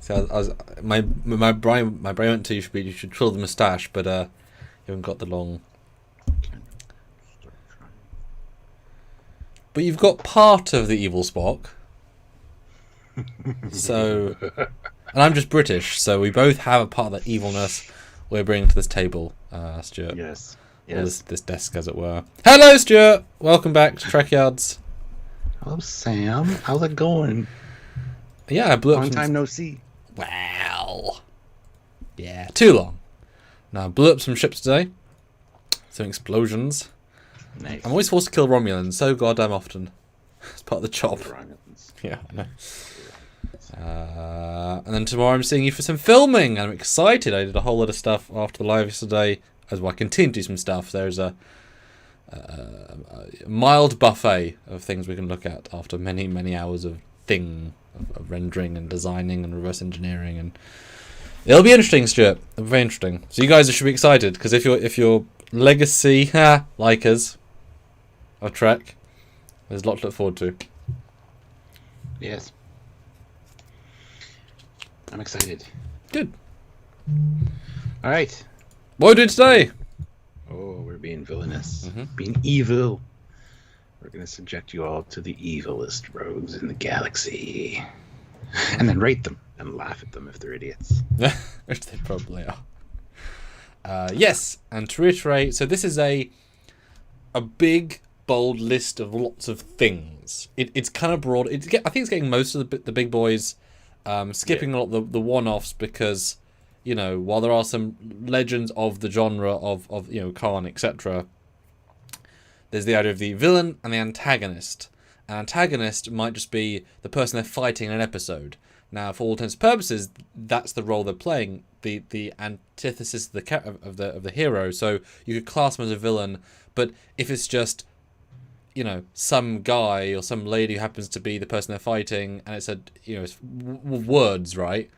So my brain went to you should trill the moustache, but you haven't got the long. But you've got part of the evil Spock. So, and I'm just British, so we both have a part of that evilness we're bringing to this table, Stuart. Yes. Or this desk, as it were. Hello, Stuart. Welcome back to Trekyards. Hello, Sam. How's it going? Yeah, I blew up Long some... time no see. Wow. Yeah, too long. Now, I blew up some ships today. Some explosions. Nice. I'm always forced to kill Romulans so goddamn often. It's part of the job. Yeah, I know. And then tomorrow I'm seeing you for some filming. I'm excited. I did a whole lot of stuff after the live yesterday. As well, I continue to do some stuff. There's a mild buffet of things we can look at after many, many hours of rendering and designing and reverse engineering, and it'll be interesting, Stuart. It'll be very interesting. So you guys should be excited, because if you're legacy likers of Trek, there's a lot to look forward to. Yes. I'm excited. Good. All right. What are we doing today? Oh, we're being villainous. Being evil. We're going to subject you all to the evilest rogues in the galaxy. And then rate them and laugh at them if they're idiots. Which they probably are. Yes, and to reiterate, so this is a big, bold list of lots of things. It's kind of broad. I think it's getting most of the big boys, skipping a lot of the one-offs, because, you know, while there are some legends of the genre of Khan, etc., there's the idea of the villain and the antagonist. An antagonist might just be the person they're fighting in an episode. Now, for all intents and purposes, that's the role they're playing, the antithesis of the hero. So you could class them as a villain, but if it's just, some guy or some lady who happens to be the person they're fighting, and it's it's words, right?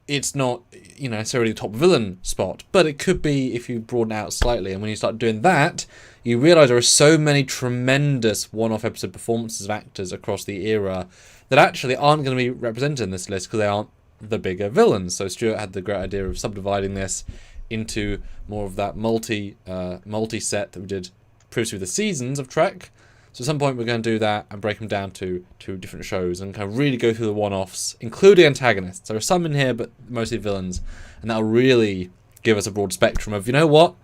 It's not, necessarily the top villain spot, but it could be if you broaden it out slightly. And when you start doing that, you realise there are so many tremendous one-off episode performances of actors across the era that actually aren't going to be represented in this list because they aren't the bigger villains. So Stuart had the great idea of subdividing this into more of that multi-set that we did previously with the seasons of Trek. So at some point we're going to do that and break them down to two different shows and kind of really go through the one-offs, including antagonists. There are some in here, but mostly villains, and that'll really give us a broad spectrum of, you know what?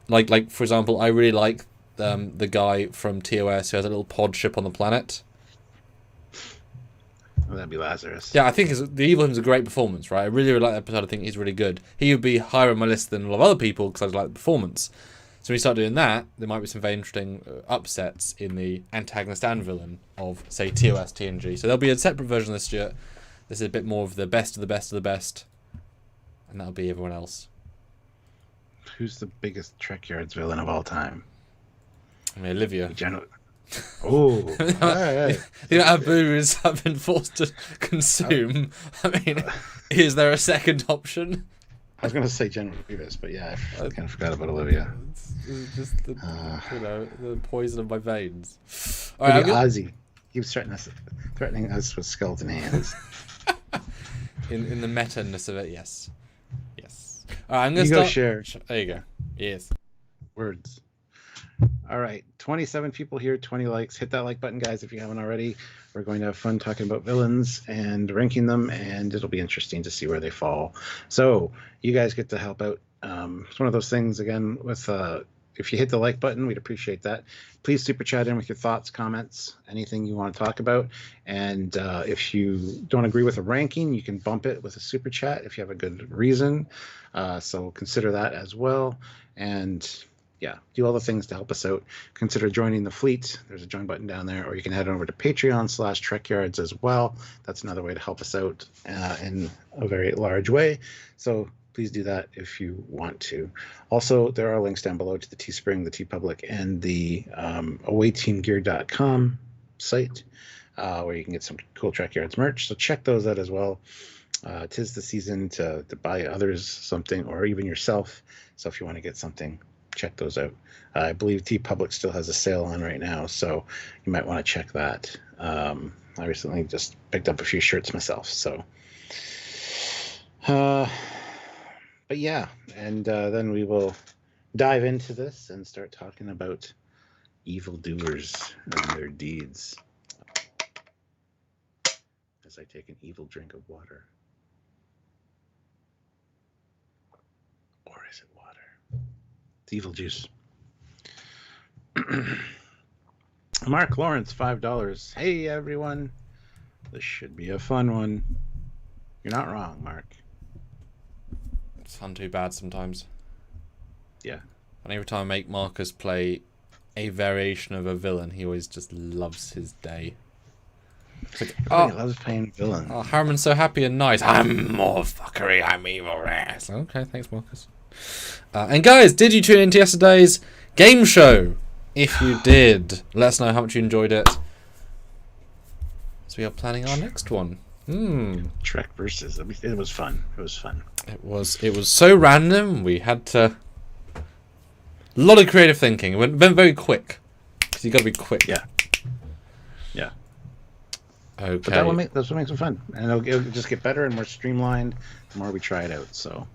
Like for example, I really like the guy from TOS who has a little pod ship on the planet. Well, that'd be Lazarus. Yeah, I think the Evil Him's a great performance, right? I really, really like that episode. I think he's really good. He would be higher on my list than a lot of other people because I like the performance. So when you start doing that, there might be some very interesting upsets in the antagonist and villain of, say, TOS, TNG. So there'll be a separate version of this year. This is a bit more of the best of the best of the best. And that'll be everyone else. Who's the biggest Trekyards villain of all time? I mean, Olivia. Oh, right. Abu's have been forced to consume. I mean, is there a second option? I was going to say General Grievous, but yeah, I kind of forgot about Olivia. It's just the poison of my veins. All right, Ozzy keeps threatening us with skeleton hands. in the meta-ness of it, yes. All right, I'm going to start. Share. There you go. Yes. Words. All right, 27 people here, 20 likes. Hit that like button, guys, if you haven't already. We're going to have fun talking about villains and ranking them, and it'll be interesting to see where they fall. So you guys get to help out. It's one of those things, again, with if you hit the like button, we'd appreciate that. Please super chat in with your thoughts, comments, anything you want to talk about. And if you don't agree with a ranking, you can bump it with a super chat if you have a good reason. So consider that as well. And yeah, do all the things to help us out. Consider joining the fleet. There's a join button down there, or you can head over to Patreon/Trekyards as well. That's another way to help us out in a very large way. So please do that if you want to. Also, there are links down below to the Teespring, the TeePublic, and the awayteamgear.com site where you can get some cool Trekyards merch. So check those out as well. 'Tis the season to buy others something, or even yourself. So if you want to get something, check those out. I believe TeePublic still has a sale on right now, so you might want to check that. I recently just picked up a few shirts myself. So, but yeah, and then we will dive into this and start talking about evildoers and their deeds. As I take an evil drink of water. Or is it water? It's evil juice. Mark Lawrence, $5. Hey, everyone. This should be a fun one. You're not wrong, Mark. It's fun too bad sometimes. Yeah. And every time I make Marcus play a variation of a villain, he always just loves his day. It's like, Everybody loves playing villain. Oh, Harriman's so happy and nice. I'm more fuckery. I'm evil. Rest. Okay, thanks, Marcus. And guys, did you tune into yesterday's game show? If you did, let us know how much you enjoyed it. So we are planning our next one. Trek versus. It was fun. It was fun. It was so random. We had to. A lot of creative thinking. It went very quick. Because you got to be quick. Yeah. Yeah. Okay. But that's what makes it fun, and it'll just get better and more streamlined the more we try it out. So.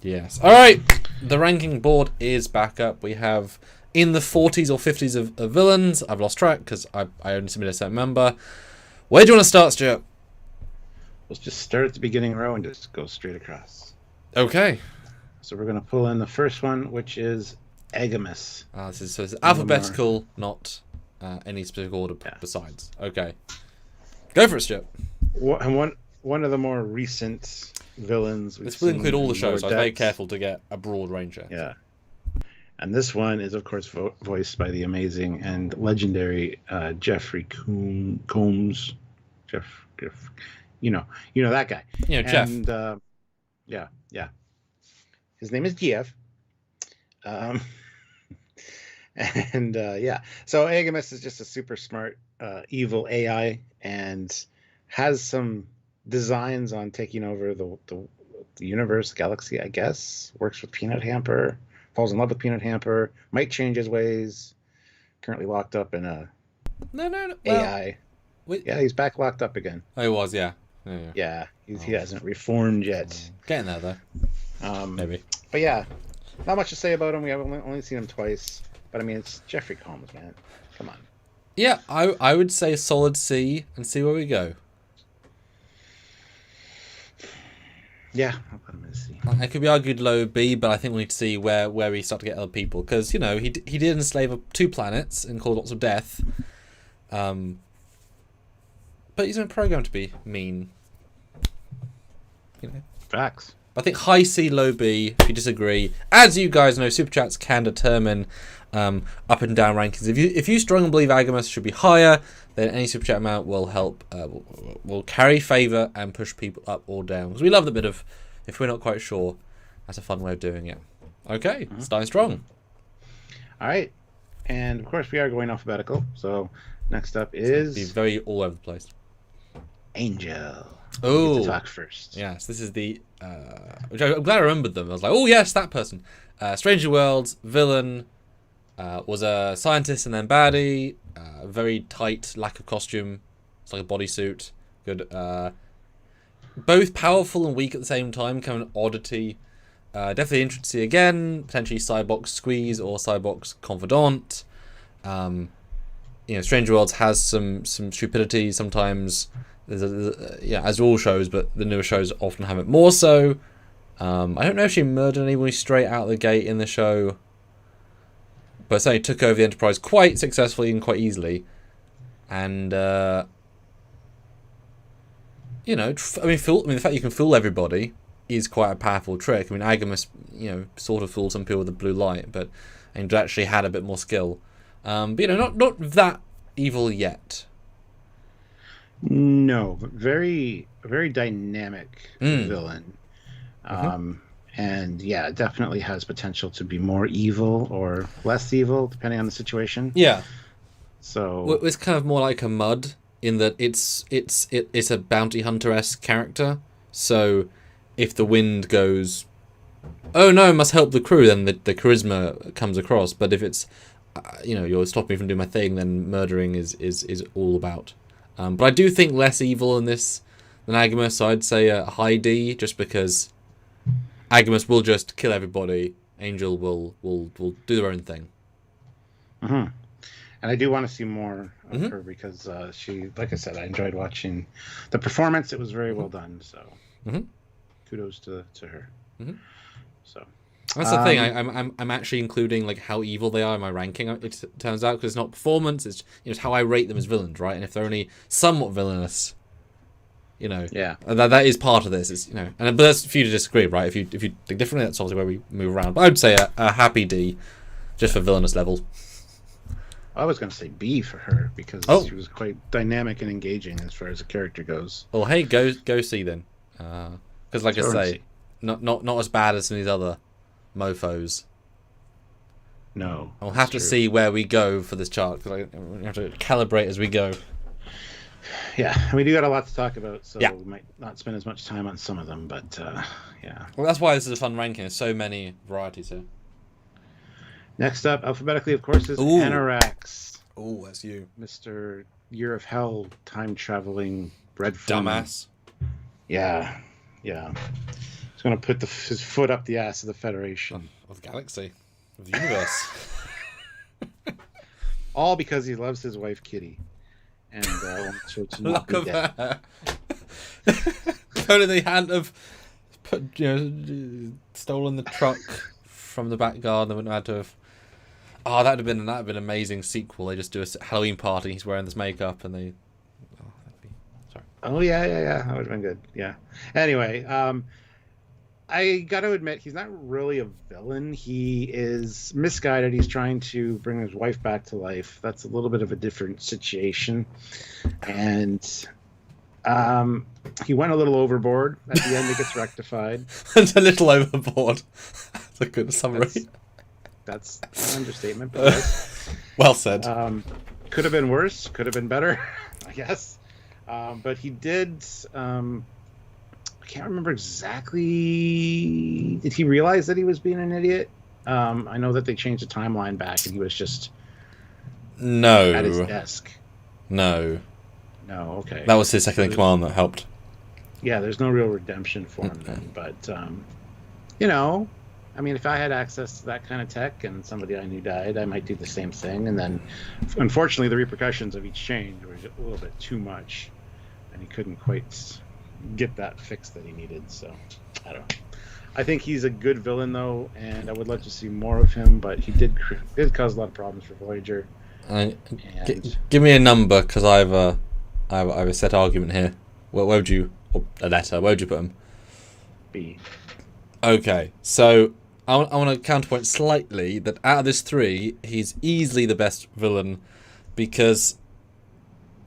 Yes. All right. The ranking board is back up. We have in the 40s or 50s of villains. I've lost track because I only submitted a certain number. Where do you want to start, Stuart? Let's just start at the beginning row and just go straight across. Okay. So we're going to pull in the first one, which is Aumus. This is alphabetical, not any specific order besides. Okay. Go for it, Stuart. One of the more recent villains. This will include all the shows, so I was very careful to get a broad range here. Yeah. And this one is, of course, voiced by the amazing and legendary Jeffrey Combs. Jeff, you know that guy. You know, Jeff. And, yeah. His name is Jeff. So Aumus is just a super smart, evil AI and has some designs on taking over the universe, galaxy, I guess. Works with Peanut Hamper. Falls in love with Peanut Hamper. Might change his ways. Currently locked up in a AI. Yeah, he's back locked up again. Oh, he was, yeah. Yeah, he hasn't reformed yet. Getting there, though. Maybe. But yeah, not much to say about him. We have only seen him twice. But I mean, it's Jeffrey Combs, man. Come on. Yeah, I would say solid C and see where we go. Yeah, I'll put him in C. It could be argued low B, but I think we need to see where we start to get other people. Because, he did enslave 2 planets and cause lots of death. But he's not programmed to be mean. Facts. I think high C, low B, if you disagree. As you guys know, Super Chats can determine up and down rankings. If you strongly believe Aumus should be higher, then any Super Chat amount will help, will carry favour and push people up or down. Because we love the bit of, if we're not quite sure, that's a fun way of doing it. Okay, starting strong. All right. And, of course, we are going alphabetical. So, next up is... Be very all over the place. Angel. Oh. Get to talk first. Yes, this is the... which I'm glad I remembered them. I was like, oh, yes, that person. Stranger Worlds, villain, was a scientist and then baddie. Very tight, lack of costume. It's like a bodysuit. Good. Both powerful and weak at the same time. Kind of an oddity. Definitely interesting to see again. Potentially Cyborg's squeeze or Cyborg's confidant. Stranger Worlds has some stupidity sometimes. There's as all shows, but the newer shows often have it more so. I don't know if she murdered anybody straight out of the gate in the show, but certainly took over the Enterprise quite successfully and quite easily. And the fact you can fool everybody is quite a powerful trick. I mean, Aumus, sort of fooled some people with the blue light, but actually had a bit more skill. But not that evil yet. No, very dynamic villain. And yeah, definitely has potential to be more evil or less evil depending on the situation. Yeah. So it's kind of more like a Mud in that it's a bounty hunter-esque character. So if the wind goes, oh no, must help the crew, then the charisma comes across. But if it's you're stopping me from doing my thing, then murdering is all about But I do think less evil in this than Aumus, so I'd say a high D, just because Aumus will just kill everybody. Angel will do their own thing. Mm-hmm. And I do want to see more of her because she, like I said, I enjoyed watching the performance. It was very well done. So kudos to her. So that's the thing. I'm actually including like how evil they are in my ranking. It turns out, because it's not performance. It's how I rate them as villains, right? And if they're only somewhat villainous, yeah, that is part of this. It's but that's for you to disagree, right? If you think differently, that's obviously where we move around. But I would say a happy D, just for villainous level. I was going to say B for her because she was quite dynamic and engaging as far as the character goes. Well, hey, go see then, because like I say, not as bad as some of these other mofos. No, I'll have to see where we go for this chart, because we have to calibrate as we go. Yeah, and we do got a lot to talk about, so we might not spend as much time on some of them, but yeah. Well, that's why this is a fun ranking. There's so many varieties here. Next up, alphabetically, of course, is Anorax. Oh, that's you. Mr. Year of Hell, time-traveling bread foreman. Dumbass. Yeah. He's going to put his foot up the ass of the Federation. Of the galaxy. Of the universe. All because he loves his wife, Kitty. And wants her to not be dead. Only they hadn't have stolen the truck from the back garden, they wouldn't have had to have. Oh, that'd have been an amazing sequel. They just do a Halloween party. He's wearing this makeup, and they. Oh, that'd be. Sorry. Oh yeah. That would have been good. Yeah. Anyway, I got to admit, he's not really a villain. He is misguided. He's trying to bring his wife back to life. That's a little bit of a different situation, and he went a little overboard. At the end, it gets rectified. It's a little overboard. That's a good summary. That's an understatement, but yes. Well said. Could have been worse. Could have been better, I guess. But he did. I can't remember exactly. Did he realize that he was being an idiot? I know that they changed the timeline back, and he was just at his desk. No. Okay. That was his second in command that helped. Yeah, there's no real redemption for him then, but I mean, if I had access to that kind of tech and somebody I knew died, I might do the same thing. And then, unfortunately, the repercussions of each change were a little bit too much, and he couldn't quite get that fix that he needed. So, I don't know. I think he's a good villain, though, and I would like to see more of him, but he did cause a lot of problems for Voyager. Give me a number, because I have a set argument here. Where would you, or a letter, where would you put him? B. Okay, so I want to counterpoint slightly that out of this three, he's easily the best villain, because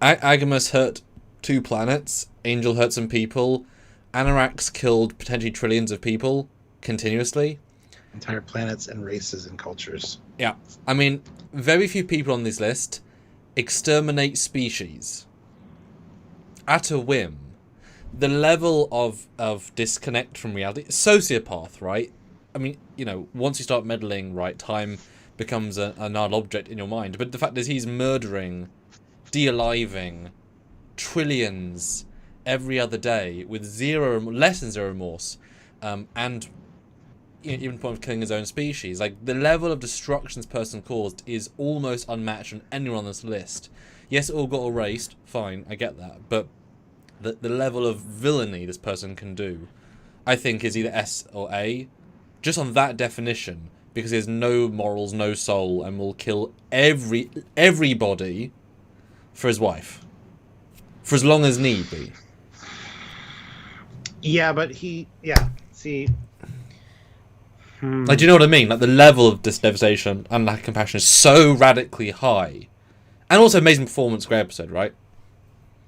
Aumus hurt 2 planets, Angel hurt some people, Anorax killed potentially trillions of people continuously. Entire planets and races and cultures. Yeah, I mean, very few people on this list exterminate species at a whim. The level of disconnect from reality, sociopath, right? I mean, once you start meddling, right, time becomes a null object in your mind. But the fact is, he's murdering, de-aliving trillions every other day with less than zero remorse, and even to the point of killing his own species. Like, the level of destruction this person caused is almost unmatched on anyone on this list. Yes, it all got erased. Fine, I get that, but the level of villainy this person can do, I think, is either S or A, just on that definition, because he has no morals, no soul, and will kill everybody for his wife, for as long as need be. Yeah, but see. Like, do you know what I mean? Like, the level of this devastation and lack of compassion is so radically high, and also amazing performance. Great episode, right?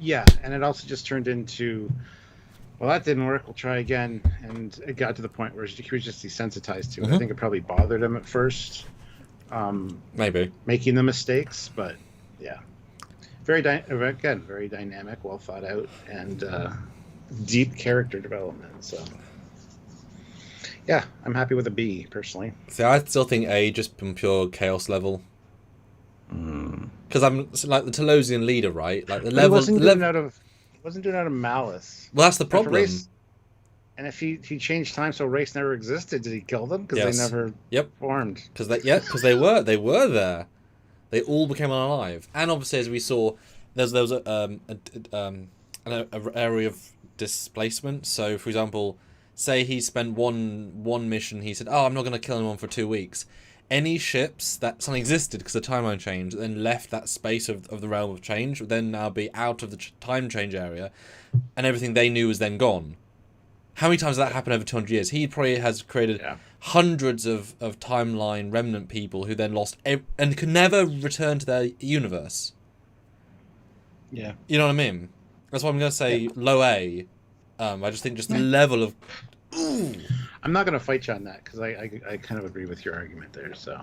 Yeah, and it also just turned into, well, that didn't work, we'll try again. And it got to the point where he was just desensitized to it. I think it probably bothered him at first. Maybe. Making the mistakes, but yeah. Very dynamic, well thought out, and deep character development. So, yeah, I'm happy with a B, personally. See, I still think A, just from pure chaos level. Because I'm like the Telosian leader, right? Like the But level. he wasn't doing it out of malice. Well, that's the problem. And if he changed time so race never existed, did he kill them? Because Yes. they never Yep. formed. Because they were there. They all became unalive, and obviously, as we saw, there was an area of displacement. So, for example, say he spent one mission, he said, "Oh, I'm not going to kill anyone for 2 weeks." Any ships that suddenly existed because the timeline changed, then left that space of the realm of change, would then now be out of the time change area, and everything they knew was then gone. How many times has that happened over 200 years? He probably has created hundreds of timeline remnant people who then lost and could never return to their universe. Yeah. You know what I mean? That's why I'm going to say low A. I just think just the level of... Ooh. I'm not going to fight you on that because I kind of agree with your argument there. So,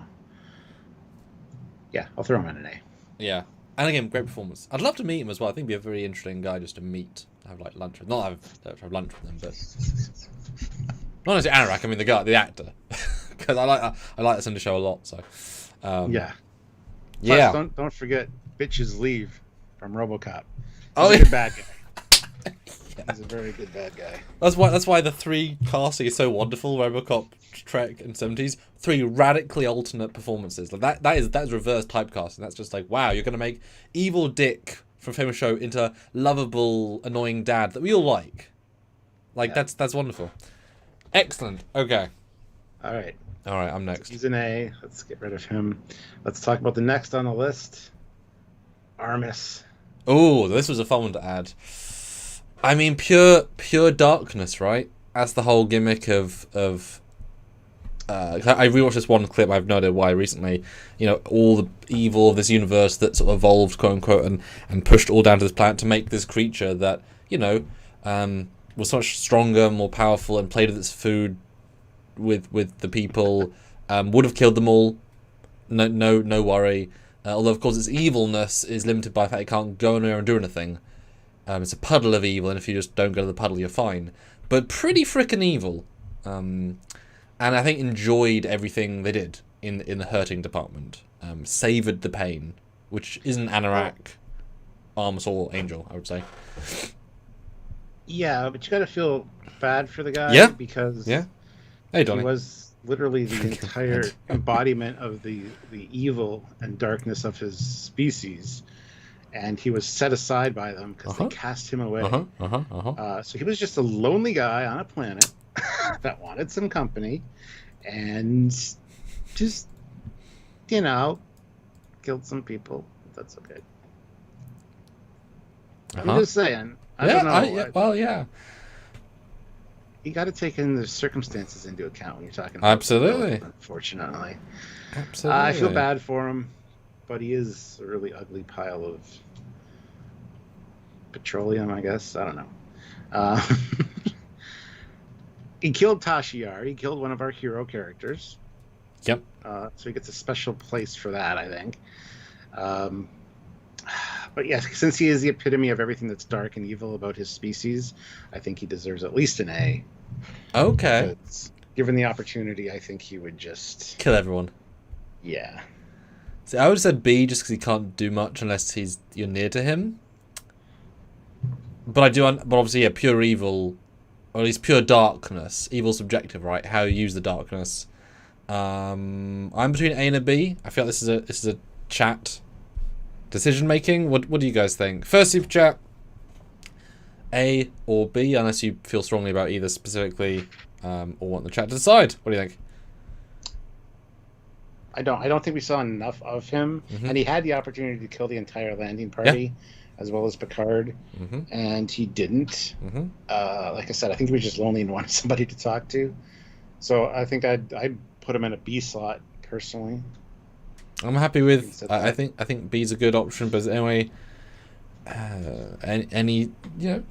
yeah, I'll throw him in an A. Yeah. And again, great performance. I'd love to meet him as well. I think he'd be a very interesting guy just to meet. Have like lunch with, not have lunch with them, but not necessarily Anorak. I mean the actor, because I like this in the show a lot. So, yeah. Yeah. Plus, don't forget Bitches Leave from RoboCop. He's a good bad guy. He's a very good bad guy. That's why the 3 casting is so wonderful. RoboCop, Trek, and 70s. 3 radically alternate performances. Like that is reverse typecasting. That's just like, wow, you're gonna make evil Dick from famous show into lovable, annoying dad that we all like. Like that's wonderful. Excellent. Okay. All right, I'm next. He's an A. Let's get rid of him. Let's talk about the next on the list. Aumus. Oh, this was a fun one to add. I mean, pure darkness, right? That's the whole gimmick of I rewatched this one clip. I have no idea why recently. You know, all the evil of this universe that sort of evolved, quote unquote, and pushed all down to this planet to make this creature that, you know, was so much stronger, more powerful, and played with its food with the people. Would have killed them all. No worry. Although of course its evilness is limited by the fact it can't go anywhere and do anything. It's a puddle of evil, and if you just don't go to the puddle, you're fine. But pretty frickin' evil. And I think enjoyed everything they did in the hurting department. Savoured the pain, which isn't Anorak, Aumus, or Angel, I would say. Yeah, but you got to feel bad for the guy. Yeah. Because Hey, Donnie. he was literally the entire embodiment of the evil and darkness of his species. And he was set aside by them because they cast him away. So he was just a lonely guy on a planet that wanted some company and just, you know, killed some people. That's okay. I'm just saying. I don't know. You got to take in the circumstances into account when you're talking about Absolutely. Unfortunately. Absolutely. I feel bad for him, but he is a really ugly pile of petroleum, I guess. I don't know. He killed Tashiar. He killed one of our hero characters. Yep. So he gets a special place for that, I think. But yeah, since he is the epitome of everything that's dark and evil about his species, I think he deserves at least an A. Okay. But given the opportunity, I think he would just kill everyone. Yeah. See, I would have said B just because he can't do much unless you're near to him. But but obviously, yeah, pure evil, or at least pure darkness. Evil subjective, right? How you use the darkness. I'm between A and a B. I feel like this is a chat decision making. What do you guys think? First super chat, A or B, unless you feel strongly about either specifically, or want the chat to decide. What do you think? I don't think we saw enough of him, and he had the opportunity to kill the entire landing party, as well as Picard, and he didn't. Like I said, I think he was just lonely and wanted somebody to talk to. So I think I'd put him in a B slot personally. I'm happy with. I think B's a good option, but anyway, any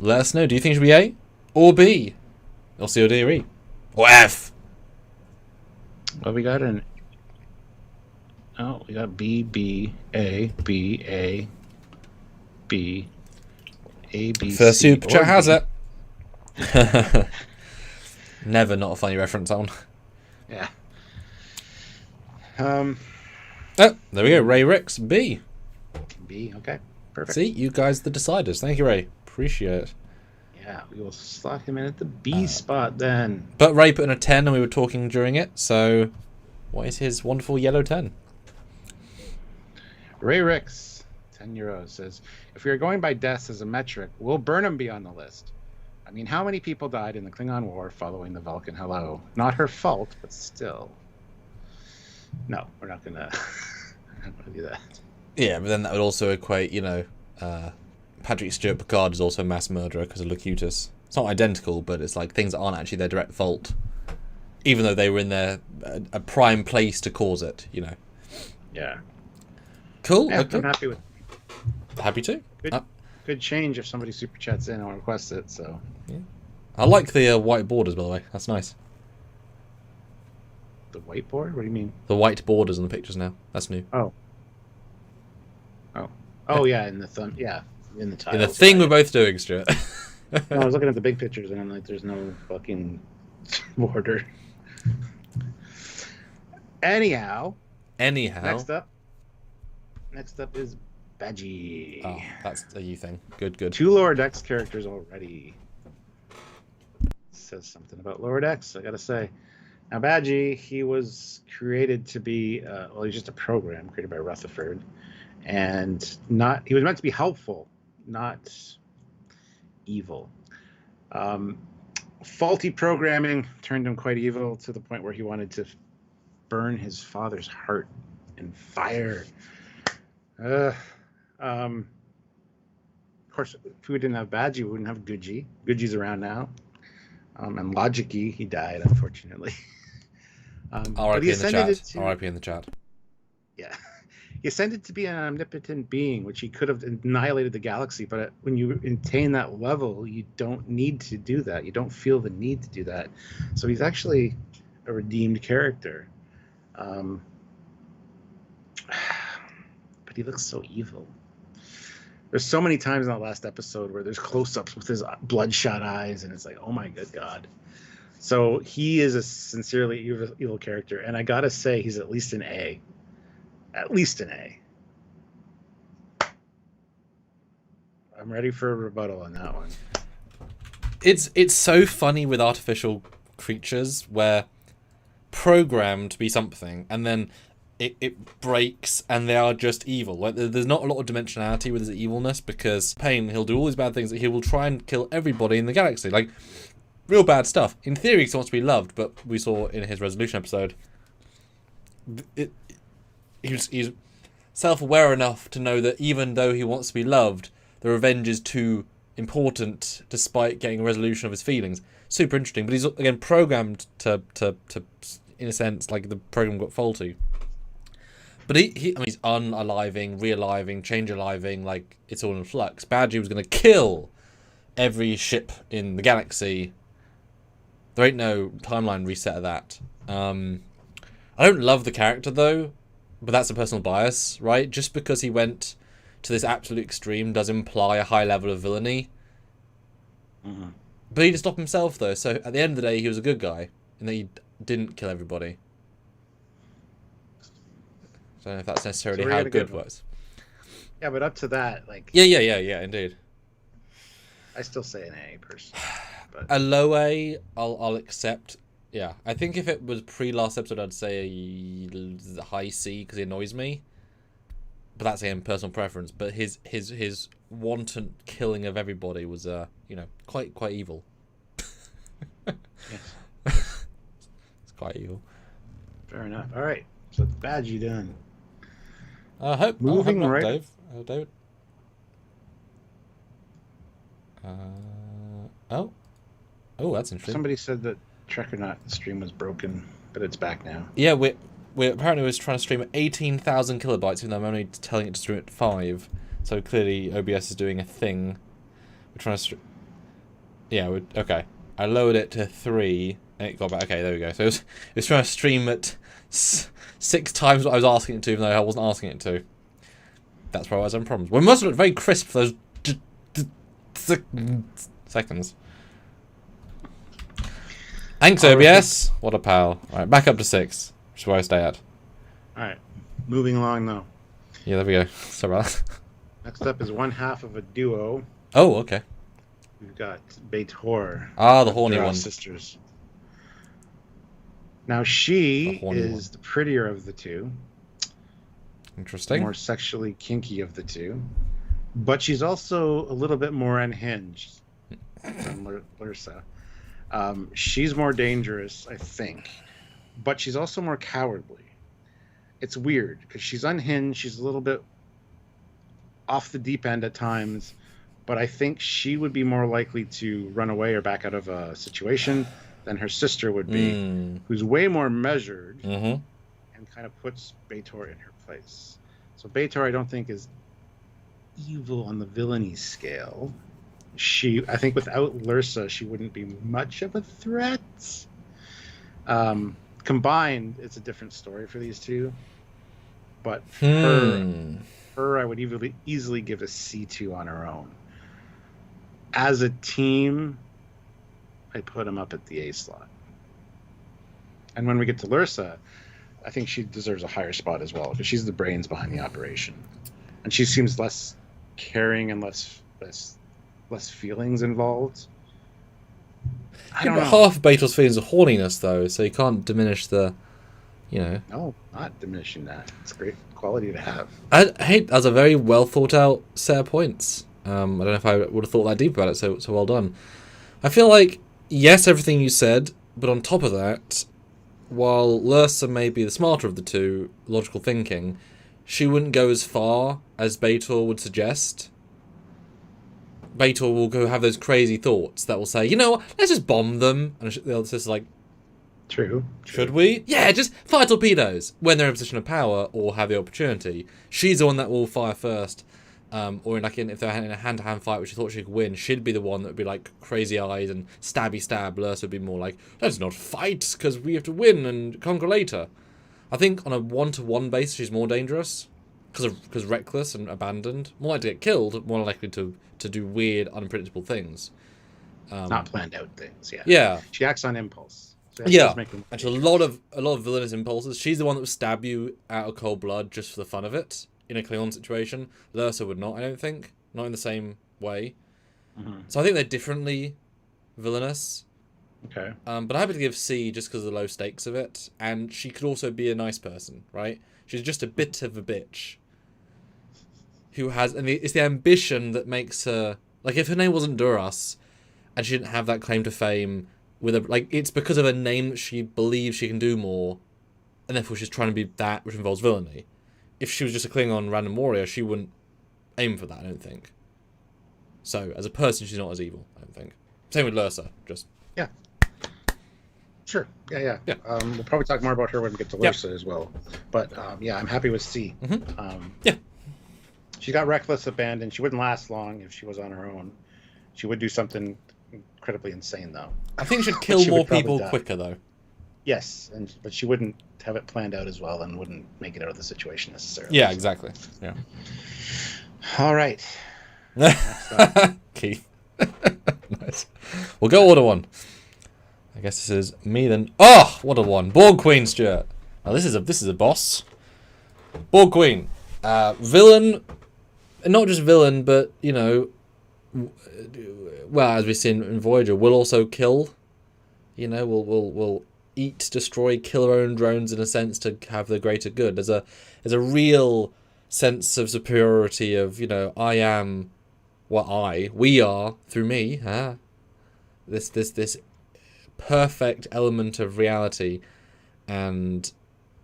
let us know. Do you think it should be A or B, or C or D or E, or F? Well, we got B, B, A, B, A, B, A, B. First C, super chat has it. Never not a funny reference on. Yeah. Oh, there we go. Ray Ricks, B. B. Okay. Perfect. See, you guys the deciders. Thank you, Ray. Appreciate it. Yeah, we will slot him in at the B spot then. But Ray put in a 10 and we were talking during it, so what is his wonderful yellow 10? Ray Ricks, €10, says, if we are going by deaths as a metric, will Burnham be on the list? I mean, how many people died in the Klingon War following the Vulcan hello? Not her fault, but still. No, we're not gonna do that. Yeah, but then that would also equate, Patrick Stewart Picard is also a mass murderer because of Locutus. It's not identical, but it's like things that aren't actually their direct fault, even though they were in a prime place to cause it. Yeah. Cool. Yeah, okay. I'm happy with. Happy to. Good change if somebody super chats in or requests it. So. Yeah. I like the white borders, by the way. That's nice. The whiteboard? What do you mean? The white borders on the pictures now. That's new. Oh yeah, in the thumb. Yeah, in the title. In the thing we're both doing, Stuart. No, I was looking at the big pictures and I'm like, there's no fucking border. Anyhow. Next up is Badgi. Oh, that's a you thing. Good. 2 lower decks characters already. Says something about lower decks, I gotta say. Now Badgi, he was created to be, he's just a program created by Rutherford. And he was meant to be helpful, not evil. Faulty programming turned him quite evil to the point where he wanted to burn his father's heart in fire. Of course, if we didn't have Badgi, we wouldn't have Guji. Guji's around now. And Logic-y, he died, unfortunately. R.I.P. in the chat. Yeah. He ascended to be an omnipotent being, which he could have annihilated the galaxy. But when you attain that level, you don't need to do that. You don't feel the need to do that. So he's actually a redeemed character. But he looks so evil. There's so many times in that last episode where there's close-ups with his bloodshot eyes, and it's like, oh my good God. So he is a sincerely evil character, and I gotta say, he's at least an A. At least an A. I'm ready for a rebuttal on that one. It's so funny with artificial creatures where programmed to be something, and then it breaks and they are just evil. Like there's not a lot of dimensionality with his evilness, because Payne, he'll do all these bad things. He will try and kill everybody in the galaxy, like real bad stuff. In theory, he wants to be loved, but we saw in his resolution episode, he's self-aware enough to know that even though he wants to be loved, the revenge is too important, despite getting a resolution of his feelings. Super interesting, but he's again programmed to in a sense, like the program got faulty. But he's unaliving, realiving, change-aliving, like, it's all in flux. Badgi was going to kill every ship in the galaxy. There ain't no timeline reset of that. I don't love the character, though, but that's a personal bias, right? Just because he went to this absolute extreme does imply a high level of villainy. Mm-hmm. But he did stop himself, though, so at the end of the day, he was a good guy, and that he didn't kill everybody. I don't know if that's necessarily how good was. Yeah, but up to that, like... Yeah, indeed. I still say an A person. But... A low A, I'll accept. Yeah, I think if it was pre-last episode, I'd say a high C, because he annoys me. But that's, again, personal preference. But his wanton killing of everybody was, quite evil. Yes. It's quite evil. Fair enough. All right, so it's Badgi done. I hope Moving not, right. Dave. David. Oh, that's interesting. Somebody said that Trekyards stream was broken, but it's back now. Yeah, we apparently was trying to stream at 18,000 kilobytes, even though I'm only telling it to stream at 5. So clearly OBS is doing a thing. We're trying to stream. Yeah, okay. I lowered it to 3, and it got back. Okay, there we go. So it was trying to stream at 6 times what I was asking it to, even though I wasn't asking it to. That's why I was having problems. We must have looked very crisp for those seconds. Thanks, OBS. What a pal. Alright, back up to 6, which is where I stay at. Alright, moving along though. Yeah, there we go. Sorry about that. Next up is one half of a duo. Oh, okay. We've got Beor. Ah, the horny They're all one. sisters. Now she is the prettier of the two. Interesting. More sexually kinky of the two. But she's also a little bit more unhinged than Lursa. She's more dangerous, I think. But she's also more cowardly. It's weird because she's unhinged. She's a little bit off the deep end at times. But I think she would be more likely to run away or back out of a situation than her sister would be, who's way more measured and kind of puts Beor in her place. So Beor, I don't think, is evil on the villainy scale. I think without Lursa, she wouldn't be much of a threat. Combined, it's a different story for these two. But her I would easily give a C2 on her own. As a team, I put them up at the A slot. And when we get to Lursa, I think she deserves a higher spot as well, because she's the brains behind the operation. And she seems less caring and less feelings involved. I don't know. Half of Beetle's feelings are horniness, though, so you can't diminish the, No, not diminishing that. It's a great quality to have. That's a very well thought out set of points. I don't know if I would have thought that deep about it, so well done. I feel like, yes, everything you said, but on top of that, while Lursa may be the smarter of the two, logical thinking, she wouldn't go as far as Beor would suggest. Beor will go have those crazy thoughts that will say, you know what, let's just bomb them. And the other sister's like, True. Should we? Yeah, just fire torpedoes when they're in a position of power or have the opportunity. She's the one that will fire first. Or if they're in a hand-to-hand fight, which she thought she could win, she'd be the one that would be like crazy eyes and stabby stab. Lursa would be more like, let's not fight because we have to win and conquer later. I think on a one-to-one basis, she's more dangerous because reckless and abandoned. More likely to get killed, more likely to do weird, unpredictable things. Not planned out things. Yeah. Yeah. She acts on impulse. So and a lot of villainous impulses. She's the one that would stab you out of cold blood just for the fun of it. In a Klingon situation, Lursa would not, I don't think. Not in the same way. So I think they're differently villainous. Okay. But I'm happy to give C just because of the low stakes of it. And she could also be a nice person, right? She's just a bit of a bitch. It's the ambition that makes her... Like, if her name wasn't Duras, and she didn't have that claim to fame, it's because of a name that she believes she can do more, and therefore she's trying to be that, which involves villainy. If she was just a Klingon random warrior, she wouldn't aim for that, I don't think. So, as a person, she's not as evil, I don't think. Same with Lursa, just... Yeah. Sure. Yeah. We'll probably talk more about her when we get to Lursa as well. But, I'm happy with C. She got reckless, abandoned. She wouldn't last long if she was on her own. She would do something incredibly insane, though. I think she'd kill more people quicker, though. Yes, but she wouldn't have it planned out as well and wouldn't make it out of the situation necessarily. Yeah, exactly. Yeah. All right. Keith. Nice. We'll go order one. I guess this is me then. Oh, what a one. Bor Queen, Stuart. Now this is a boss. Bor Queen. Villain. Not just villain, but, as we've seen in Voyager, will also kill. Will eat, destroy, kill our own drones in a sense to have the greater good. There's a real sense of superiority of, I am what we are through me. This perfect element of reality, and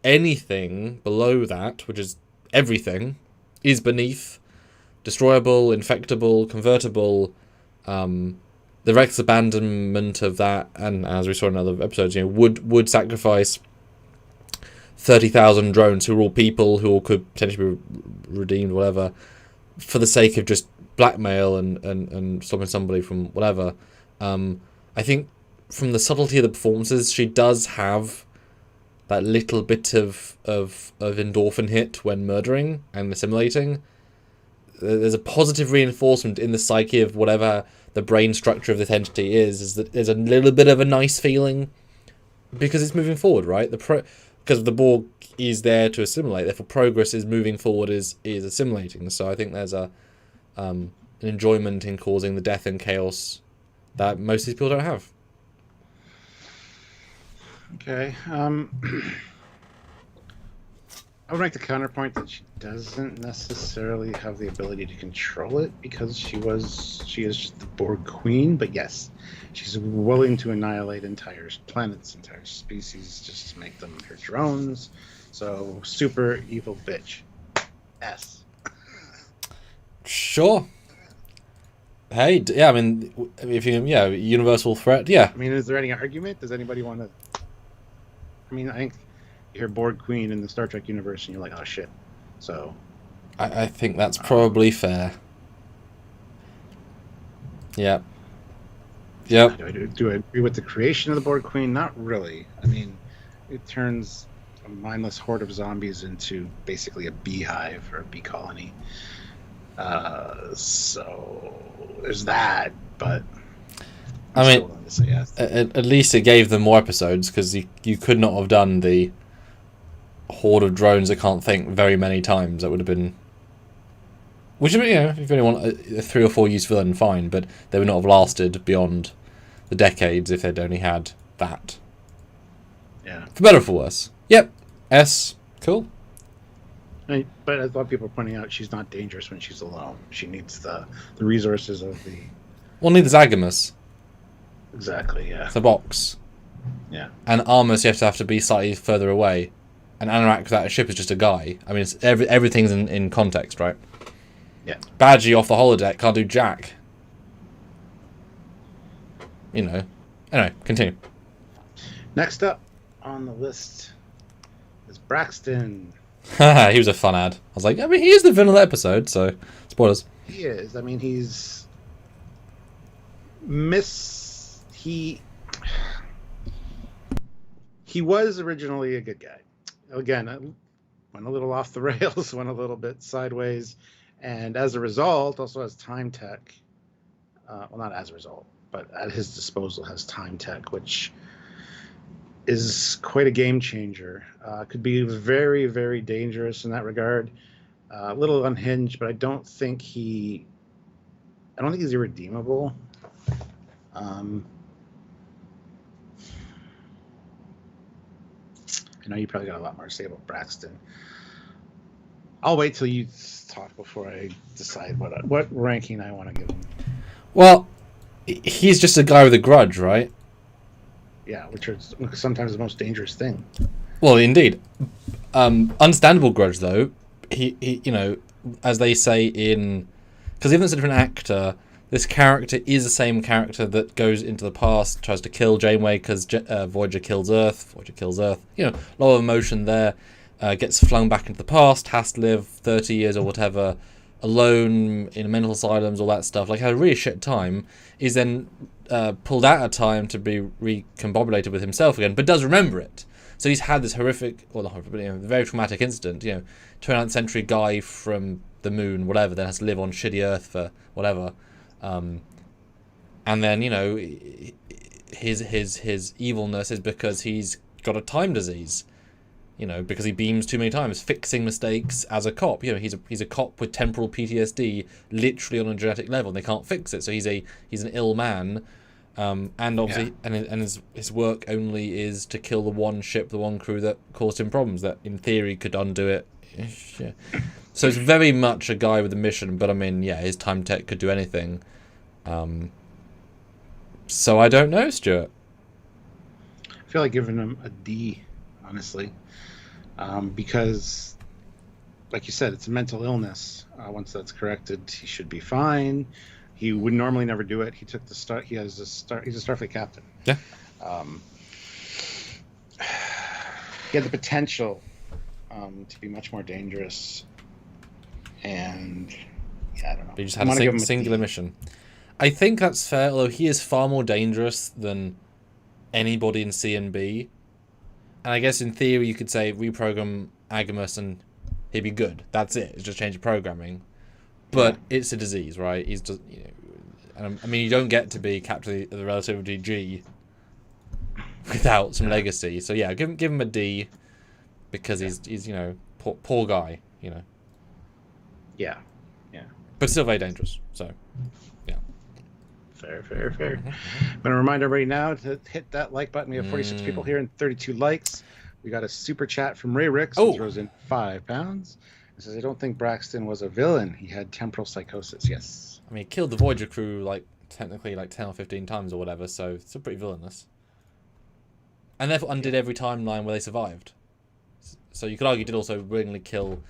anything below that, which is everything, is beneath, destroyable, infectable, convertible. The reckless abandonment of that, and as we saw in other episodes, would sacrifice 30,000 drones who are all people who all could potentially be redeemed, whatever, for the sake of just blackmail and stopping somebody from whatever. I think from the subtlety of the performances, she does have that little bit of endorphin hit when murdering and assimilating. There's a positive reinforcement in the psyche of whatever the brain structure of this entity is that there's a little bit of a nice feeling because it's moving forward, right? Because the Borg is there to assimilate, therefore progress is moving forward, is assimilating. So I think there's a an enjoyment in causing the death and chaos that most of these people don't have. Okay. I would make the counterpoint that she doesn't necessarily have the ability to control it because she is just the Bor Queen. But yes, she's willing to annihilate entire planets, entire species, just to make them her drones. So super evil bitch. S. Sure. Hey, yeah, I mean, if you, yeah, universal threat, yeah. I mean, is there any argument? Does anybody want to? I mean, I think you hear Bor Queen in the Star Trek universe, and you're like, oh shit. So. I think that's probably fair. Yeah. Yep. Do I agree with the creation of the Bor Queen? Not really. I mean, it turns a mindless horde of zombies into basically a beehive or a bee colony. So there's that, but I mean, willing to say yes. At least it gave them more episodes, because you could not have done the horde of drones I can't think very many times. That would have been, which, you know, if you only want a 3 or 4 use villain, fine, but they would not have lasted beyond the decades if they'd only had that. Yeah. For better or for worse. Yep. S. Cool. But as a lot of people are pointing out, she's not dangerous when she's alone. She needs the resources of the... Well, neither's Aumus. Exactly, yeah. The box. Yeah. And Aumus, you have to be slightly further away. And Anorak without a ship is just a guy. I mean, it's everything's in context, right? Yeah. Badgi off the holodeck can't do jack. You know. Anyway, continue. Next up on the list is Braxton. He was a fun ad. I was like, I mean, he is the villain of the episode, so spoilers. He is. I mean, he's he was originally a good guy. Again, went a little off the rails, went a little bit sideways, and as a result, also has time tech. Well, not as a result, but at his disposal has time tech, which is quite a game changer. Could be very, very dangerous in that regard. A little unhinged, but I don't think he's irredeemable. I know you probably got a lot more to say about Braxton. I'll wait till you talk before I decide what ranking I want to give him. Well, he's just a guy with a grudge, right? Yeah, which is sometimes the most dangerous thing. Well, indeed. Understandable grudge, though. He you know, as they say in... Because even though it's a different actor, this character is the same character that goes into the past, tries to kill Janeway because Voyager kills Earth. You know, a lot of emotion there. Gets flung back into the past, has to live 30 years or whatever, alone in mental asylums, all that stuff. Like, had a really shit time. Is then pulled out of time to be recombobulated with himself again, but does remember it. So he's had this horrific, or not horrific, but, you know, very traumatic incident. You know, 29th century guy from the moon, whatever, then has to live on shitty Earth for whatever. And then, you know, his evilness is because he's got a time disease. You know, because he beams too many times, fixing mistakes as a cop. You know, he's a cop with temporal PTSD, literally on a genetic level. And they can't fix it, so he's an ill man. And obviously, and his work only is to kill the one ship, the one crew that caused him problems. That in theory could undo it. Yeah. So it's very much a guy with a mission. But I mean, yeah, his time tech could do anything. So I don't know, Stuart. I feel like giving him a D, honestly. Because, like you said, it's a mental illness. Once that's corrected, he should be fine. He would normally never do it. He took the start. He's a Starfleet captain. Yeah. He had the potential to be much more dangerous. And yeah, I don't know. He just had a singular mission. I think that's fair. Although he is far more dangerous than anybody in C&B. And I guess in theory you could say reprogram Aumus and he'd be good. That's it. It's just change of programming. But it's a disease, right? He's just, you know, and I mean, you don't get to be captain of the relativity G without some legacy. So yeah, give him a D because he's you know, poor guy, you know. Yeah. but still very dangerous. So, yeah. Fair. I'm going to remind everybody now to hit that like button. We have 46 people here and 32 likes. We got a super chat from Ray Ricks, who throws in £5. It says, I don't think Braxton was a villain. He had temporal psychosis. Yes. I mean, he killed the Voyager crew, like, technically, like, 10 or 15 times or whatever, so it's still pretty villainous. And therefore undid every timeline where they survived. So you could argue he did also willingly kill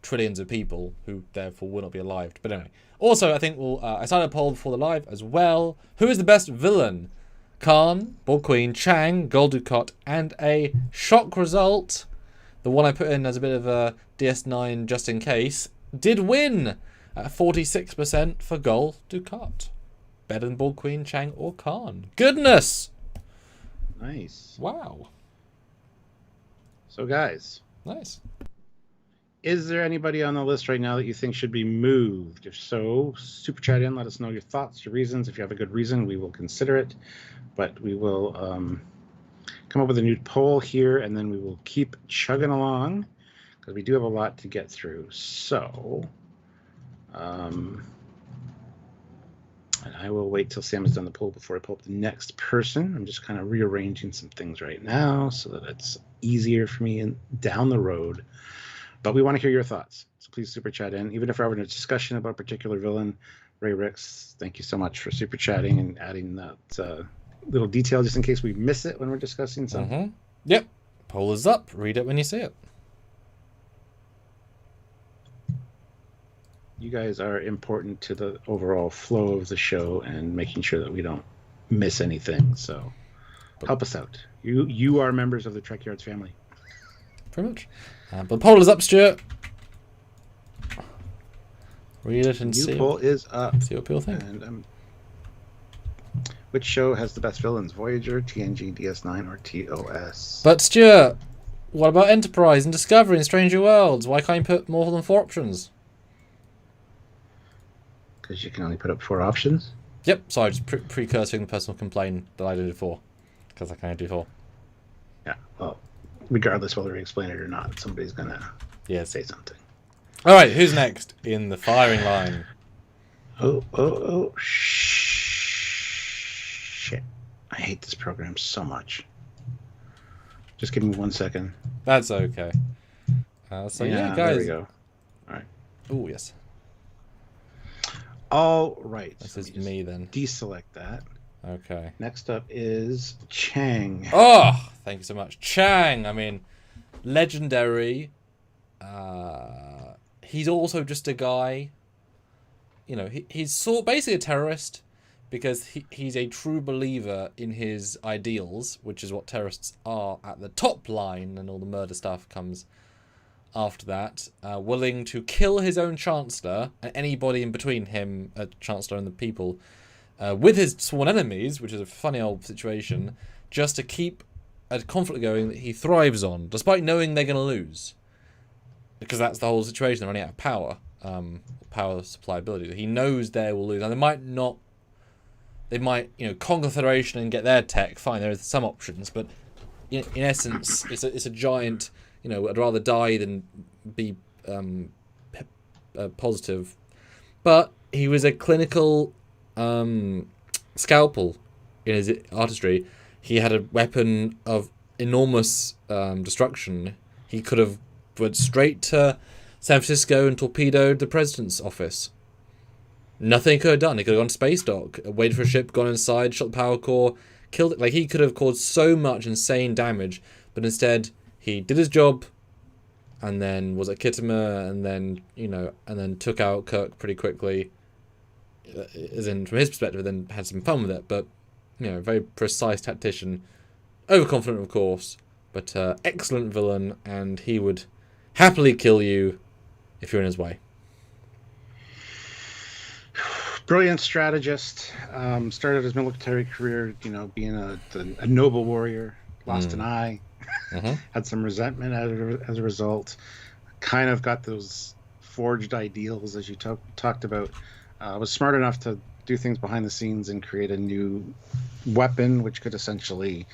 trillions of people who therefore will not be alive. But anyway. Also, I think I started a poll before the live as well. Who is the best villain? Khan, Bor Queen, Chang, Gul Dukat, and a shock result. The one I put in as a bit of a DS9 just in case did win at 46% for Gul Dukat. Better than Bor Queen, Chang, or Khan. Goodness! Nice. Wow. So, guys. Nice. Is there anybody on the list right now that you think should be moved? If so, super chat in. Let us know your thoughts, your reasons. If you have a good reason, we will consider it. But we will come up with a new poll here, and then we will keep chugging along because we do have a lot to get through. So, and I will wait till Sam has done the poll before I pull up the next person. I'm just kind of rearranging some things right now so that it's easier for me down the road. But we want to hear your thoughts, so please super chat in. Even if we're having a discussion about a particular villain, Ray Ricks, thank you so much for super chatting and adding that little detail just in case we miss it when we're discussing something. Yep. Poll is up. Read it when you see it. You guys are important to the overall flow of the show and making sure that we don't miss anything. So help us out. You are members of the Trekyards family. Pretty much. But the poll is up, Stuart. Read it and see. New poll is up. See what people think. And which show has the best villains? Voyager, TNG, DS9, or TOS? But Stuart, what about Enterprise and Discovery and Stranger Worlds? Why can't you put more than 4 options? Because you can only put up 4 options? Yep, sorry, just precursing the personal complaint that I did before. Because I can only do 4. Yeah, well, regardless whether we explain it or not, somebody's going to say something. Alright, who's next in the firing line? Oh, shit. I hate this program so much. Just give me 1 second. That's okay. So yeah, guys. There we go. Alright. Oh, yes. All right. This is me then. Deselect that. Okay. Next up is Chang. Oh, thank you so much. Chang, I mean, legendary. He's also just a guy. You know, he's basically a terrorist because he's a true believer in his ideals, which is what terrorists are at the top line, and all the murder stuff comes after that. Willing to kill his own chancellor and anybody in between him, chancellor and the people, with his sworn enemies, which is a funny old situation, just to keep a conflict going that he thrives on, despite knowing they're going to lose. Because that's the whole situation, they're running out of power. Power supply ability. He knows they will lose. Now, they might, conquer the Federation and get their tech, fine, there are some options, but in essence, it's a giant, I'd rather die than be positive. But he was a clinical scalpel in his artistry. He had a weapon of enormous destruction. He could have went straight to San Francisco and torpedoed the president's office. Nothing he could have done. He could have gone to space dock, waited for a ship, gone inside, shot the power core, killed it. Like, he could have caused so much insane damage, but instead he did his job, and then was at Kittimer, and then took out Kirk pretty quickly. As in, from his perspective, then had some fun with it. But very precise tactician, overconfident, of course, but excellent villain, and he would happily kill you if you're in his way. Brilliant strategist. Started his military career, being a noble warrior. Lost an eye. Had some resentment as a result. Kind of got those forged ideals, as you talked about. Was smart enough to do things behind the scenes and create a new weapon, which could essentially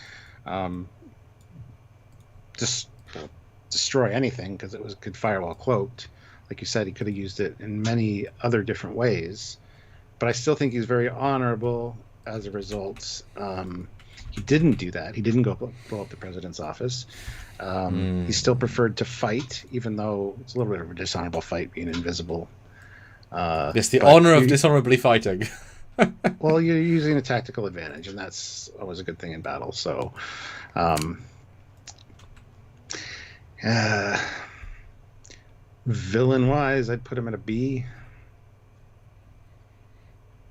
just destroy anything because could fire while cloaked. like you said, he could have used it in many other different ways. But I still think he's very honorable as a result. He didn't do that. He didn't go blow up the president's office. He still preferred to fight, even though it's a little bit of a dishonorable fight being invisible. It's the honor of dishonorably fighting. Well, you're using a tactical advantage, and that's always a good thing in battle. So, villain-wise, I'd put him at a B.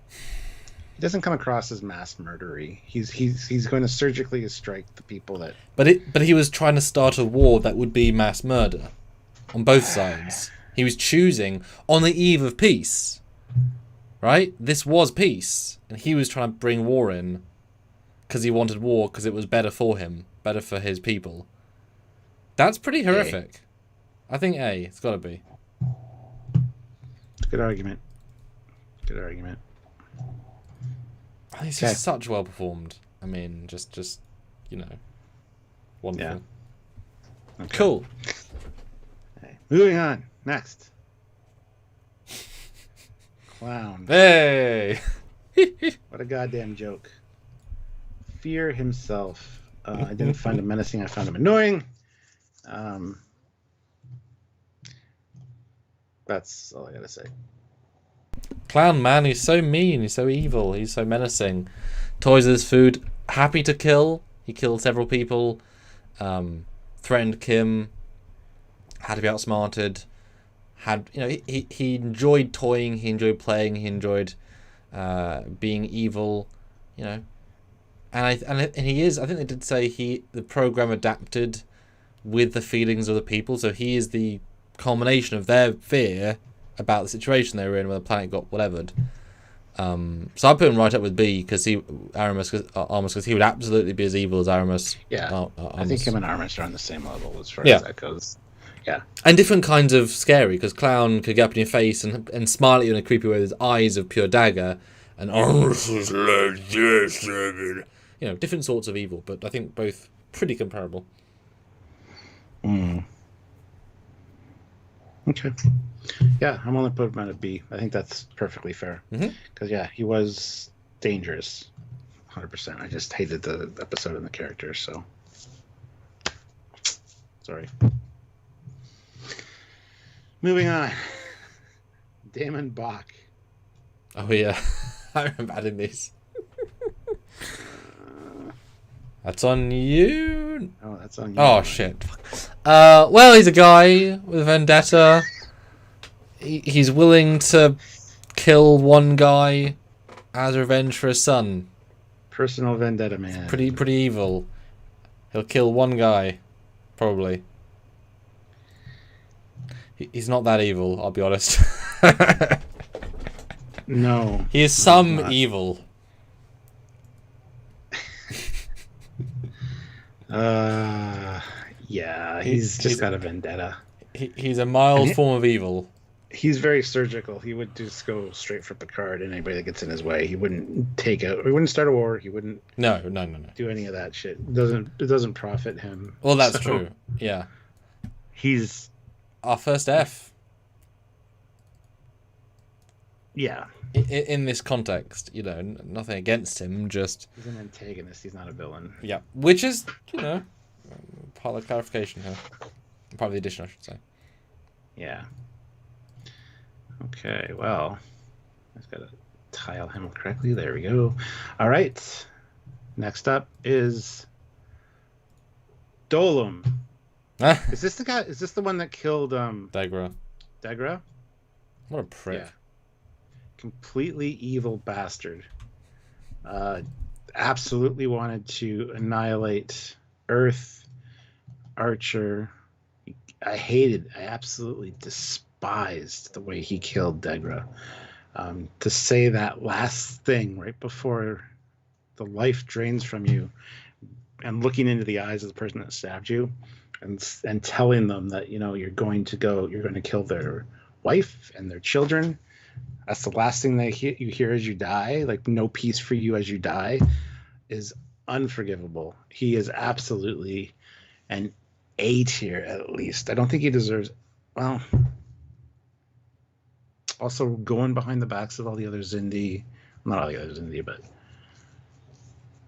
He doesn't come across as mass murdery. He's going to surgically strike the people that. But he was trying to start a war that would be mass murder, on both sides. He was choosing on the eve of peace, right? This was peace, and he was trying to bring war in, because he wanted war because it was better for him, better for his people. That's pretty horrific. I think A. It's got to be. Good argument. Good argument. I think it's just such well performed. I mean, just wonderful. Yeah. Okay. Cool. Okay. Moving on. Next. Clown. Hey! What a goddamn joke. Fear himself. I didn't find him menacing. I found him annoying. That's all I gotta say. Clown man, he's so mean, he's so evil, he's so menacing. Toys his food, happy to kill. He killed several people, threatened Kim, had to be outsmarted, he enjoyed toying, he enjoyed playing, he enjoyed being evil, and he is, I think they did say the program adapted with the feelings of the people, so he is the culmination of their fear about the situation they were in when the planet got whatevered. So I put him right up with B because Aumus, because he would absolutely be as evil as Aumus. Yeah, I think him and Aumus are on the same level as far as that goes. Yeah, and different kinds of scary, because Clown could get up in your face and smile at you in a creepy way with his eyes of pure dagger, and Aumus is like this, different sorts of evil, but I think both pretty comparable. Okay. Yeah, I'm only putting him at a B. I think that's perfectly fair. Because, he was dangerous. 100%. I just hated the episode and the characters, so. Sorry. Moving on. Damon Bach. Oh, yeah. I remember adding these. That's on you. Oh, that's on you. Oh, shit. Well, he's a guy with a vendetta. He's willing to kill one guy as revenge for his son. Personal vendetta, man. Pretty evil. He'll kill one guy, probably. He's not that evil, I'll be honest. No. He is some evil. Yeah, he's just got a vendetta. He's a mild form of evil. He's very surgical. He would just go straight for Picard and anybody that gets in his way. He wouldn't he wouldn't start a war. He wouldn't No. do any of that shit. It doesn't profit him. Well, that's true. Yeah. He's our first F. Yeah. In this context, nothing against him, just he's an antagonist. He's not a villain. Yeah, which is, part of the clarification here. Part of the addition, I should say. Yeah. Okay, well, I just gotta tile him correctly. There we go. All right. Next up is Dolum. Is this the guy? Is this the one that killed Dagra? Dagra? What a prick. Yeah. Completely evil bastard. Absolutely wanted to annihilate Earth, Archer. I absolutely despised the way he killed Dagra. To say that last thing right before the life drains from you, and looking into the eyes of the person that stabbed you, and telling them that you're going to kill their wife and their children. That's the last thing you hear as you die. Like, no peace for you as you die, is unforgivable. He is absolutely an A tier, at least. I don't think he deserves. Well, Also going behind the backs of all the other Zindi, not all the other Zindi, but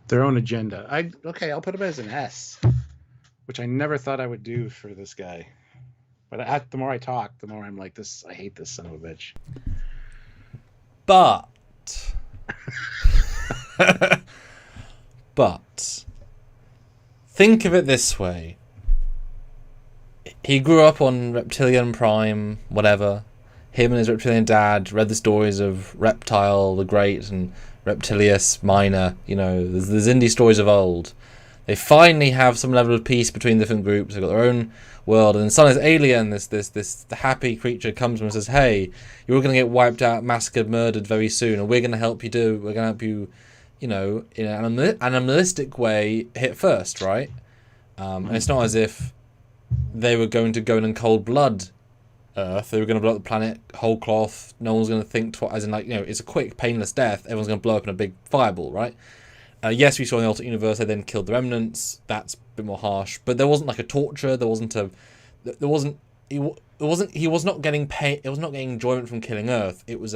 their own agenda. I'll put him as an S, which I never thought I would do for this guy. But the more I talk, the more I'm like, this. I hate this son of a bitch. But but think of it this way. He grew up on Reptilian Prime, whatever. Him and his reptilian dad read the stories of Reptile the Great and Reptilius Minor, the Zindi stories of old. They finally have some level of peace between different groups. They've got their own world, and then suddenly this alien, this happy creature comes to him and says, "Hey, you're all going to get wiped out, massacred, murdered very soon, and we're going to help you we're going to help you, in an animalistic way, hit first, right?" And it's not as if they were going to go in cold blood Earth. They were going to blow up the planet whole cloth. No one's going to think twice, as in it's a quick, painless death. Everyone's going to blow up in a big fireball, right? Yes, we saw in the alternate universe they then killed the remnants. That's a bit more harsh, but there wasn't like a torture. He was not getting pain. It was not getting enjoyment from killing Earth. It was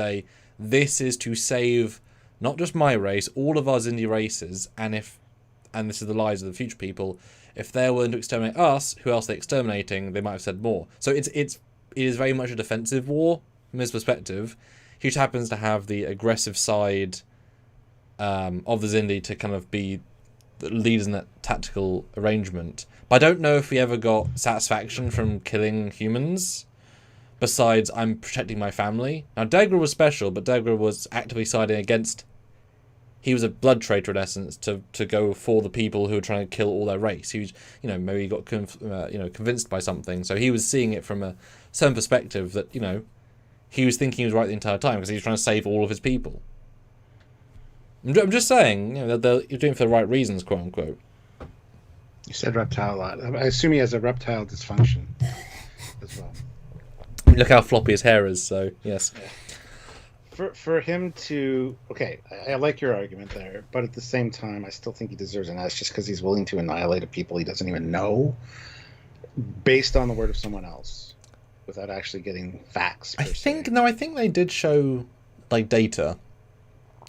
this is to save not just my race, all of our Zindi races, and this is the lives of the future people. If they're willing to exterminate us, who else are they exterminating? They might have said more. So it is very much a defensive war from his perspective. He just happens to have the aggressive side of the Zindi to kind of be the leaders in that tactical arrangement. But I don't know if we ever got satisfaction from killing humans, besides I'm protecting my family. Now Dagra was special, but Dagra was actively siding against... He was a blood traitor in essence to go for the people who were trying to kill all their race. He was, maybe he got convinced by something. So he was seeing it from a certain perspective that, he was thinking he was right the entire time because he was trying to save all of his people. I'm just saying, you're doing it for the right reasons, quote unquote. You said reptile a lot. I assume he has a reptile dysfunction as well. Look how floppy his hair is, so yes. For him to... Okay, I like your argument there, but at the same time, I still think he deserves an S just because he's willing to annihilate a people he doesn't even know based on the word of someone else without actually getting facts. I think they did show, data.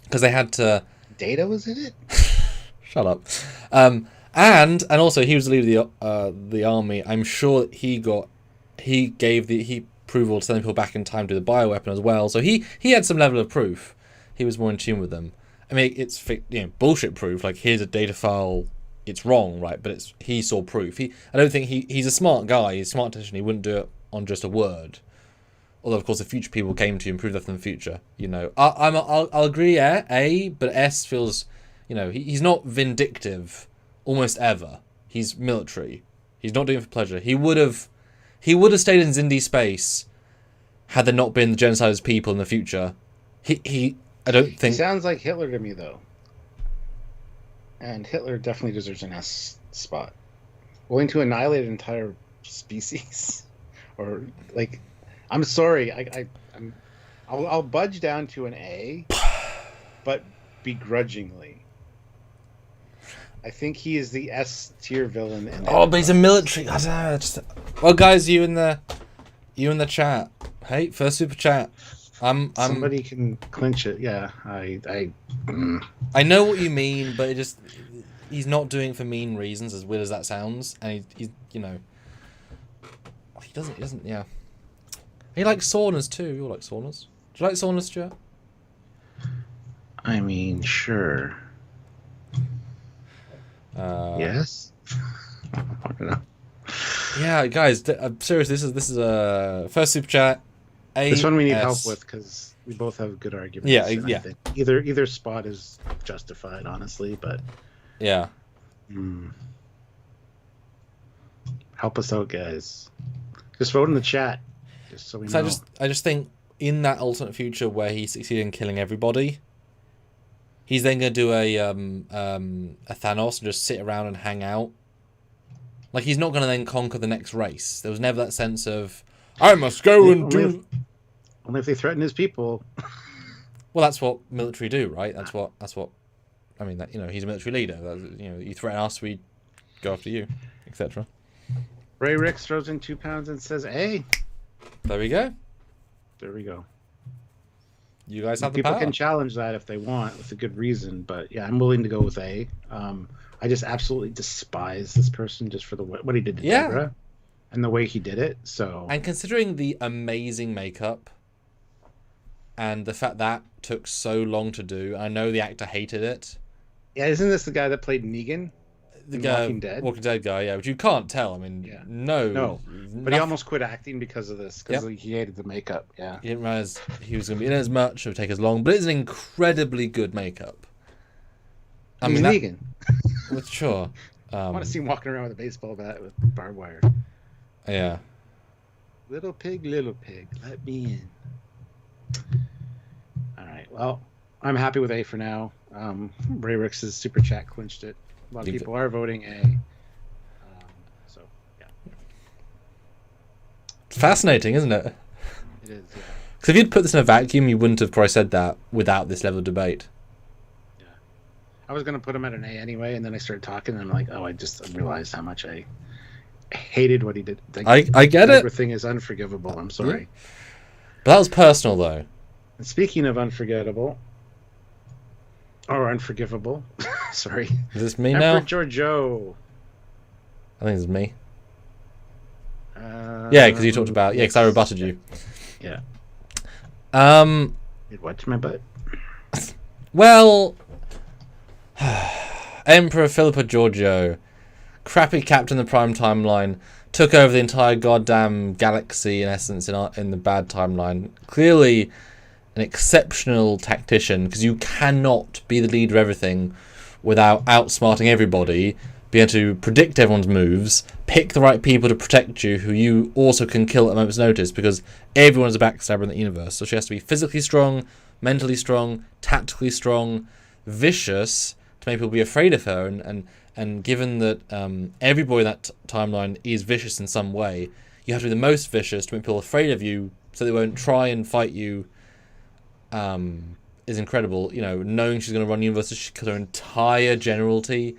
Because they had to... Data was in it? Shut up. And also, he was the leader of the army. I'm sure he approval to send people back in time to the bioweapon as well. So he had some level of proof. He was more in tune with them. I mean, it's bullshit proof. Like, here's a data file. It's wrong, right? But he saw proof. I don't think he's a smart guy. He's a smart technician. He wouldn't do it on just a word. Although, of course, if future people came to improve that in the future, I'll agree, but S feels, he's not vindictive almost ever. He's military. He's not doing it for pleasure. He would have stayed in Zindi space had there not been the genocide of people in the future. I don't think... He sounds like Hitler to me, though. And Hitler definitely deserves an S spot. Willing to annihilate an entire species? Or, I'm sorry, I'll budge down to an A, but begrudgingly. I think he is the S tier villain. But he's a military. I don't know. Well, guys, you in the chat. Hey, first super chat. Somebody can clinch it. Yeah, I know what you mean, but he's not doing it for mean reasons, as weird as that sounds, and he doesn't. Yeah. He likes saunas too. You all like saunas. Do you like saunas, Stuart? I mean, sure. Yes. I don't know. Yeah, guys. Seriously, this is a first super chat. This one we need help with because we both have good arguments. Yeah. Either spot is justified, honestly, but yeah. Help us out, guys. Just vote in the chat. Just so we know. I just think in that alternate future where he succeeded in killing everybody, he's then going to do a Thanos and just sit around and hang out. Like, he's not going to then conquer the next race. There was never that sense of, I must go and do... Only if they threaten his people. Well, that's what military do, right? That's what. I mean, he's a military leader. You threaten us, we go after you, etc. Ray Ricks throws in £2 and says, "Hey." There we go. There we go. You guys have the People power. can challenge that if they want with a good reason, but yeah, I'm willing to go with A. I just absolutely despise this person just for what he did to Dagra and the way he did it. So, and considering the amazing makeup and the fact that took so long to do, I know the actor hated it. yeah, isn't this the guy that played Negan? The guy, Walking Dead guy, yeah, which you can't tell. I mean, no, but he almost quit acting because of this, because he hated the makeup. Yeah, he didn't realize he was going to be in as much, it would take as long, but it's an incredibly good makeup. I mean, Negan. Well, sure. I want to see him walking around with a baseball bat with barbed wire. Yeah. Little pig, let me in. All right. Well, I'm happy with A for now. Ray Rix's super chat clinched it. A lot of people are voting A. So, yeah. It's fascinating, isn't it? It is, yeah. Because if you'd put this in a vacuum, you wouldn't have probably said that without this level of debate. Yeah. I was going to put him at an A anyway, and then I started talking, and I'm like, oh, I realized how much I hated what he did. I get it. Everything is unforgivable. I'm sorry. Yeah. But that was personal, though. And speaking of unforgettable, or unforgivable, sorry. Is this me Emperor now? Giorgio. I think it's me. Yeah, because you talked about... Yeah, because I rebutted you. Yeah. It wet my butt. Well... Emperor Philippa Giorgio, crappy captain of the Prime Timeline, took over the entire goddamn galaxy, in essence, in the bad timeline. Clearly an exceptional tactician, because you cannot be the leader of everything without outsmarting everybody, be able to predict everyone's moves, pick the right people to protect you, who you also can kill at a moment's notice, because everyone's a backstabber in the universe. So she has to be physically strong, mentally strong, tactically strong, vicious, to make people be afraid of her, and given that everybody in that timeline is vicious in some way, you have to be the most vicious to make people afraid of you, so they won't try and fight you. Is incredible. You know, knowing she's going to run universes, she killed her entire generalty,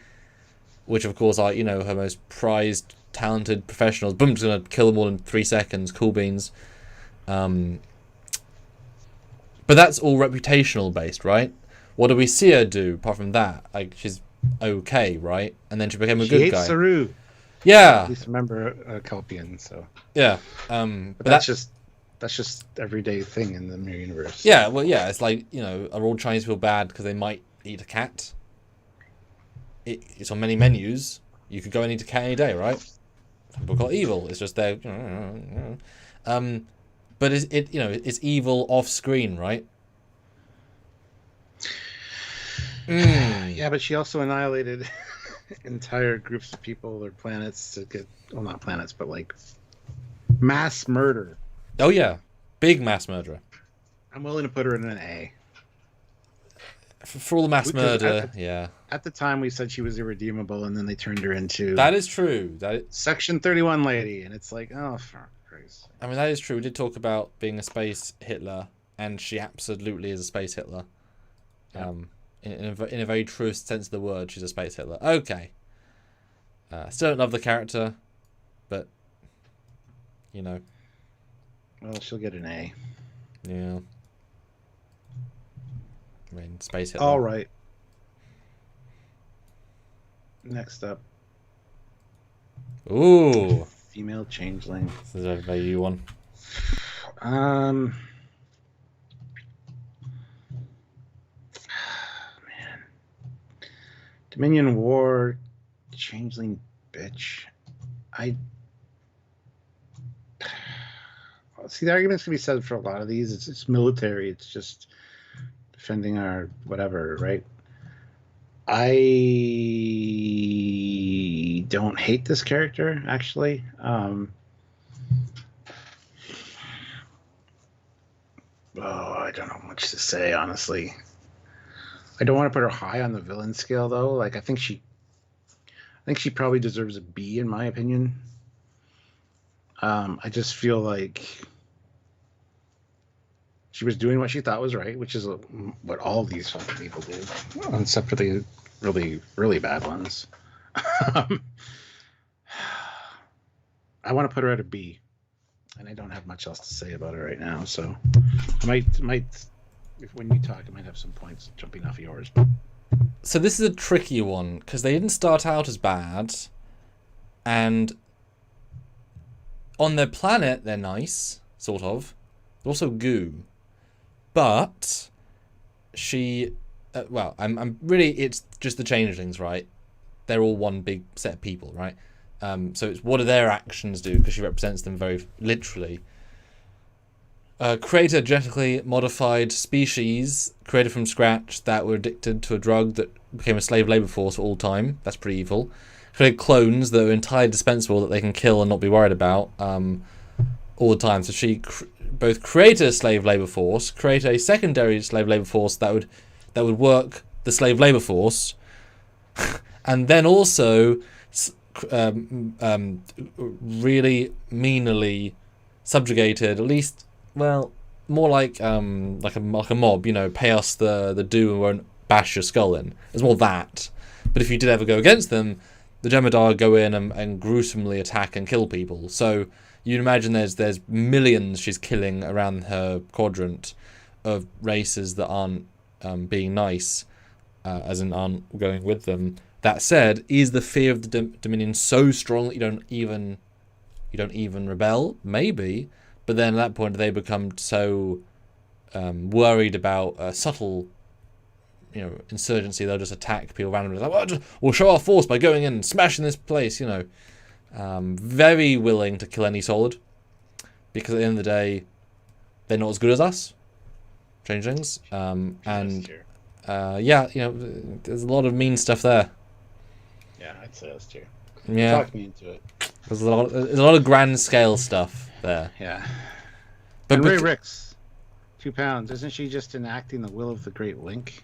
which of course are, you know, her most prized, talented professionals. Boom, she's going to kill them all in 3 seconds. Cool beans. But that's all reputational based, right? What do we see her do apart from that? Like, she's okay, right? And then she became a good guy. Saru. Yeah. At least remember Kelpian, so. Yeah. But that's just everyday thing in the Mirror Universe. Yeah, well, yeah, it's like, you know, are all Chinese people bad because they might eat a cat? It's on many menus. You could go and eat a cat any day, right? Some people call it evil. It's just there. But it's evil off screen, right? Yeah, but she also annihilated entire groups of people or planets to get, well, not planets, but like mass murder. Oh yeah, big mass murderer. I'm willing to put her in an A. For all the mass murder, yeah. At the time, we said she was irredeemable, and then they turned her into... That is true. Section 31 lady, and it's like, oh, for Christ. I mean, that is true. We did talk about being a space Hitler, and she absolutely is a space Hitler. Yeah. In a very true sense of the word, she's a space Hitler. Okay. Still don't love the character, but, you know. Well, she'll get an A. Yeah. I mean, space Hitler. All right. Next up. Ooh. Female changeling. This is a very you one. Man. Dominion War, changeling bitch. See, the arguments can be said for a lot of these. It's military. It's just defending our whatever, right? I don't hate this character, actually. I don't know much to say, honestly. I don't want to put her high on the villain scale, though. Like, I think she probably deserves a B, in my opinion. I just feel like she was doing what she thought was right, which is what all of these fucking people do, except for the really, really bad ones. I want to put her at a B, and I don't have much else to say about her right now, so I might if when you talk, I might have some points jumping off of yours. So this is a tricky one because they didn't start out as bad, and on their planet they're nice, sort of. They're also goo, but she, well, I'm really, it's just the changelings, right? They're all one big set of people, right? So it's what do their actions do, because she represents them very literally. Create a genetically modified species created from scratch that were addicted to a drug that became a slave labor force for all time. That's pretty evil. Create clones that are entirely dispensable that they can kill and not be worried about all the time. So she both created a slave labor force, create a secondary slave labor force that would work the slave labor force, and then also really meanly subjugated, at least, well, more like a mob, you know, pay us the due and won't bash your skull in. It's more that. But if you did ever go against them, the Jem'Hadar go in and gruesomely attack and kill people. So you'd imagine there's millions she's killing around her quadrant of races that aren't being nice, as in aren't going with them. That said, is the fear of the Dominion so strong that you don't even rebel? Maybe, but then at that point they become so worried about subtle, you know, insurgency. They'll just attack people randomly. Like, well, we'll show our force by going in and smashing this place. You know, very willing to kill any solid, because at the end of the day, they're not as good as us, changelings. And yeah, you know, there's a lot of mean stuff there. Yeah, I'd say that's true. Yeah, Talk me into it. there's a lot of grand scale stuff there. Yeah. But And Ray Ricks, 2 pounds. Isn't she just enacting the will of the Great Link?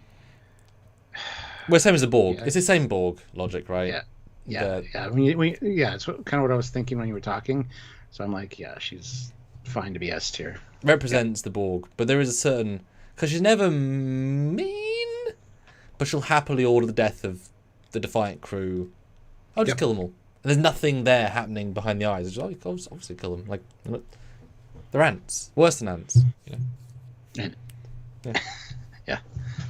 Well, same as the Borg. Yeah. It's the same Borg logic, right? Yeah. Yeah. Yeah. I mean, it's kind of what I was thinking when you were talking. So I'm like, yeah, she's fine to be S tier. Represents the Borg, but there is a certain, because she's never mean, but she'll happily order the death of the Defiant crew. I'll just kill them all. And there's nothing there happening behind the eyes. It's just, oh, obviously kill them. Like, they're ants. Worse than ants. You know? Yeah. Yeah.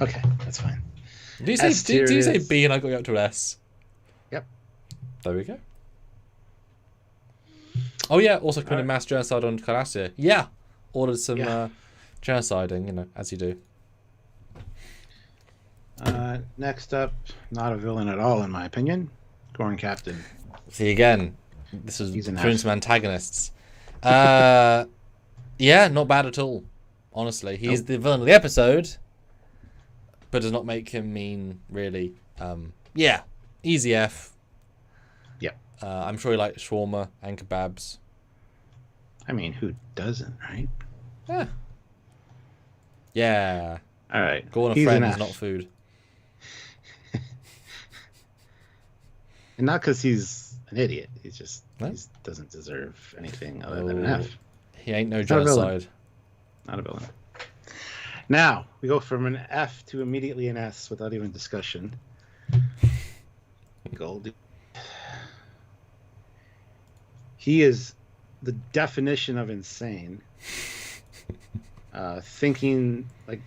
Okay, that's fine. Do you say B and I got you up to an S? Yep. There we go. Oh yeah, also committed mass genocide on Cardassia. Yeah. Ordered some genociding, you know, as you do. Next up, not a villain at all, in my opinion. Gorn Captain. See, again, this is He's an doing F. some antagonists. Yeah, not bad at all. Honestly, he's the villain of the episode, but does not make him mean, really. Yeah, easy F. Yep. I'm sure he likes shawarma and kebabs. I mean, who doesn't, right? Yeah. Yeah. All right. Go on a He's friend an is F. not food. And not because he's an idiot. He No? doesn't deserve anything other than an F. He ain't no Not a villain. genocide. Not a villain. Now, we go from an F to immediately an S without even discussion. Goldie. He is the definition of insane. Thinking like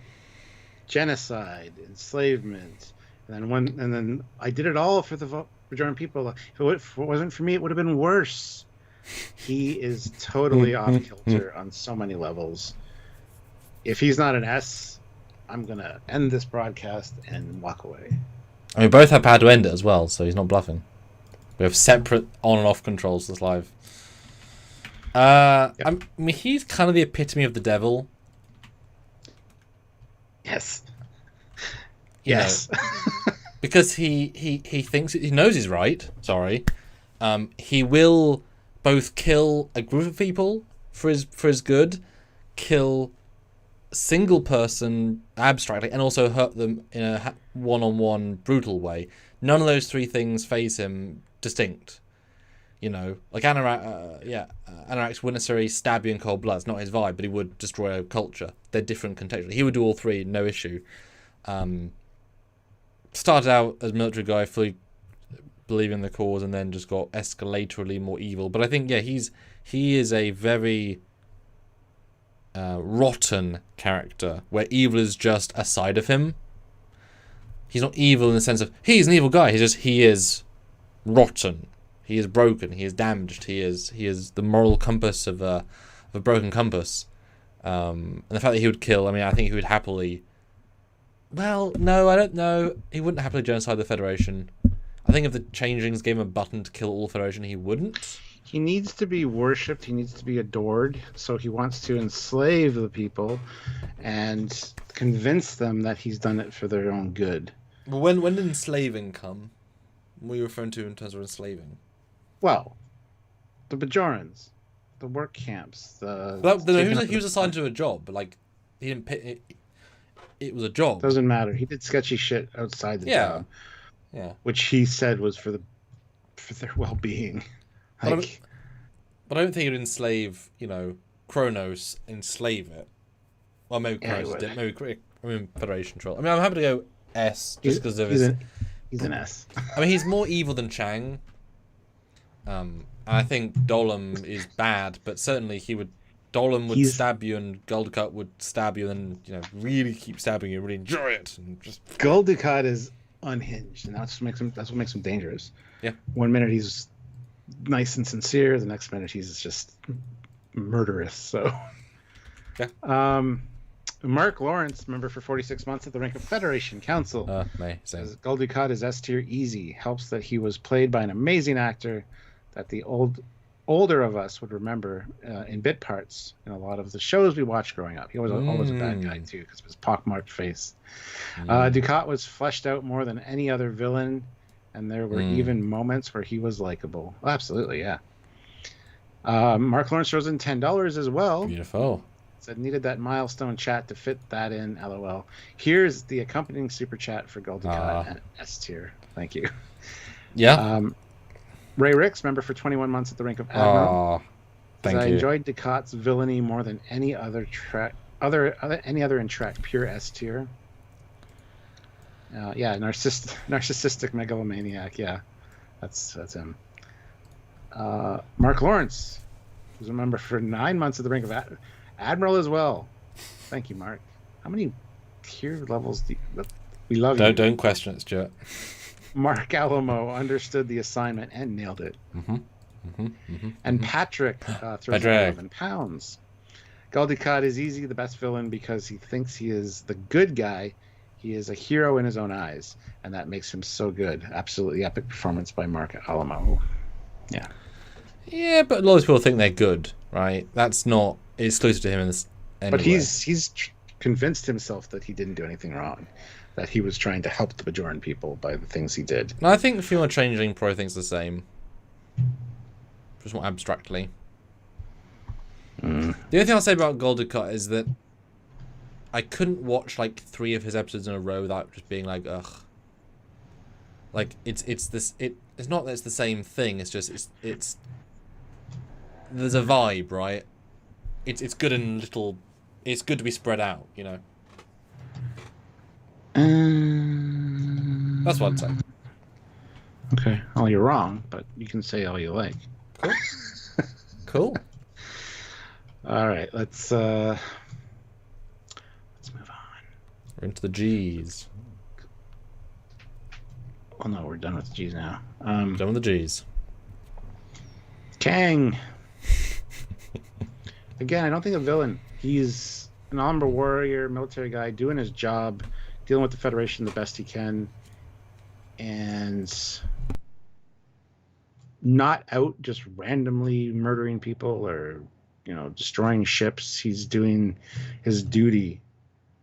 genocide, enslavement, and then I did it all for the majority of people. If it wasn't for me, it would have been worse. He is totally off kilter on so many levels. If he's not an S, I'm gonna end this broadcast and walk away. I mean, both have how to end it as well, so he's not bluffing. We have separate on and off controls this live. I mean, he's kind of the epitome of the devil. Yes. You Yes. Because he thinks he knows he's right. Sorry, he will both kill a group of people for his good, kill a single person abstractly, and also hurt them in a one-on-one brutal way. None of those three things faze him distinct. You know, like Anorak's wouldn't necessarily stab you in cold blood. It's not his vibe, but he would destroy a culture. They're different contextually. He would do all three, no issue. Started out as a military guy, fully believing in the cause, and then just got escalatorily more evil. But I think, yeah, he is a very rotten character, where evil is just a side of him. He's not evil in the sense of he's an evil guy. He is rotten. He is broken. He is damaged. He is the moral compass of a broken compass. And the fact that he would kill, I mean, I think he would happily. Well, no, I don't know. He wouldn't happily genocide the Federation. I think if the Changelings gave him a button to kill all the Federation, he wouldn't. He needs to be worshipped. He needs to be adored. So he wants to enslave the people and convince them that he's done it for their own good. Well, when did enslaving come? What are you referring to in terms of enslaving? Well, the Bajorans, the work camps, he was assigned to a job, but like he didn't pick it was a job. Doesn't matter. He did sketchy shit outside the job. Yeah. Which he said was for their well-being. Like, but I don't think he'd enslave, Kronos, enslave it. Well, maybe Kronos did. Maybe Federation troll. I mean, I'm happy to go S just because of his. He's an S. I mean, he's more evil than Chang. And I think Dolam is bad, but certainly Dolam would stab you, and Gul Dukat would stab you, and really keep stabbing you, really enjoy it, and just. Gul Dukat is unhinged, and that's what makes him dangerous. Yeah. 1 minute he's nice and sincere, the next minute he's just murderous. So. Yeah. Mark Lawrence, member for 46 months at the rank of Federation Council. Says Gul Dukat is S tier easy. Helps that he was played by an amazing actor that the older of us would remember in bit parts in a lot of the shows we watched growing up. He was always a bad guy too because of his pockmarked face. Dukat was fleshed out more than any other villain, and there were even moments where he was likable. Oh, absolutely, yeah. Mark Lawrence throws in $10 as well. Beautiful. Said needed that milestone chat to fit that in. LOL. Here's the accompanying super chat for Gul Dukat at S tier. Thank you. Yeah. Ray Ricks, member for 21 months at the rank of Admiral. Thank you. I enjoyed Dukat's villainy more than any other any other in Trek. Pure S tier. Narcissistic megalomaniac. Yeah, that's him. Mark Lawrence, who's a member for 9 months at the rank of Admiral as well. Thank you, Mark. How many tier levels do you... We love you. Don't question it, Stuart. Mark Alamo understood the assignment and nailed it. And Patrick throws £11. Gul Dukat is easy, the best villain, because he thinks he is the good guy. He is a hero in his own eyes, and that makes him so good. Absolutely epic performance by Mark Alamo. Yeah. Yeah, but a lot of people think they're good, right? That's not exclusive to him in this. Anyway. But he's convinced himself that he didn't do anything wrong, that he was trying to help the Bajoran people by the things he did. No, I think the female changeling probably thinks the same, just more abstractly. The only thing I'll say about Gul Dukat is that I couldn't watch like 3 of his episodes in a row without just being like, ugh. Like it's not that it's the same thing. It's just it's there's a vibe, right? It's good in little. It's good to be spread out, That's what I'd say. Okay. Well, you're wrong, but you can say all you like. Cool. All right. Let's move on. We're into the G's. Oh no, we're done with the G's now. Done with the G's. Kang. Again, I don't think a villain. He's an armored warrior, military guy, doing his job, dealing with the Federation the best he can, and not out just randomly murdering people or, destroying ships. He's doing his duty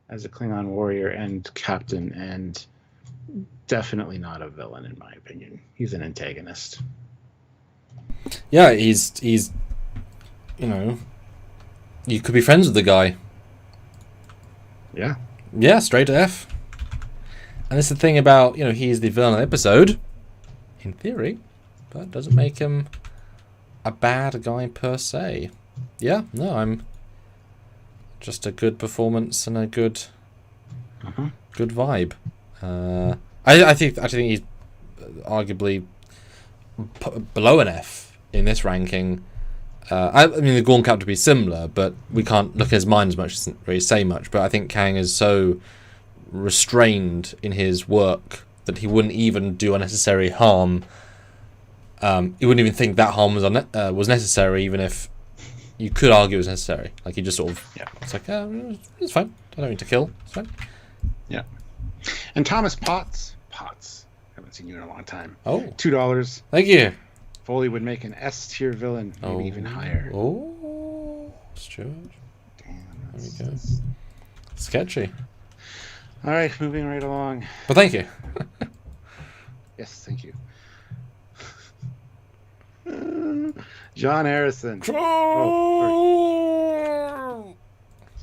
as a Klingon warrior and captain, and definitely not a villain in my opinion. He's an antagonist. Yeah, he's you could be friends with the guy. Yeah. Yeah, straight to F. And it's the thing about, he's the villain of the episode, in theory, but it doesn't make him a bad guy per se. Yeah, no, I'm just a good performance and a good vibe. I think he's arguably below an F in this ranking. I mean, the Gorn character would be similar, but we can't look at his mind as much, doesn't really say much. But I think Kang is so restrained in his work that he wouldn't even do unnecessary harm. He wouldn't even think that harm was necessary, even if you could argue it was necessary. Like, he just sort of, it's like, it's fine. I don't need to kill. It's fine. Yeah. And Thomas Potts, haven't seen you in a long time. Oh, $2. Thank you. Foley would make an S tier villain, maybe even higher. Oh, it's true. Damn, There we go. Sketchy. All right, moving right along. But thank you. Yes, thank you. John Harrison. Oh,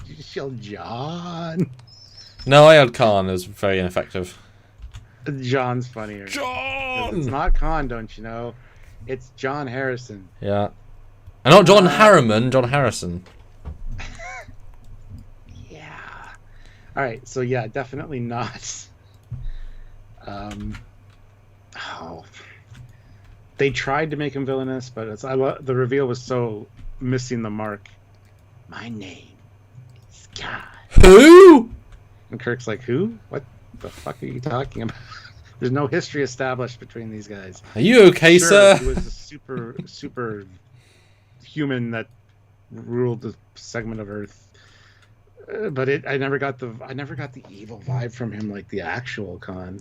did you yell John? No, I had Khan. It was very ineffective. John's funnier. John! It's not Khan, don't you know? It's John Harrison. Yeah. And not John Harriman, John Harrison. Yeah. All right, so yeah, definitely not. They tried to make him villainous, but the reveal was so missing the mark. My name is God. Who? And Kirk's like, who? What the fuck are you talking about? There's no history established between these guys. Are you okay, sir? He was a super human that ruled the segment of Earth. But I never got the evil vibe from him like the actual Khan.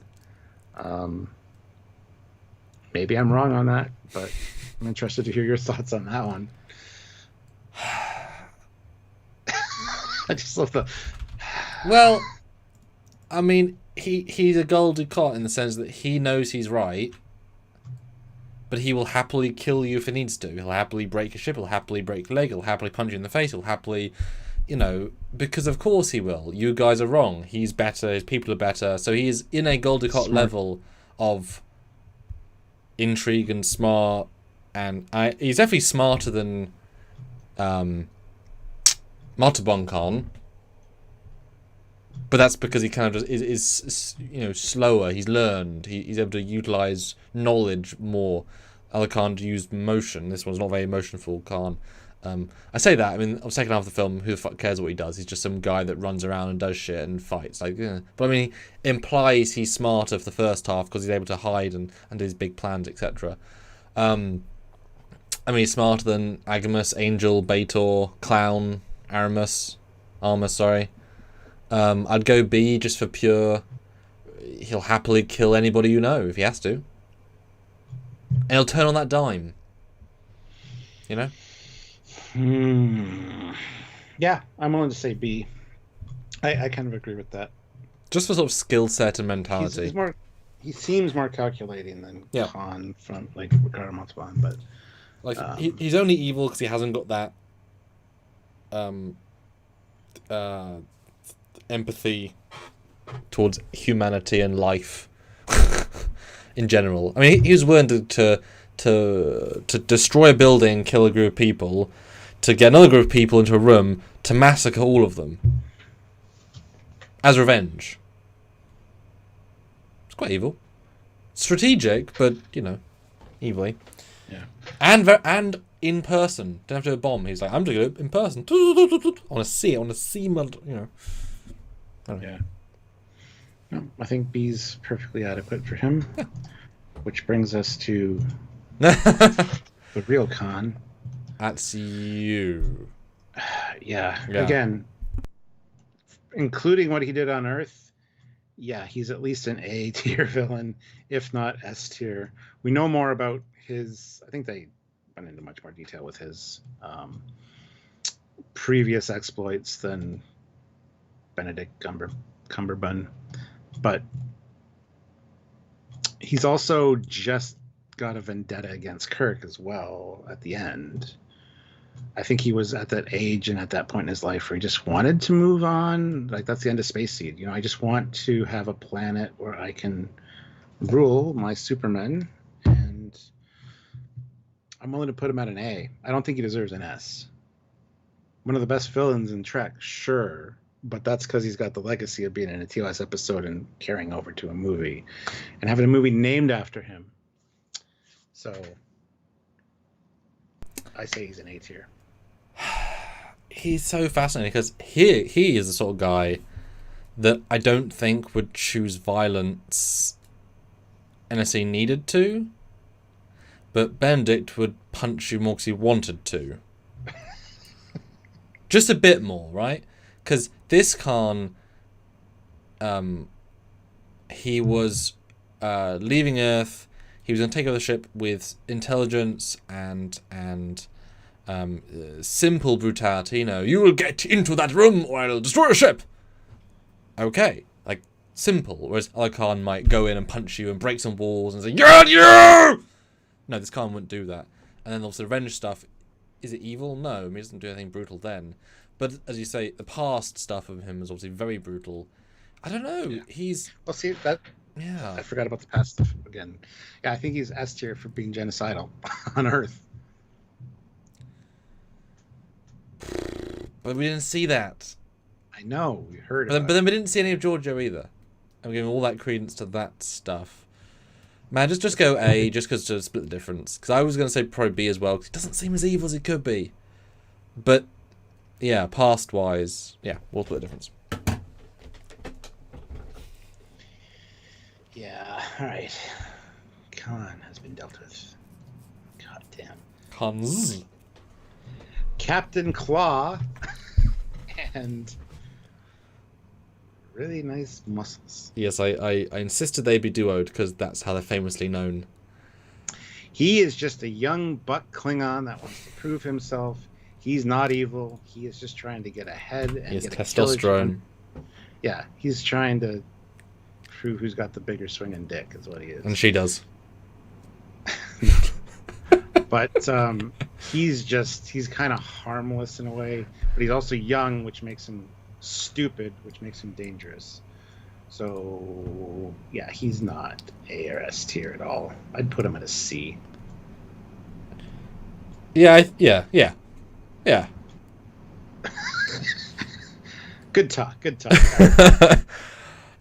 Maybe I'm wrong on that, but I'm interested to hear your thoughts on that one. I just love the. Well, I mean, he's a golden cot in the sense that he knows he's right, but he will happily kill you if he needs to. He'll happily break a ship. He'll happily break a leg. He'll happily punch you in the face. He'll happily, because of course he will. You guys are wrong. He's better. His people are better. So he is in a golden cot level of intrigue and smart, and he's definitely smarter than Martabon Khan. But that's because he kind of is slower. He's learned. He's able to utilize knowledge more. Other Khan used motion. This one's not very motionful Khan. I say that. I mean, the second half of the film, who the fuck cares what he does? He's just some guy that runs around and does shit and fights. Like, yeah. But I mean, he implies he's smarter for the first half because he's able to hide and do his big plans, etc. I mean, he's smarter than Aumus, Angel, Beor, Clown, Aumus. Sorry. I'd go B just for pure. He'll happily kill anybody you know if he has to, and he'll turn on that dime. Yeah, I'm willing to say B. I kind of agree with that. Just for sort of skill set and mentality. He seems more calculating than Khan from like Ricardo Montalban, but like he's only evil because he hasn't got that empathy towards humanity and life in general. I mean, he was willing to destroy a building, kill a group of people, to get another group of people into a room to massacre all of them as revenge. It's quite evil, strategic, but evilly. Yeah. And in person, don't have to do a bomb. He's like, I'm doing it in person. I want to see it. I want to see my, Yeah. No, I think B's perfectly adequate for him. Yeah. Which brings us to the real Khan. That's you. Yeah. Again, including what he did on Earth, he's at least an A tier villain, if not S tier. We know more about his. I think they went into much more detail with his previous exploits than Benedict Cumberbatch, but he's also just got a vendetta against Kirk as well at the end. I think he was at that age and at that point in his life where he just wanted to move on. Like, that's the end of Space Seed. I just want to have a planet where I can rule my Supermen, and I'm willing to put him at an A. I don't think he deserves an S. One of the best villains in Trek, sure, but that's because he's got the legacy of being in a TOS episode and carrying over to a movie and having a movie named after him. So I say he's an A tier. He's so fascinating because he is the sort of guy that I don't think would choose violence unless he needed to. But Benedict would punch you more because he wanted to. Just a bit more, right? Because this Khan, he was leaving Earth. He was going to take over the ship with intelligence and simple brutality. You know, you will get into that room or I'll destroy your ship. Okay, like simple. Whereas other Khan might go in and punch you and break some walls and say, "You're you!" No, this Khan wouldn't do that. And then also the revenge stuff. Is it evil? No, I mean, he doesn't do anything brutal then. But as you say, the past stuff of him is obviously very brutal. I don't know. Yeah. He's... Well, see, that... Yeah. I forgot about the past stuff again. Yeah, I think he's S tier for being genocidal on Earth. But we didn't see that. I know, we heard but then we didn't see any of Giorgio either. I'm giving all that credence to that stuff. Man, just go A, just because to split the difference. Because I was going to say probably B as well, because he doesn't seem as evil as he could be. But, yeah, past-wise, yeah, we'll split the difference. Yeah, alright. Khan has been dealt with. God damn. Khans. Captain Claw. And... really nice muscles. Yes, I insisted they be duoed because that's how they're famously known. He is just a young buck Klingon that wants to prove himself. He's not evil. He is just trying to get ahead and he has get testosterone. Yeah, he's trying to prove who's got the bigger swinging dick is what he is. And she does. But he's kind of harmless in a way, but he's also young, which makes him stupid, which makes him dangerous. So yeah, he's not A or S tier at all. I'd put him at a C. Yeah. Good talk.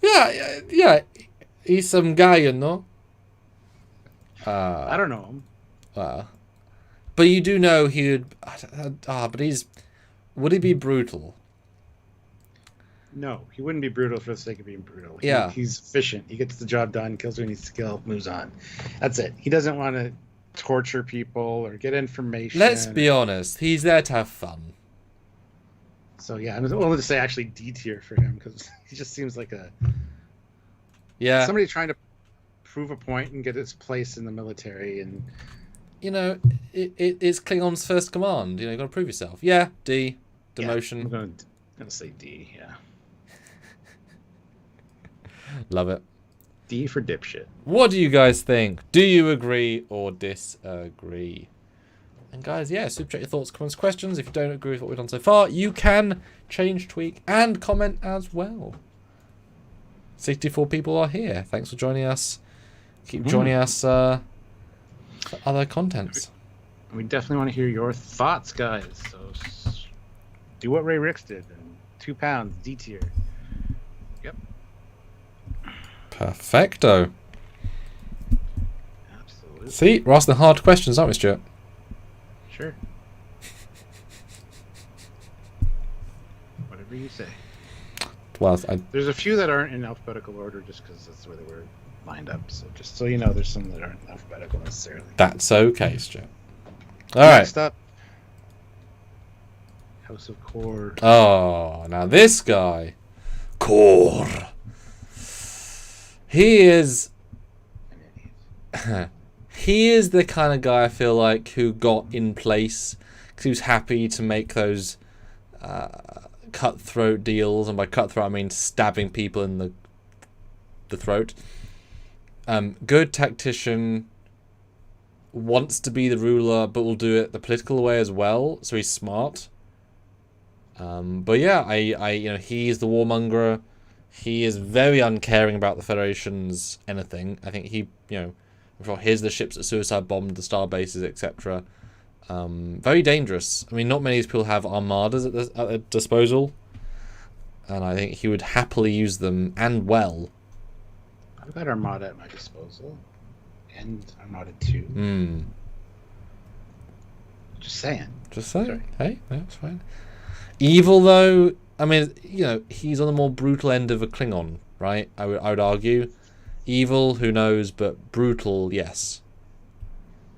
yeah. He's some guy, you know. I don't know him. But you do know he would. But would he be brutal? No, he wouldn't be brutal for the sake of being brutal. Yeah. He's efficient. He gets the job done, kills who he needs to kill, moves on. That's it. He doesn't want to torture people or get information. Let's be honest. He's there to have fun. So, yeah, I'm willing to say actually D tier for him because he just seems like somebody trying to prove a point and get his place in the military. And you know, it's Klingon's first command. You know, you got to prove yourself. Yeah, D. Demotion. Yeah, I'm going to say D, yeah. Love it. D for dipshit. What do you guys think? Do you agree or disagree? And guys, yeah, super chat your thoughts, comments, questions. If you don't agree with what we've done so far, you can change, tweak, and comment as well. 64 people are here. Thanks for joining us. Keep joining us for other contents. We definitely want to hear your thoughts, guys. So do what Ray Ricks did. And 2 pounds, D tier. Yep. Perfecto. Absolutely. See, we're asking hard questions, aren't we, Stuart? Sure. Whatever you say. Well, there's a few that aren't in alphabetical order just because that's where they were lined up. So just so you know, there's some that aren't alphabetical necessarily. That's okay, Stuart. All right. Next up, House of Core. Oh, now this guy, Core. He is the kind of guy I feel like who got in place because he was happy to make those cutthroat deals, and by cutthroat I mean stabbing people in the throat. Good tactician, wants to be the ruler, but will do it the political way as well. So he's smart. But yeah, I he's the warmonger. He is very uncaring about the Federation's anything. I think he, I'm sure here's the ships that suicide bombed the star bases, etc. Very dangerous. I mean, not many people have armadas at their disposal, and I think he would happily use them, and I've got Armada at my disposal, and Armada 2. Just saying. Just saying. Sorry. Hey, that's fine. Evil, though, I mean, you know, he's on the more brutal end of a Klingon, right? I would argue. Evil, who knows, but brutal, yes.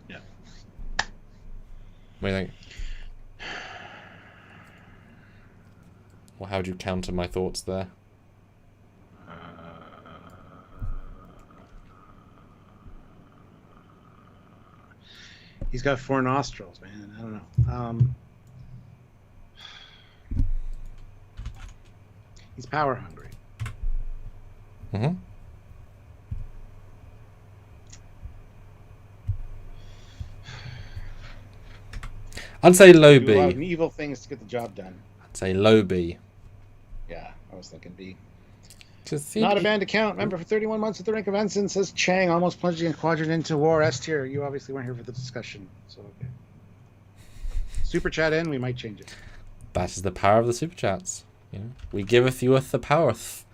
Yeah. What do you think? Well, how would you counter my thoughts there? He's got 4 nostrils, man. I don't know. He's power hungry. Mm-hmm. I'd say low B. Do a lot of evil things to get the job done. I'd say low B. Yeah, I was thinking B. Just Not a banned account. Member for 31 months at the rank of ensign, says Chang, almost plunging a quadrant into war. S tier. You obviously weren't here for the discussion, so okay. Super chat in, we might change it. That is the power of the super chats. You know, we giveth you the powerth.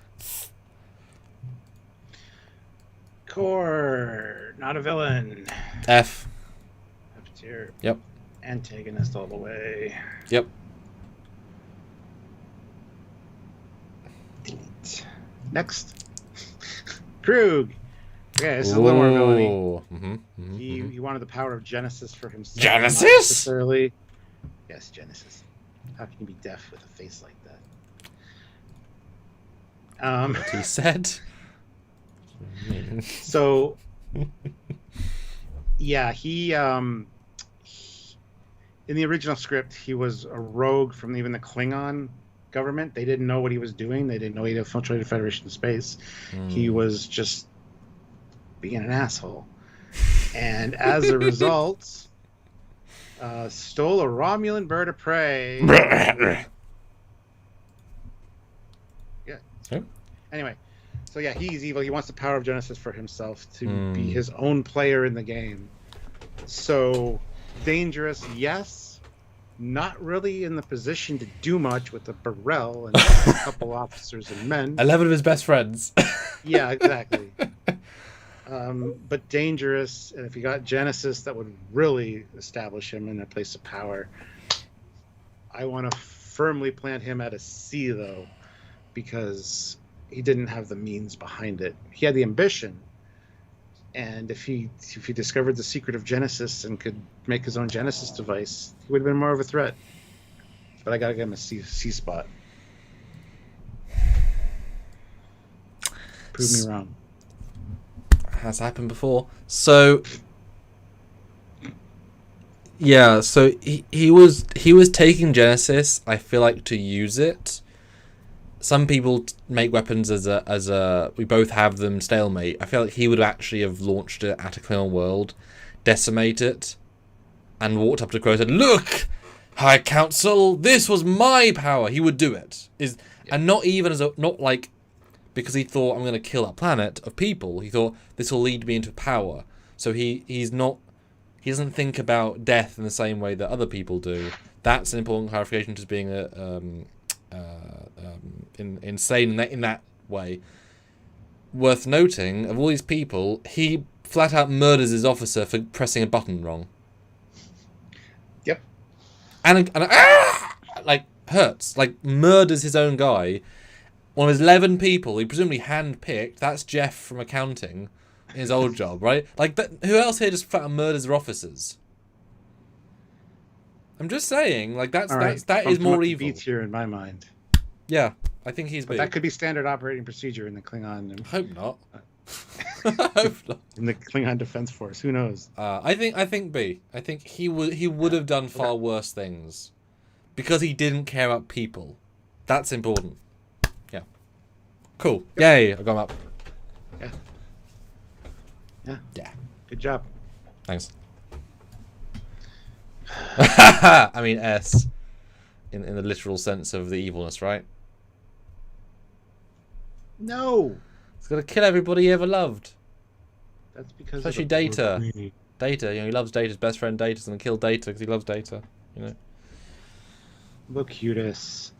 Core, not a villain. F. F tier. Yep. Antagonist all the way. Yep. Delete. Next. Krug. Okay, this is a little more villainy. He wanted the power of Genesis for himself. Genesis? Not necessarily. Yes, Genesis. How can you be deaf with a face like that? What he said. So, yeah, he in the original script, he was a rogue from even the Klingon government. They didn't know what he was doing. They didn't know he had infiltrated Federation space. He was just being an asshole. And as a result, stole a Romulan bird of prey. Yeah. Anyway, so yeah, he's evil. He wants the power of Genesis for himself to be his own player in the game. So, dangerous, yes. Not really in the position to do much with the Burrell and a couple officers and men. 11 of his best friends. Yeah, exactly. But dangerous, and if he got Genesis, that would really establish him in a place of power. I want to firmly plant him at a C, though, because he didn't have the means behind it. He had the ambition, and if he discovered the secret of Genesis and could make his own Genesis device, he would have been more of a threat. But I gotta give him a C spot. Prove me wrong. Has happened before. So yeah, so he was taking Genesis, I feel like, to use it. Some people make weapons as a we both have them stalemate. I feel like he would actually have launched it at a Klingon world, decimate it, and walked up to Crow and said, "Look, High Council, this was my power." He would do it. And not even not like because he thought, I'm going to kill a planet of people. He thought this will lead me into power. So he doesn't think about death in the same way that other people do. That's an important clarification to being insane in that way. Worth noting, of all these people, he flat out murders his officer for pressing a button wrong. Yep. And like hurts, like murders his own guy. One of his 11 people, he presumably hand-picked. That's Jeff from accounting, his old job, right? Like, who else here just flat out murders their officers? I'm just saying, like that is more evil. Beats here in my mind. Yeah, I think he's. But that could be standard operating procedure in the Klingon. Hope not. Hope not. In the Klingon Defense Force, who knows? I think B. I think he would have done far worse things, because he didn't care about people. That's important. Yeah. Cool. Yep. Yay! I got him up. Yeah. Yeah. Yeah. Good job. Thanks. I mean S, in the literal sense of the evilness, right? No. He's got to kill everybody he ever loved. That's because especially Data. Data, he loves Data. His best friend Data's gonna kill Data because he loves Data. Locutus,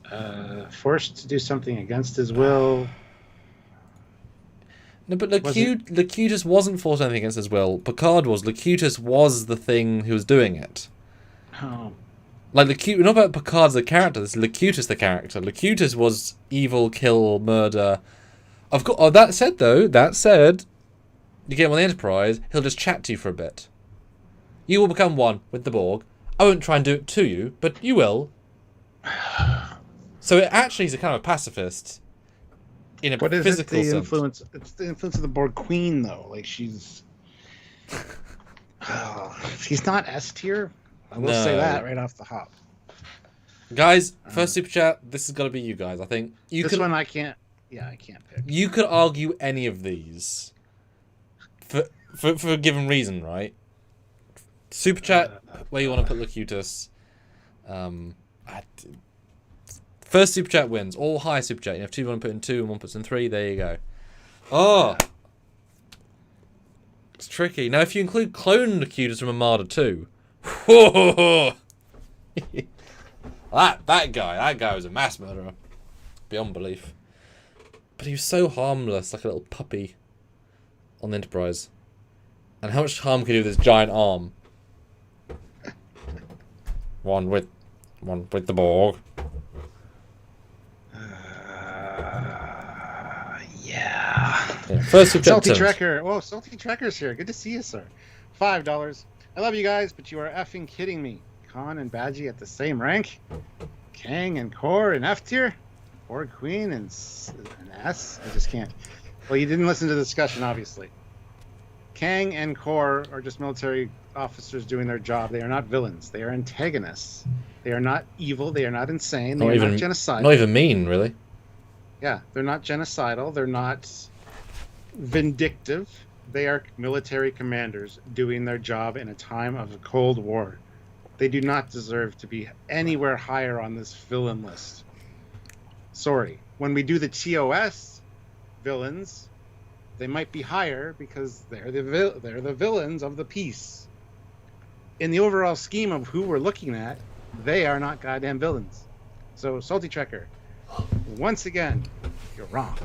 forced to do something against his will. No, but Locutus wasn't forced anything against his will. Picard was. Locutus was the thing who was doing it. Oh. Like not about Picard's the character. This is Locutus the character. Locutus was evil, kill, murder. Of course. Oh, that said, you get him on the Enterprise, he'll just chat to you for a bit. You will become one with the Borg. I won't try and do it to you, but you will. So it actually is a kind of a pacifist in a physical sense. Influence? It's the influence of the Bor Queen, though. Like she's not S tier. I will say that right off the hop. Guys, first super chat. This has got to be you guys. I think this one I can't. Yeah, I can't pick. You could argue any of these for a given reason, right? Super chat where you want to put Locutus. First super chat wins. All high super chat. You have 2 want to put in 2 and 1 puts in 3. There you go. Oh, it's tricky. Now, if you include clone Locutus from Armada 2, that guy was a mass murderer beyond belief. But he was so harmless, like a little puppy on the Enterprise. And how much harm could he do with his giant arm? One with the Borg. Yeah. First Salty Trekker. Whoa, Salty Trekker's here. Good to see you, sir. $5. I love you guys, but you are effing kidding me. Khan and Badgi at the same rank? Kang and Kor in F tier? Bor Queen and S? I just can't. Well, you didn't listen to the discussion, obviously. Kang and Kor are just military officers doing their job. They are not villains. They are antagonists. They are not evil. They are not insane. They are not genocidal. Not even mean, really. Yeah, they're not genocidal. They're not vindictive. They are military commanders doing their job in a time of a Cold War. They do not deserve to be anywhere higher on this villain list. Sorry. When we do the TOS villains, they might be higher because they're the villains of the piece. In the overall scheme of who we're looking at, they are not goddamn villains. So, Salty Trekker, once again, you're wrong.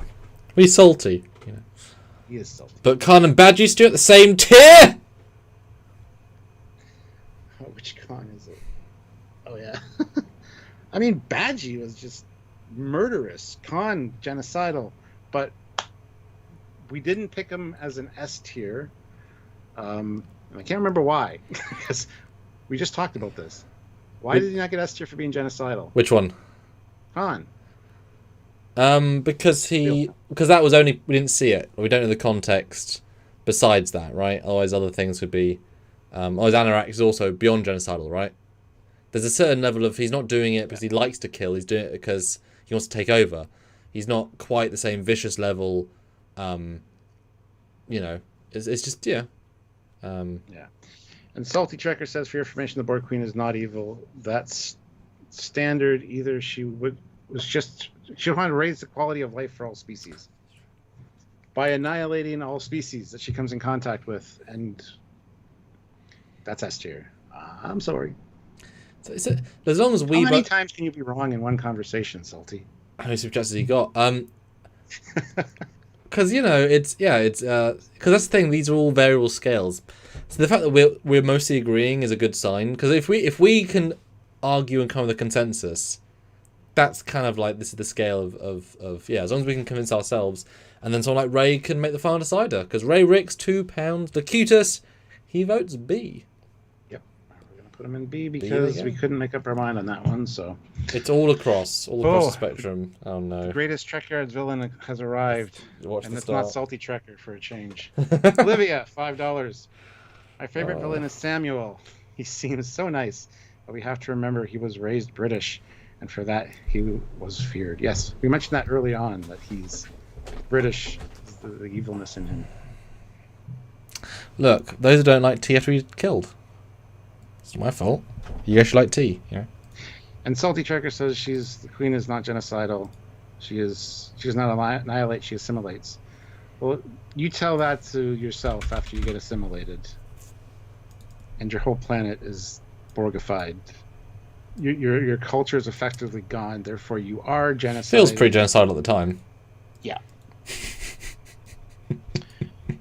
He's salty. You know. He is salty. But Khan and Badgi still at the same tier! Oh, which Khan is it? Oh, yeah. I mean, Badgi was just murderous. Khan, genocidal. But we didn't pick him as an S tier. And I can't remember why. Because we just talked about this. Why did he not get S tier for being genocidal? Which one? Khan. Because that was only, we didn't see it. We don't know the context besides that, right? Otherwise other things would be, Anorak is also beyond genocidal, right? There's a certain level of, he's not doing it because he likes to kill, he's doing it because he wants to take over. He's not quite the same vicious level, you know, it's just, yeah. Yeah. And Salty Trekker says, for your information, the Bor Queen is not evil. That's standard. Either she wanted to raise the quality of life for all species by annihilating all species that she comes in contact with, and that's S tier. I'm sorry. So, as long as we... How many times can you be wrong in one conversation, Salty? How many suggestions has he got? Because, you know, because that's the thing, these are all variable scales. So the fact that we're mostly agreeing is a good sign, because if we can argue and come with a consensus, that's kind of like, this is the scale of as long as we can convince ourselves, and then someone like Ray can make the final decider, because Ray Ricks, £2, Locutus, he votes B. Yep, we're going to put him in B because we couldn't make up our mind on that one, so... It's all across the spectrum. Oh no. The greatest Trekyards villain has arrived, and it's not Salty Trekker for a change. Olivia, $5. My favorite villain is Samuel. He seems so nice, but we have to remember he was raised British, and for that he was feared. Yes, we mentioned that early on, that he's British, the evilness in him. Look, those who don't like tea after he's killed. It's my fault. You guys should like tea, yeah. And Salty Trekker says the queen is not genocidal. She does not annihilate, she assimilates. Well, you tell that to yourself after you get assimilated. And your whole planet is Borgified. Your culture is effectively gone, therefore you are genocidal. Feels pretty genocidal at the time. Yeah.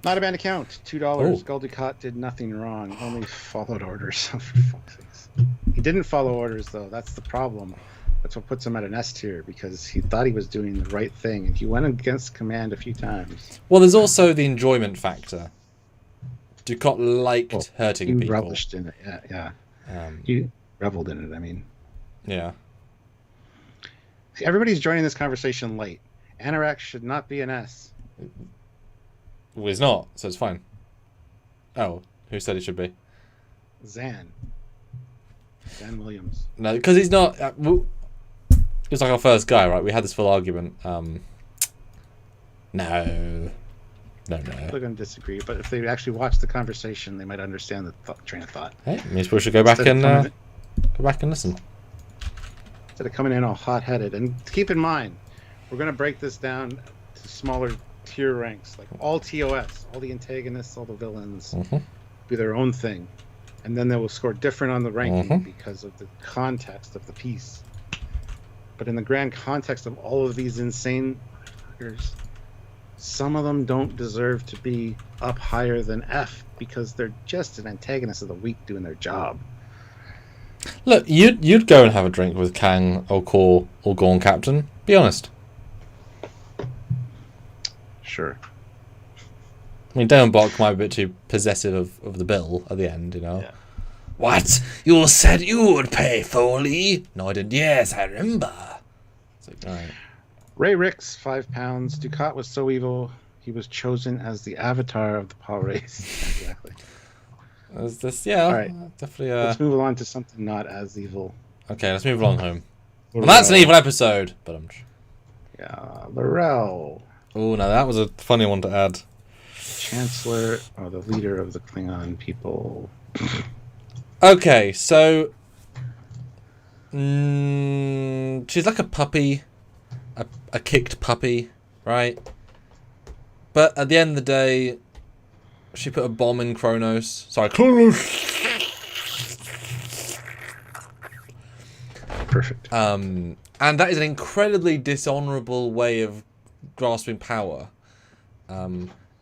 Not a band account. $2. Goldicott did nothing wrong. Only followed orders. For fuck's sakes. He didn't follow orders, though. That's the problem. That's what puts him at an S tier, because he thought he was doing the right thing, and he went against command a few times. Well, there's also the enjoyment factor. Ducat liked hurting people. He relished in it, yeah. He reveled in it, I mean. Yeah. See, everybody's joining this conversation late. Anorak should not be an S. Well, he's not, so it's fine. Oh, who said it should be? Zan Williams. No, because he's not... He's like our first guy, right? We had this full argument. No. They're going to disagree, but if they actually watch the conversation, they might understand the train of thought. Hey, maybe we should go back and listen. Instead of coming in all hot-headed. And keep in mind, we're going to break this down to smaller tier ranks, like all TOS, all the antagonists, all the villains, do their own thing. And then they will score different on the ranking because of the context of the piece. But in the grand context of all of these insane fuckers, some of them don't deserve to be up higher than F because they're just an antagonist of the week doing their job. Look, you'd go and have a drink with Kang or Kor or Gorn Captain. Be honest. Sure. I mean, Darenbach might be a bit too possessive of the bill at the end, you know. Yeah. What? You said you would pay, Foley. No, I didn't. Yes, I remember. It's like, all right. Ray Ricks, £5. Ducat was so evil, he was chosen as the avatar of the Paul race. Exactly. Is this, yeah, all right. Definitely. Let's move on to something not as evil. Okay, let's move along home. Well, that's an evil episode, but I'm. Yeah, Laurel. Oh, now that was a funny one to add. Chancellor, or the leader of the Klingon people. Okay, so she's like a puppy, a kicked puppy, right? But at the end of the day, she put a bomb in Kronos. Sorry, Kronos. Perfect. And that is an incredibly dishonorable way of grasping power.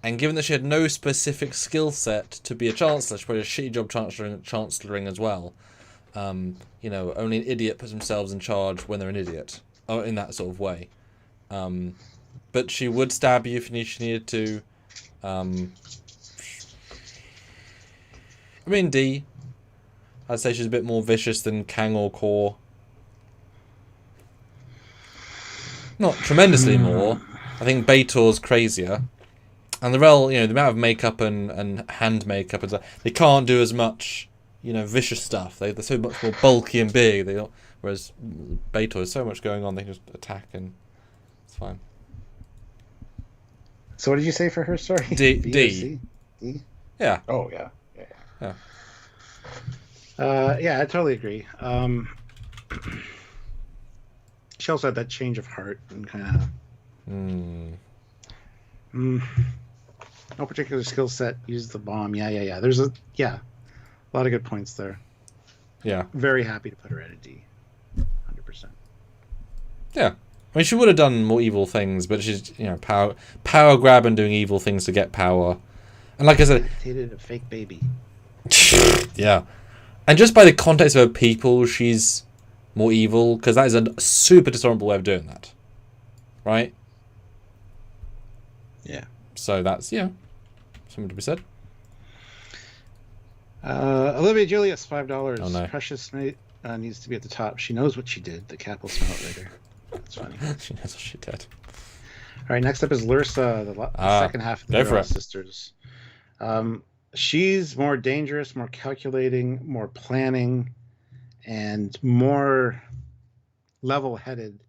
And given that she had no specific skill set to be a chancellor, she probably did a shitty job chancelloring as well. You know, only an idiot puts themselves in charge when they're an idiot, or in that sort of way. But she would stab you if she needed to. I mean, D. I'd say she's a bit more vicious than Kang or Kor. Not tremendously more. I think Beor's crazier. And the Rel, you know, the amount of makeup and hand makeup and stuff, they can't do as much, you know, vicious stuff. They're so much more bulky and big. Whereas Beor has so much going on, they can just attack and it's fine. So what did you say for her? Sorry. D. Yeah. Oh yeah. Yeah, I totally agree. She also had that change of heart and kind of. No particular skill set. Use the bomb. Yeah. There's a lot of good points there. Yeah. Very happy to put her at a D. 100%. Yeah. I mean, she would have done more evil things, but she's, you know, power grab and doing evil things to get power. And like I said, dated a fake baby. Yeah. And just by the context of her people, she's more evil, because that is a super dishonorable way of doing that. Right? Yeah. So that's, something to be said. Olivia Julius, $5. Oh, no. Precious Mate needs to be at the top. She knows what she did. The cat will smell it later. That's funny. She knows what she did. All right, next up is Lursa, the second half of the Girl Sisters. She's more dangerous, more calculating, more planning, and more level-headed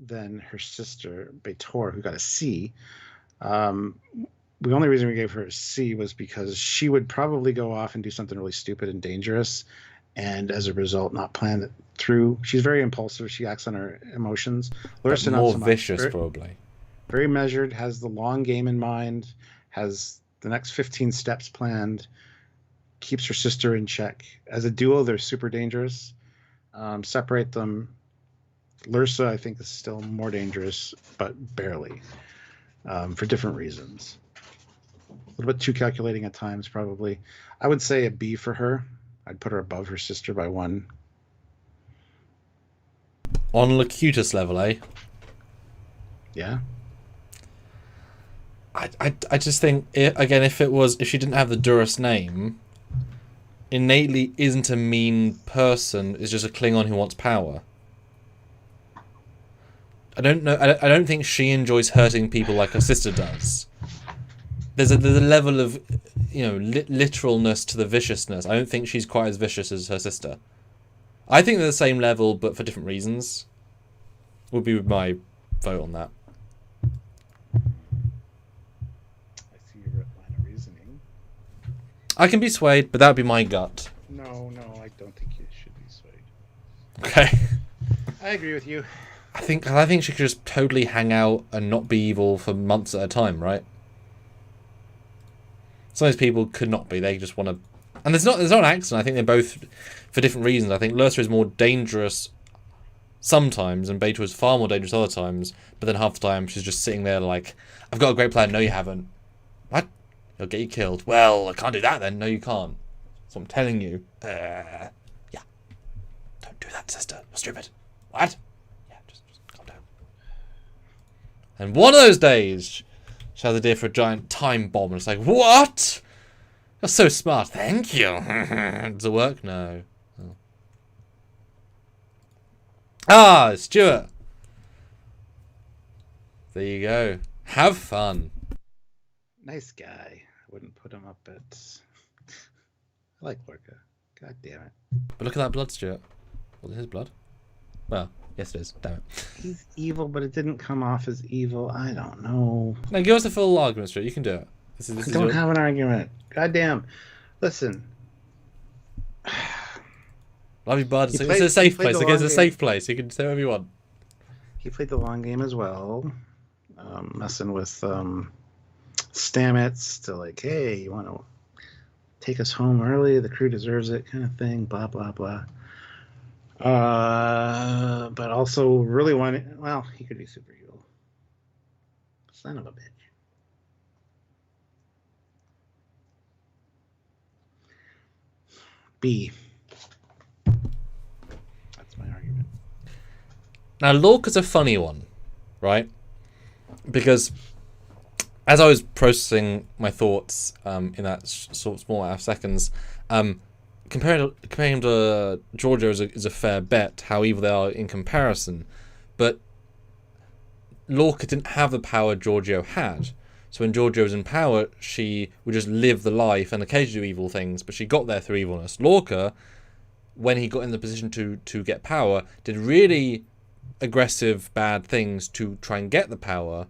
than her sister, Beor, who got a C. The only reason we gave her a C was because she would probably go off and do something really stupid and dangerous, and as a result, not plan it through. She's very impulsive. She acts on her emotions. Lursa, more so vicious, probably. Very measured, has the long game in mind, has the next 15 steps planned, keeps her sister in check. As a duo, they're super dangerous. Separate them. Lursa, I think, is still more dangerous, but barely, for different reasons. A little bit too calculating at times, probably. I would say a B for her. I'd put her above her sister by 1. On Locutus level, eh? Yeah. I just think, again, if she didn't have the Duras name, innately isn't a mean person, is just a Klingon who wants power. I don't know. I don't think she enjoys hurting people like her sister does. There's a level of, literalness to the viciousness. I don't think she's quite as vicious as her sister. I think they're the same level, but for different reasons. Would be my vote on that. I see your line of reasoning. I can be swayed, but that would be my gut. No, I don't think you should be swayed. Okay. I agree with you. I think she could just totally hang out and not be evil for months at a time, right? Some of those people could not be. They just want to... And there's not an accident. I think they're both for different reasons. I think Lursa is more dangerous sometimes, and Beta is far more dangerous other times. But then half the time, she's just sitting there like, I've got a great plan. No, you haven't. What? He'll get you killed. Well, I can't do that then. No, you can't. That's what I'm telling you. Yeah. Don't do that, sister. You're stupid. What? Yeah, just calm down. And one of those days, she has an idea for a giant time bomb. And it's like, what? You're so smart. Thank you. Does it work? No. Oh. Ah, Stuart. There you go. Have fun. Nice guy. I wouldn't put him up at... I like Lorca. God damn it. But look at that blood, Stuart. Was it his blood? Well, yes it is. Damn it. He's evil, but it didn't come off as evil. I don't know. No, give us a full argument, Stuart. You can do it. This I don't have an argument. God damn. Listen. Love you, bud. It's a safe place. It's a safe place. You can say whatever you want. He played the long game as well. Messing with Stamets to like, hey, you want to take us home early? The crew deserves it, kind of thing. Blah, blah, blah. But also really wanted... Well, he could be super evil. Son of a bitch. B. That's my argument. Now, Lorca's a funny one, right? Because as I was processing my thoughts in that sort of small amount of seconds, comparing him to Giorgio is a fair bet, how evil they are in comparison. But Lorca didn't have the power Giorgio had. So when Giorgio was in power, she would just live the life and occasionally do evil things, but she got there through evilness. Lorca, when he got in the position to get power, did really aggressive, bad things to try and get the power.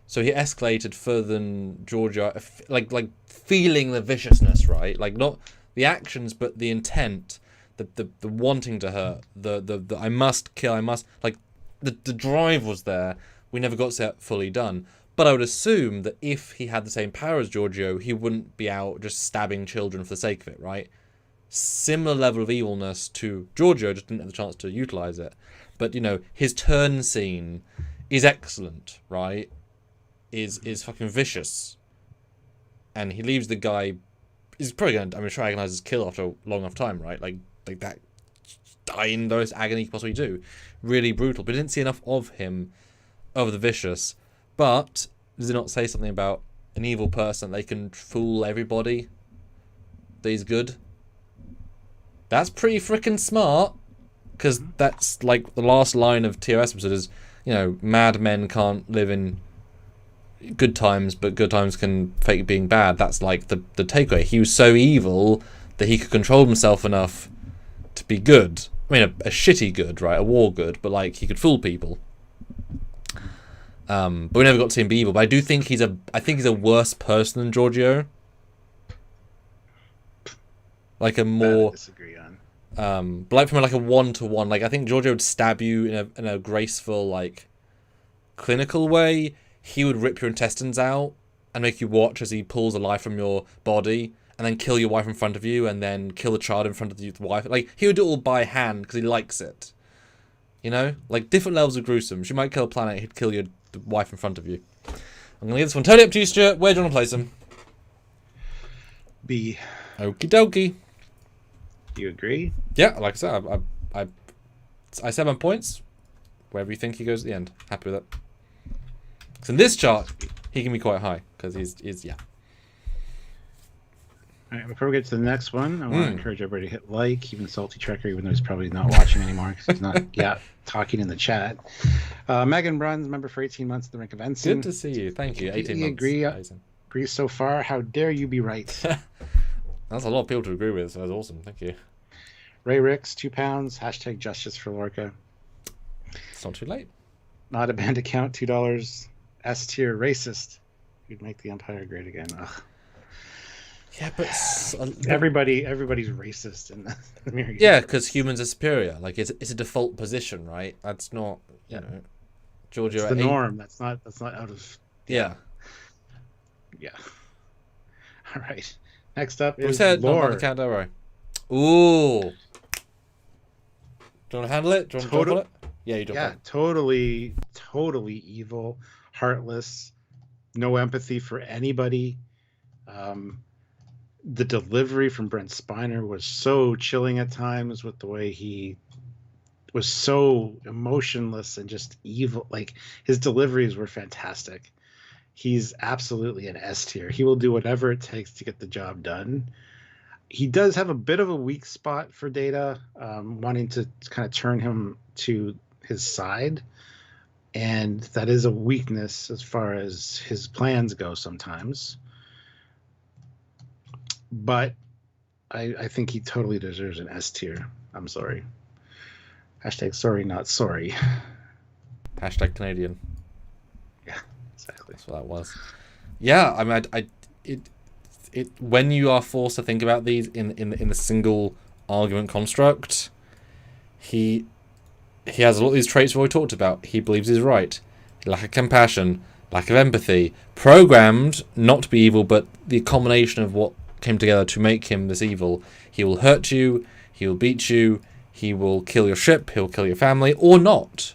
So he escalated further than Giorgio, like feeling the viciousness, right? Like not the actions, but the intent, the wanting to hurt, the I must kill, I must, like the drive was there. We never got to see that fully done. But I would assume that if he had the same power as Giorgio, he wouldn't be out just stabbing children for the sake of it, right? Similar level of evilness to Giorgio, just didn't have the chance to utilize it. But, his turn scene is excellent, right? Is fucking vicious. And he leaves the guy... He's probably going to, try agonize his kill after a long enough time, right? Like that... Die in the most agony you can possibly do. Really brutal. But I didn't see enough of him, of the vicious... But does it not say something about an evil person? They can fool everybody that he's good. That's pretty freaking smart. Because that's like the last line of TOS episode is, mad men can't live in good times, but good times can fake being bad. That's like the takeaway. He was so evil that he could control himself enough to be good. I mean, a shitty good, right? A war good, but like he could fool people. But we never got to see him be evil. But I do think he's a worse person than Giorgio. Like a more... I disagree on. But like from like a 1-to-1. Like I think Giorgio would stab you in a graceful, like, clinical way. He would rip your intestines out and make you watch as he pulls a life from your body and then kill your wife in front of you and then kill the child in front of the wife. Like he would do it all by hand because he likes it. Like different levels of gruesome. She might kill a planet, he'd kill your wife in front of you. I'm gonna leave this one totally up to you, Stuart. Where do you want to place him? B. Okie dokie. You agree? Yeah, like I said, I said my points. Wherever you think he goes at the end, happy with it. So in this chart, he can be quite high because he's yeah. All right, before we get to the next one, I want to encourage everybody to hit like, even Salty Trekker, even though he's probably not watching anymore because he's not talking in the chat. Megan Bruns, member for 18 months at the rank of ensign. Good to see you. Thank you. 18 months. Agree so far. How dare you be right? That's a lot of people to agree with, so that's awesome. Thank you. Ray Ricks, £2. Hashtag justice for Lorca. It's not too late. Not a band account, $2. S tier racist. You'd make the Empire great again. Ugh. Yeah, but everybody's racist in the mirror. Yeah, because humans are superior. Like it's a default position, right? That's not you know, Georgia. It's the norm. That's not out of. Yeah. Yeah. All right. Next up is we said Bor. not on the count, don't worry. Ooh. Do you want to handle it? Do you want to jump on it? Yeah, you jump on it. Totally evil, heartless, no empathy for anybody. The delivery from Brent Spiner was so chilling at times with the way he was so emotionless and just evil. Like his deliveries were fantastic. He's absolutely an S tier. He will do whatever it takes to get the job done. He does have a bit of a weak spot for Data, wanting to kind of turn him to his side. And that is a weakness as far as his plans go sometimes. But I think he totally deserves an S tier. I'm sorry. Hashtag sorry, not sorry. Hashtag Canadian. Yeah, exactly. That's what that was. Yeah, I mean, it when you are forced to think about these in the single argument construct, he has a lot of these traits we've already talked about. He believes he's right. Lack of compassion, lack of empathy, programmed not to be evil, but the combination of what came together to make him this evil. He will hurt you, he will beat you, he will kill your ship, he'll kill your family, or not.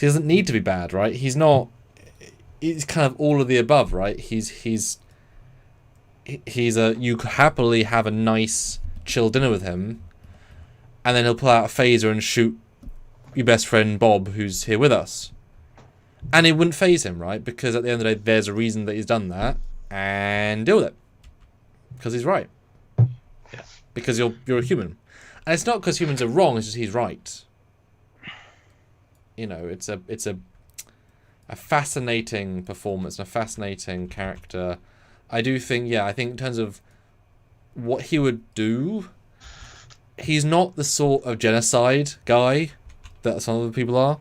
He doesn't need to be bad, right? He's kind of all of the above, right? He's you could happily have a nice chill dinner with him, and then he'll pull out a phaser and shoot your best friend Bob, who's here with us. And it wouldn't faze him, right? Because at the end of the day, there's a reason that he's done that, and deal with it. Because he's right. Yeah. Because you're a human. And it's not because humans are wrong, it's just he's right. You know, it's a fascinating performance and a fascinating character. I do think, I think in terms of what he would do, he's not the sort of genocide guy that some other people are.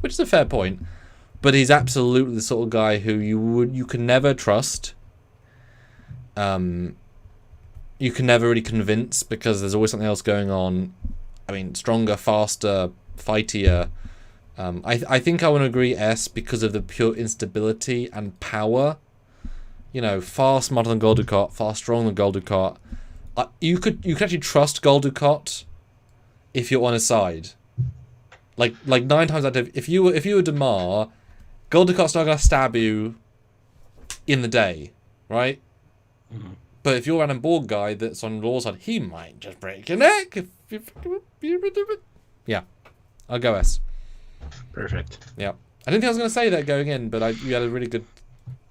Which is a fair point. But he's absolutely the sort of guy who you can never trust. You can never really convince because there's always something else going on. I mean, stronger, faster, fightier. I think I want to agree S because of the pure instability and power. You know, far smarter than Gul Dukat, far stronger than Gul Dukat. You could actually trust Gul Dukat if you're on his side. Like 9 times out of 10, if you were Damar, Gul Dukat's not gonna stab you in the day, right? Mm-hmm. But if you're an Borg guy that's on Law's side, he might just break your neck. Yeah, I'll go S. Perfect. Yeah, I didn't think I was gonna say that going in, but you had a really good.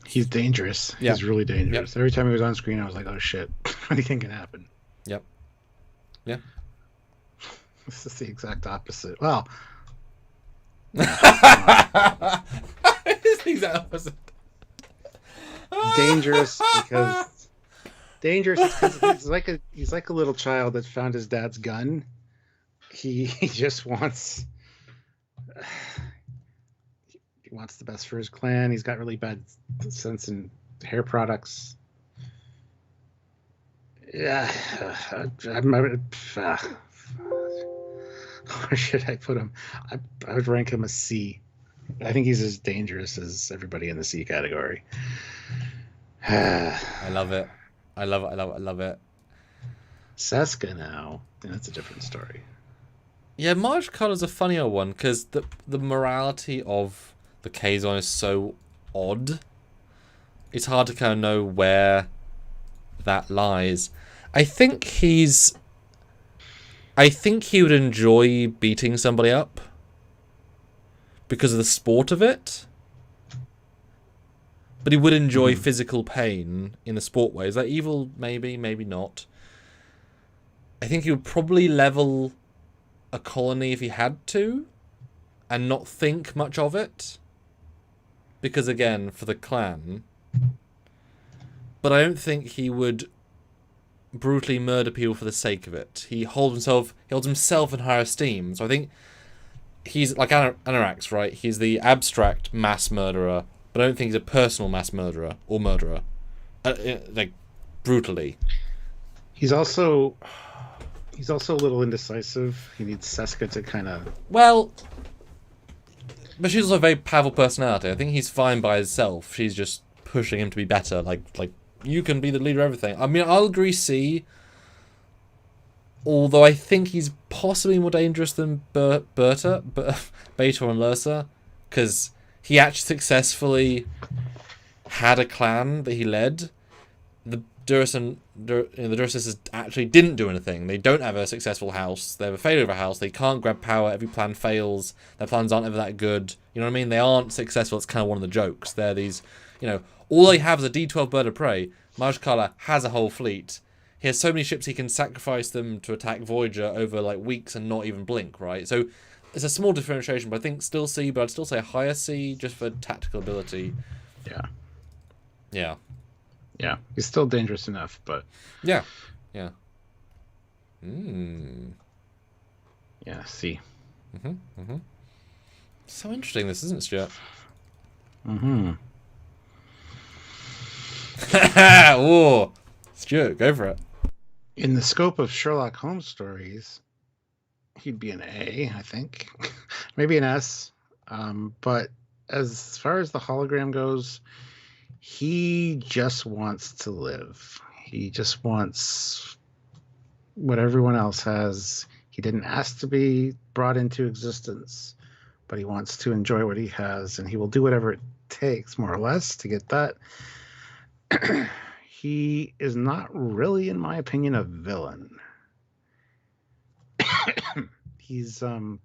He's dangerous. Yeah. He's really dangerous. Every time he was on screen, I was like, "Oh shit, anything can happen." Yep. Yeah. This is the exact opposite. Well. It's the exact opposite. Dangerous because he's like a little child that found his dad's gun. He just wants the best for his clan. He's got really bad sense in hair products. Yeah, where should I put him? I would rank him a C. I think he's as dangerous as everybody in the C category. I love it. I love it. Seska now. That's a different story. Yeah, Marge Color's a funnier one because the morality of the Kazon is so odd. It's hard to kind of know where that lies. I think he would enjoy beating somebody up because of the sport of it. But he would enjoy physical pain in a sport way. Is that evil? Maybe, maybe not. I think he would probably level a colony if he had to and not think much of it. Because, again, for the clan. But I don't think he would brutally murder people for the sake of it. He holds himself in higher esteem. So I think he's like Anorax, right? He's the abstract mass murderer, but I don't think he's a personal mass murderer or murderer. Like, brutally. He's also a little indecisive. He needs Seska to kind of... Well, but she's also a very powerful personality. I think he's fine by himself. She's just pushing him to be better. Like you can be the leader of everything. I mean, I'll agree C. Although I think he's possibly more dangerous than Beor and Lursa. Because he actually successfully had a clan that he led. The Duras sisters actually didn't do anything. They don't have a successful house. They have a failure of a house. They can't grab power. Every plan fails. Their plans aren't ever that good. You know what I mean? They aren't successful. It's kind of one of the jokes. They're these, all they have is a D12 bird of prey. Majkala has a whole fleet. He has so many ships he can sacrifice them to attack Voyager over like weeks and not even blink, right? So it's a small differentiation, but I think still C, but I'd still say higher C just for tactical ability. Yeah. Yeah. Yeah. He's still dangerous enough, but... Yeah. Yeah. Yeah, C. So interesting this, isn't it, Stuart? Oh, Stuart, go for it. In the scope of Sherlock Holmes stories, he'd be an A, I think. Maybe an S. But as far as the hologram goes, he just wants to live. He just wants what everyone else has. He didn't ask to be brought into existence, but he wants to enjoy what he has, and he will do whatever it takes, more or less, to get that. He is not really, in my opinion, a villain. He's I don't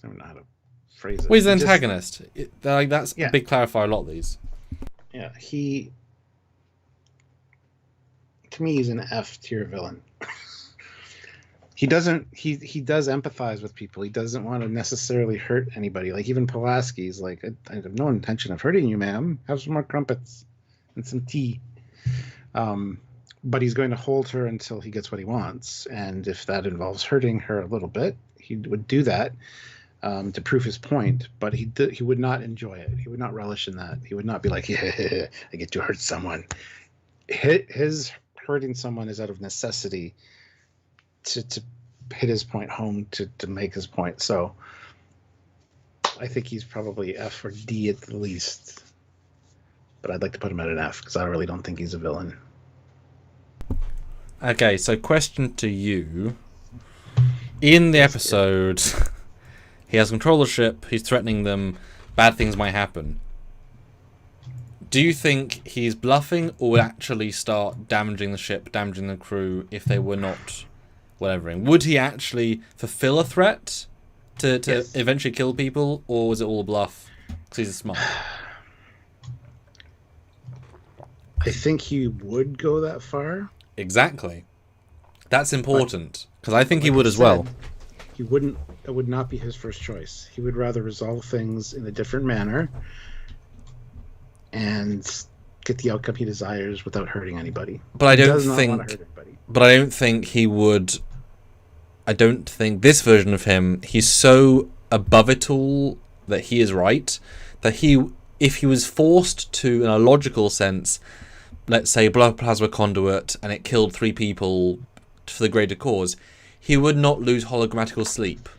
know how to phrase it. Well, he's an antagonist. That's a big clarifier. A lot of these. Yeah, to me, he's an F tier villain. He does empathize with people. He doesn't want to necessarily hurt anybody. Like even Pulaski's like, I have no intention of hurting you, ma'am. Have some more crumpets and some tea. But he's going to hold her until he gets what he wants. And if that involves hurting her a little bit, he would do that to prove his point. But he would not enjoy it. He would not relish in that. He would not be like, yeah, I get to hurt someone. His hurting someone is out of necessity to hit his point home, to make his point. So I think he's probably F or D at the least. But I'd like to put him at an F because I really don't think he's a villain. Okay, so question to you. In the episode, he has control of the ship, he's threatening them, bad things might happen. Do you think he's bluffing or would actually start damaging the ship, damaging the crew if they were not whatever? Would he actually fulfill a threat to eventually kill people, or was it all a bluff because he's smart? I think he would go that far. Exactly. That's important because I think he would as well. He wouldn't. It would not be his first choice. He would rather resolve things in a different manner and get the outcome he desires without hurting anybody. But I don't think he would. I don't think this version of him. He's so above it all that he is right. That if he was forced to, in a logical sense, let's say blow up a plasma conduit and it killed 3 people for the greater cause, he would not lose hologrammatical sleep.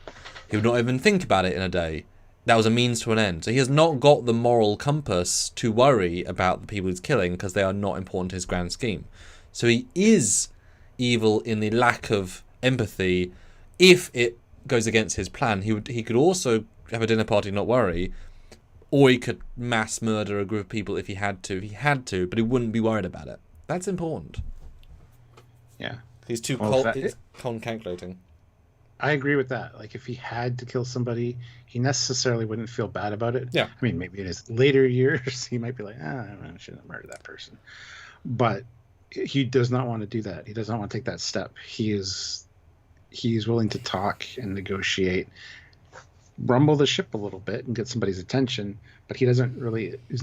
He would not even think about it in a day. That was a means to an end. So he has not got the moral compass to worry about the people he's killing because they are not important to his grand scheme. So he is evil in the lack of empathy. If it goes against his plan, he could also have a dinner party and not worry. Or he could mass murder a group of people if he had to. He had to, but he wouldn't be worried about it. That's important. Yeah. He's too calculating. I agree with that. Like, if he had to kill somebody, he necessarily wouldn't feel bad about it. Yeah. I mean, maybe in his later years, he might be like, I shouldn't have murdered that person. But he does not want to do that. He does not want to take that step. He's willing to talk and negotiate, rumble the ship a little bit and get somebody's attention, but he isn't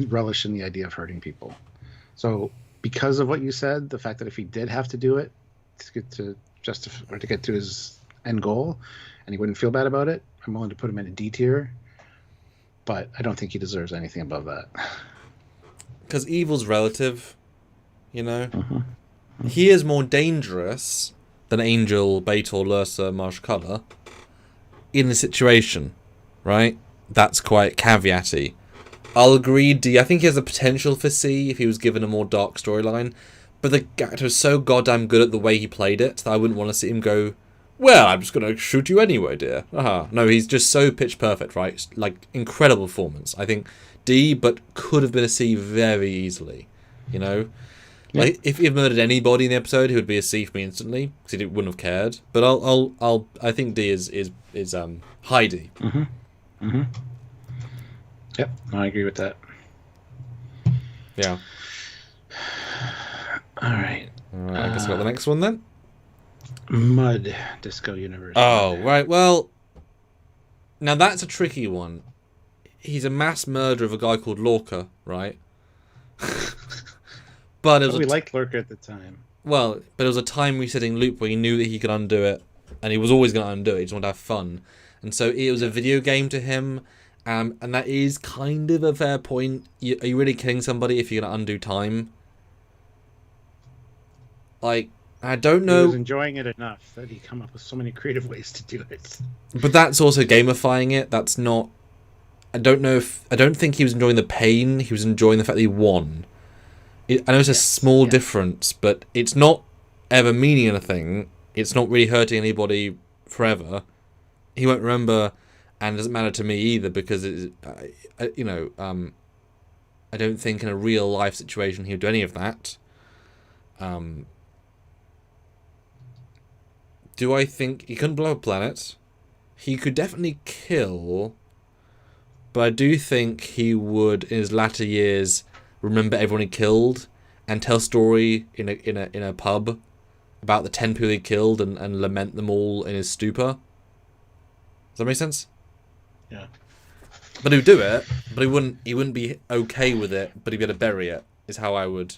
relish in the idea of hurting people. So because of what you said, the fact that if he did have to do it to get to justify or to get to his end goal and he wouldn't feel bad about it, I'm willing to put him in a D tier, but I don't think he deserves anything above that. Because evil's relative, you know? Mm-hmm. He is more dangerous than Angel, Beor, Lursa, Marshcutter in the situation, right? That's quite caveaty. I'll agree, D. I think he has a potential for C if he was given a more dark storyline, but the actor was so goddamn good at the way he played it that I wouldn't want to see him go, well, I'm just going to shoot you anyway, dear. No, he's just so pitch perfect, right? Like, incredible performance. I think D, but could have been a C very easily, you know? Yeah. Like, if he had murdered anybody in the episode, he would be a C for me instantly, because he wouldn't have cared. But I think D is high D. Mm-hmm. Mm-hmm. Yep, I agree with that. Yeah. All right. I guess we got the next one then. Mud Disco Universe. Oh, right. Well, now that's a tricky one. He's a mass murderer of a guy called Lorca, right? But it was we liked Lorca at the time. Well, but it was a time resetting loop where he knew that he could undo it, and he was always going to undo it. He just wanted to have fun, and so it was a video game to him. And that is kind of a fair point. Are you really killing somebody if you're going to undo time? Like, I don't know. He was enjoying it enough that he come up with so many creative ways to do it. But that's also gamifying it. That's not. I don't think he was enjoying the pain. He was enjoying the fact that he won. I know it's a small difference, but it's not ever meaning anything. It's not really hurting anybody forever. He won't remember, and it doesn't matter to me either because I don't think in a real life situation he would do any of that. Do I think he couldn't blow a planet? He could definitely kill, but I do think he would in his latter years remember everyone he killed and tell a story in a pub about the 10 people he killed and lament them all in his stupor. Does that make sense? Yeah. But he'd do it, but he wouldn't be okay with it, but he'd be able to bury it, is how I would.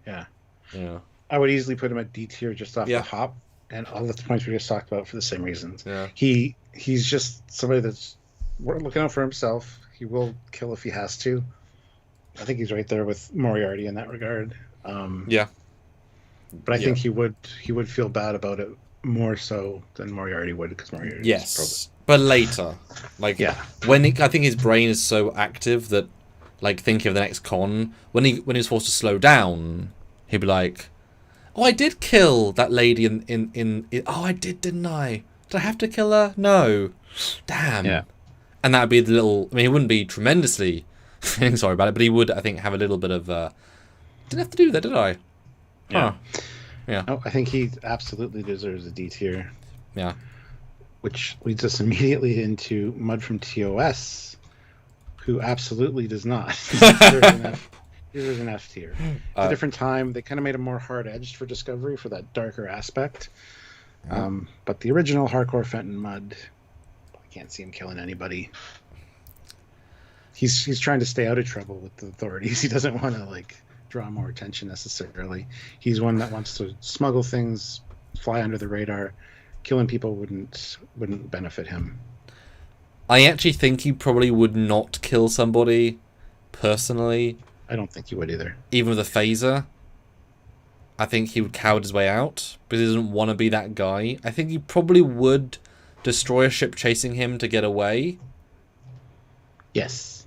Yeah. Yeah. I would easily put him at D tier just off the hop, and all the points we just talked about for the same reasons. Yeah. He's just somebody that's looking out for himself. He will kill if he has to. I think he's right there with Moriarty in that regard. Yeah. But I think he would feel bad about it more so than Moriarty would, because Moriarty but later, when I think his brain is so active that, like, thinking of the next con, when he was forced to slow down, he'd be like, "Oh, I did kill that lady in oh, I did, didn't I? Did I have to kill her? No, damn." Yeah, and that'd be the little. I mean, he wouldn't be tremendously feeling sorry about it, but he would, I think, have a little bit of. Didn't have to do that, did I? Yeah. Huh. Yeah. Oh, I think he absolutely deserves a D tier. Yeah. Which leads us immediately into Mud from TOS, who absolutely does not. He deserves an F tier. It's a different time. They kind of made him more hard-edged for Discovery for that darker aspect. But the original hardcore Fenton Mud, I can't see him killing anybody. He's trying to stay out of trouble with the authorities. He doesn't want to draw more attention necessarily. He's one that wants to smuggle things, fly under the radar. Killing people wouldn't benefit him. I actually think he probably would not kill somebody personally. I don't think he would either. Even with a phaser. I think he would coward his way out because he doesn't want to be that guy. I think he probably would destroy a ship chasing him to get away. Yes.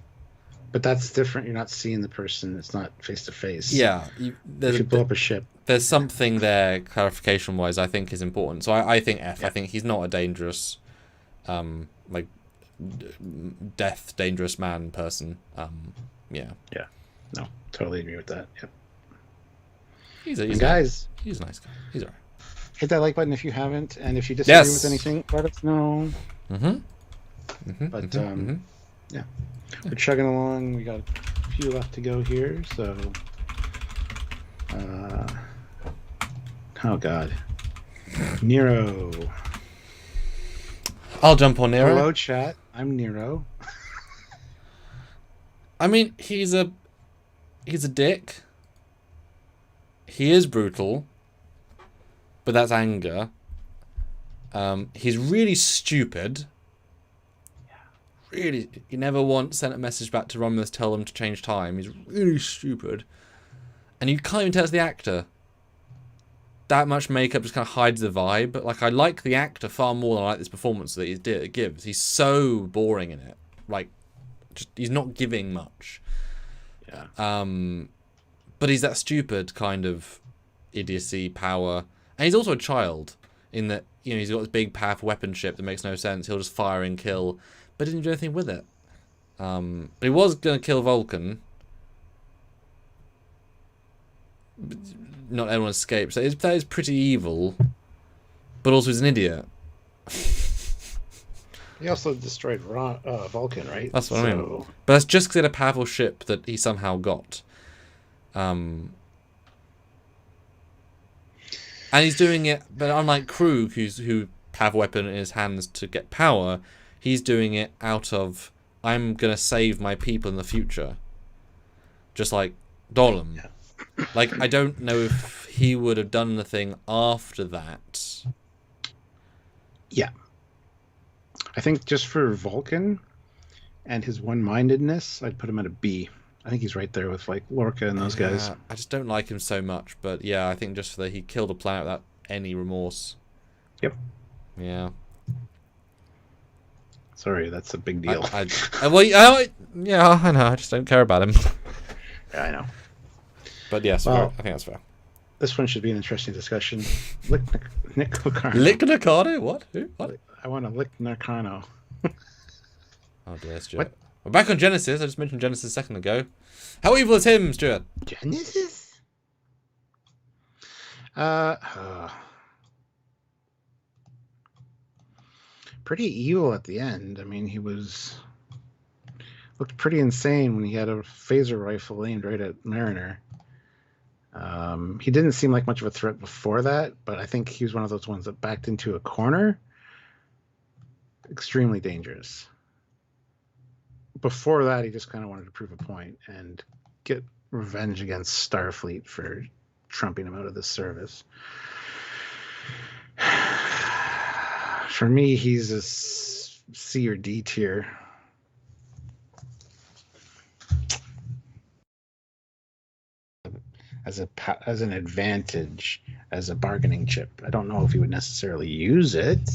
But that's different. You're not seeing the person. It's not face to face. Yeah. You blow up a ship. There's something there, clarification-wise, I think is important. So I think F. Yeah. I think he's not a dangerous, death, dangerous man person. Yeah. Yeah. No, totally agree with that. Yep. He's And a guys, he's a nice guy. He's alright. hit that like button if you haven't, and if you disagree with Yes. anything, let us know. But yeah, we're chugging along. We got a few left to go here, so oh god, Nero. I'll jump on Nero. Hello, chat. I'm Nero. I mean, he's a dick. He is brutal, but that's anger. He's really stupid. Really, he never once sent a message back to Romulus to tell them to change time. He's really stupid. And you can't even tell it's the actor. That much makeup just kind of hides the vibe. But like, I like the actor far more than I like this performance that he gives. He's so boring in it. Like, just he's not giving much. Yeah. But he's that stupid kind of idiocy power. And he's also a child in that, you know, he's got this big, powerful weapon ship that makes no sense. He'll just fire and kill, but didn't do anything with it. But he was going to kill Vulcan. But not everyone escapes. So that is pretty evil, but also he's an idiot. He also destroyed Vulcan, right? That's what I mean. But that's just because he had a powerful ship that he somehow got. And he's doing it, but unlike Krug, who have a weapon in his hands to get power, he's doing it out of, I'm going to save my people in the future. Just like Dolan. Yeah. Like, I don't know if he would have done the thing after that. Yeah. I think just for Vulcan and his one-mindedness, I'd put him at a B. I think he's right there with like Lorca and those guys. I just don't like him so much, but yeah, I think just for he killed a planet without any remorse. Yep. Yeah. Sorry, that's a big deal. Yeah, I know. I just don't care about him. Yeah, I know. But yes, Well, I think that's fair. This one should be an interesting discussion. Nick Locarno. Lick Nakano? What? Who? What? I want to lick Narcano. Oh dear, Stuart. What? We're back on Genesis. I just mentioned Genesis a second ago. How evil is him, Stuart? Genesis? Pretty evil at the end. I mean, he looked pretty insane when he had a phaser rifle aimed right at Mariner. He didn't seem like much of a threat before that, but I think he was one of those ones that backed into a corner. Extremely dangerous. Before that, he just kind of wanted to prove a point and get revenge against Starfleet for trumping him out of the service. For me, he's a C or D tier. As an advantage, as a bargaining chip. I don't know if he would necessarily use it.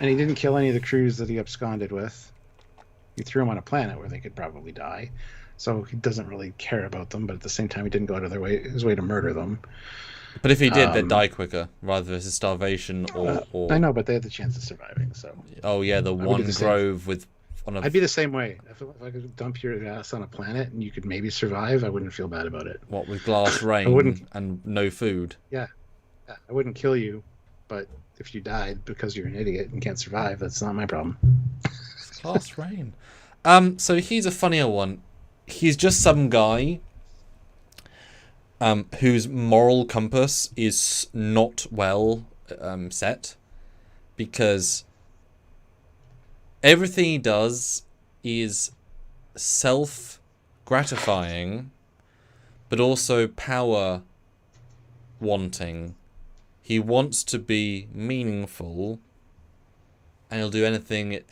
And he didn't kill any of the crews that he absconded with. He threw them on a planet where they could probably die. So he doesn't really care about them, but at the same time, he didn't go out of his way to murder them. But if he did, they'd die quicker, rather than starvation or... I know, but they had the chance of surviving, so... Oh, yeah, the one grove with... I'd be the same way. If I could dump your ass on a planet and you could maybe survive, I wouldn't feel bad about it. What, with glass rain and no food? Yeah. I wouldn't kill you, but if you died because you're an idiot and can't survive, that's not my problem. It's glass rain. So he's a funnier one. He's just some guy whose moral compass is not well set, because everything he does is self-gratifying, but also power-wanting. He wants to be meaningful, and he'll do anything it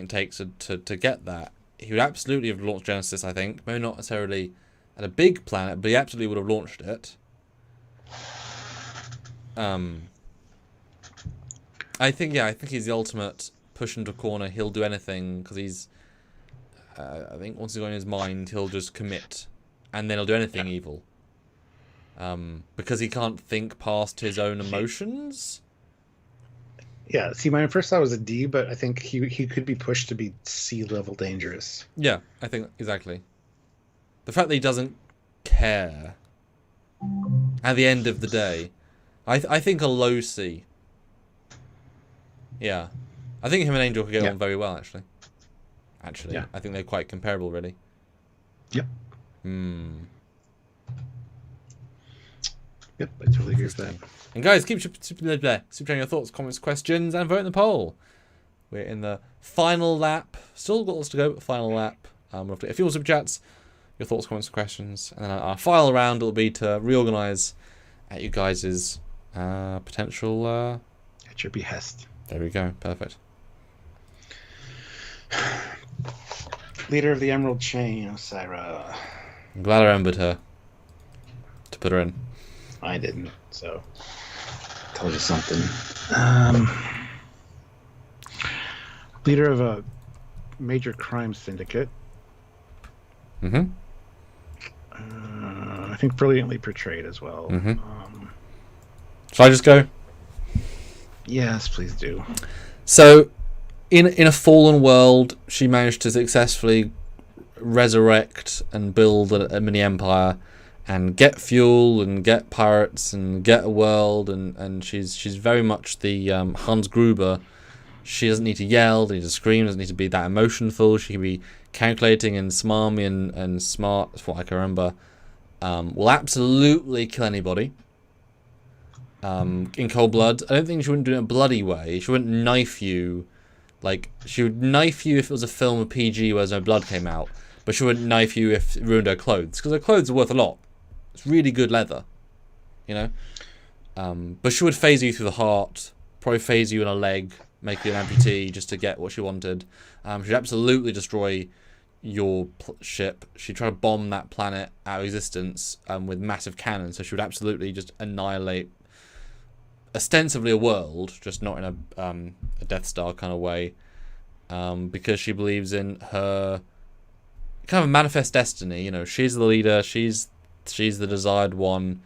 takes to get that. He would absolutely have launched Genesis, I think. Maybe not necessarily at a big planet, but he absolutely would have launched it. I think he's the ultimate push into a corner. He'll do anything because he's... I think once he's got in his mind, he'll just commit. And then he'll do anything evil. Because he can't think past his own emotions. Yeah, see, my first thought was a D, but I think he could be pushed to be C level dangerous. Yeah, I think exactly. The fact that he doesn't care at the end of the day, I think a low C. Yeah, I think him and Angel could get on very well actually. Yeah. I think they're quite comparable, really. Yep. Yep, I totally agree with that. And guys, keep sharing your thoughts, comments, questions, and vote in the poll. We're in the final lap. Still got lots to go, but final lap. A few more super chats, your thoughts, comments, and questions. And then our final round will be to reorganise at you guys' potential... At your behest. There we go. Perfect. Leader of the Emerald Chain, Osira. I'm glad I remembered her to put her in. I didn't, so told you something. Leader of a major crime syndicate. Mm-hmm. I think brilliantly portrayed as well. Mm-hmm. Shall I just go? Yes, please do. So, in a fallen world, she managed to successfully resurrect and build a mini empire, and get fuel and get pirates and get a world, and she's very much the Hans Gruber. She doesn't need to yell, doesn't need to scream, doesn't need to be that emotionful. She can be calculating and smarmy and smart, that's what I can remember. Will absolutely kill anybody in cold blood. I don't think she wouldn't do it in a bloody way. She wouldn't knife you. Like, she would knife you if it was a film of PG where no blood came out, but she wouldn't knife you if it ruined her clothes, because her clothes are worth a lot. It's really good leather, you know? But she would phase you through the heart, probably phase you in a leg, make you an amputee just to get what she wanted. She'd absolutely destroy your ship. She'd try to bomb that planet out of existence with massive cannons, so she would absolutely just annihilate ostensibly a world, just not in a Death Star kind of way, because she believes in her kind of manifest destiny. You know, she's the leader, she's the desired one.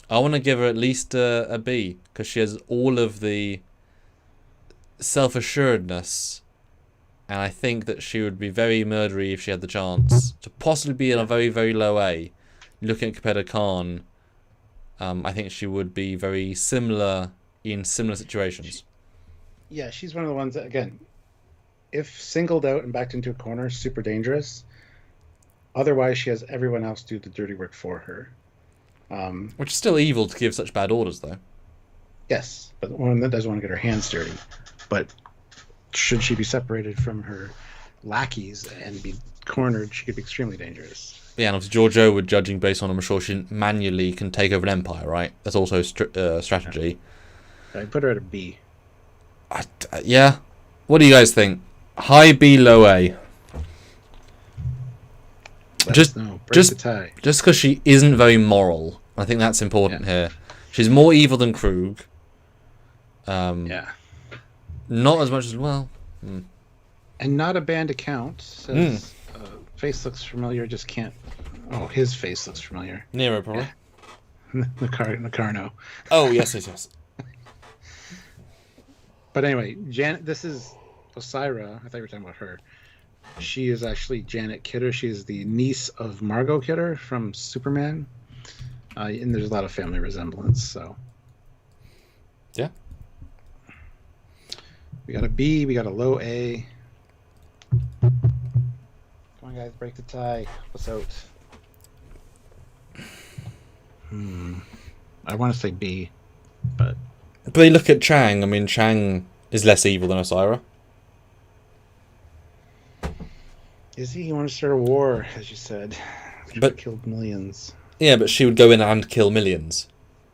I want to give her at least a B, because she has all of the self-assuredness, and I think that she would be very murdery if she had the chance to possibly be in a very, very low A. Looking at Capeda Khan, I think she would be very similar in similar situations. Yeah, she's one of the ones that, again, if singled out and backed into a corner, super dangerous. Otherwise, she has everyone else do the dirty work for her. Which is still evil to give such bad orders, though. Yes, but one that doesn't want to get her hands dirty. But should she be separated from her lackeys and be cornered, she could be extremely dangerous. Yeah, and obviously Giorgio would, judging based on, I'm sure she manually can take over an empire, right? That's also strategy. I put her at a B. Yeah. What do you guys think? High B, low A. Just because she isn't very moral. I think that's important here. She's more evil than Krug. Yeah. Not as much as, well. And not a banned account. Says, face looks familiar, just can't. Oh, his face looks familiar. Nero, probably. Yeah. Nacarno. Oh, yes. But anyway, this is Osira. I thought you were talking about her. She is actually Janet Kidder. She is the niece of Margot Kidder from Superman. And there's a lot of family resemblance, so. Yeah. We got a B, we got a low A. Come on, guys, break the tie. Help us out. I want to say B, but you look at Chang. I mean, Chang is less evil than Osira. Is he? He wanted to start a war, as you said. But killed millions. Yeah, but she would go in and kill millions.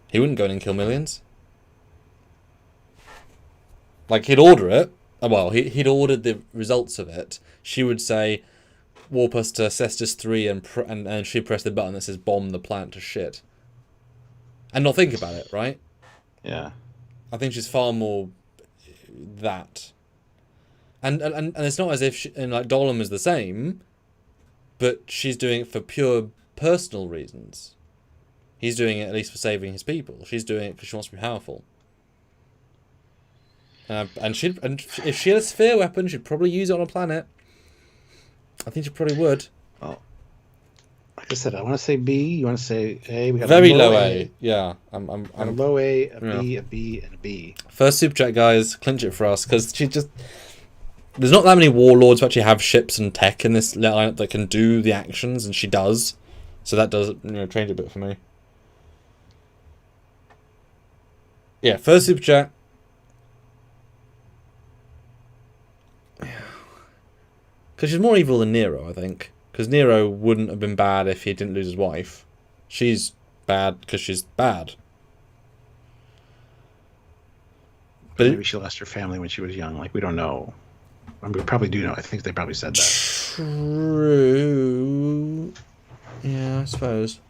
He wouldn't go in and kill millions. Like, he'd order it. Well, he'd ordered the results of it. She would say, warp us to Cestus 3, and she'd press the button that says bomb the planet to shit. And not think about it, right? Yeah. I think she's far more that. And it's not as if Dolam is the same, but she's doing it for pure personal reasons. He's doing it at least for saving his people. She's doing it because she wants to be powerful. And if she had a sphere weapon, she'd probably use it on a planet. I think she probably would. Well, like I said, I want to say B. You want to say A? We got Very a low A. Yeah, I'm a low A, a B, a B, and a B. First super chat, guys. Clinch it for us, because she just... There's not that many warlords who actually have ships and tech in this lineup that can do the actions, and she does. So that does, change a bit for me. Yeah, first super chat. Because she's more evil than Nero, I think. Because Nero wouldn't have been bad if he didn't lose his wife. She's bad because she's bad. But maybe she lost her family when she was young. Like, we don't know. I mean, we probably do know. I think they probably said that. True. Yeah, I suppose.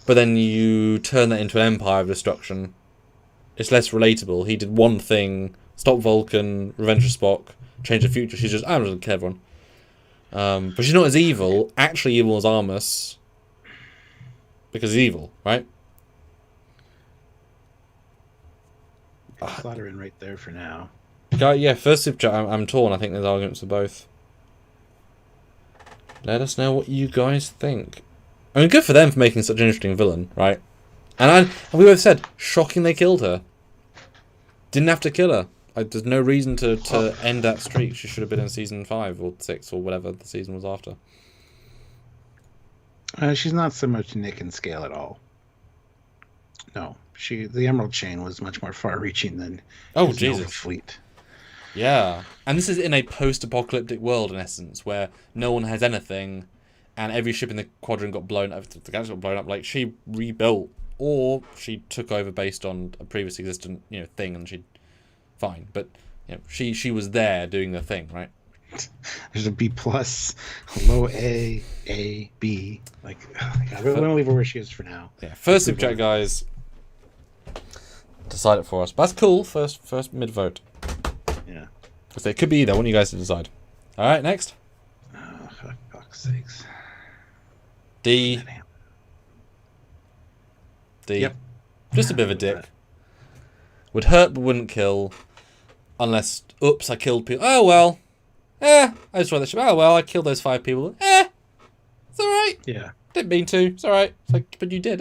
But then you turn that into an empire of destruction. It's less relatable. He did one thing, stop Vulcan, revenge of Spock, change the future. She's just, I'm just going to kill everyone. But she's not as evil, actually evil as Aumus. Because he's evil, right? Slot her in right there for now. Yeah, first super chat, I'm torn. I think there's arguments for both. Let us know what you guys think. I mean, good for them for making such an interesting villain, right? And we both said, shocking they killed her. Didn't have to kill her. There's no reason to end that streak. She should have been in season 5 or 6 or whatever the season was after. She's not so much Nick in scale at all. No, the Emerald Chain was much more far-reaching than his Nova Jesus fleet. Yeah, and this is in a post-apocalyptic world in essence, where no one has anything, and every ship in the quadrant got blown up. The galaxy got blown up. Like, she rebuilt, or she took over based on a previous existent thing, and she fine. But she was there doing the thing, right? There's a B plus, low A, B. Like, I'm gonna leave her where she is for now. Yeah, first super chat, guys. Decide it for us. But that's cool. First mid vote. Yeah. Because it could be either. I want you guys to decide. All right, next. Oh, for fuck's sakes. D. Yep. Just a bit of a dick. Would hurt but wouldn't kill. Unless, oops, I killed people. Oh, well. I just read the ship. Oh, well, I killed those 5 people. It's alright. Yeah. Didn't mean to. It's alright. It's like, but you did.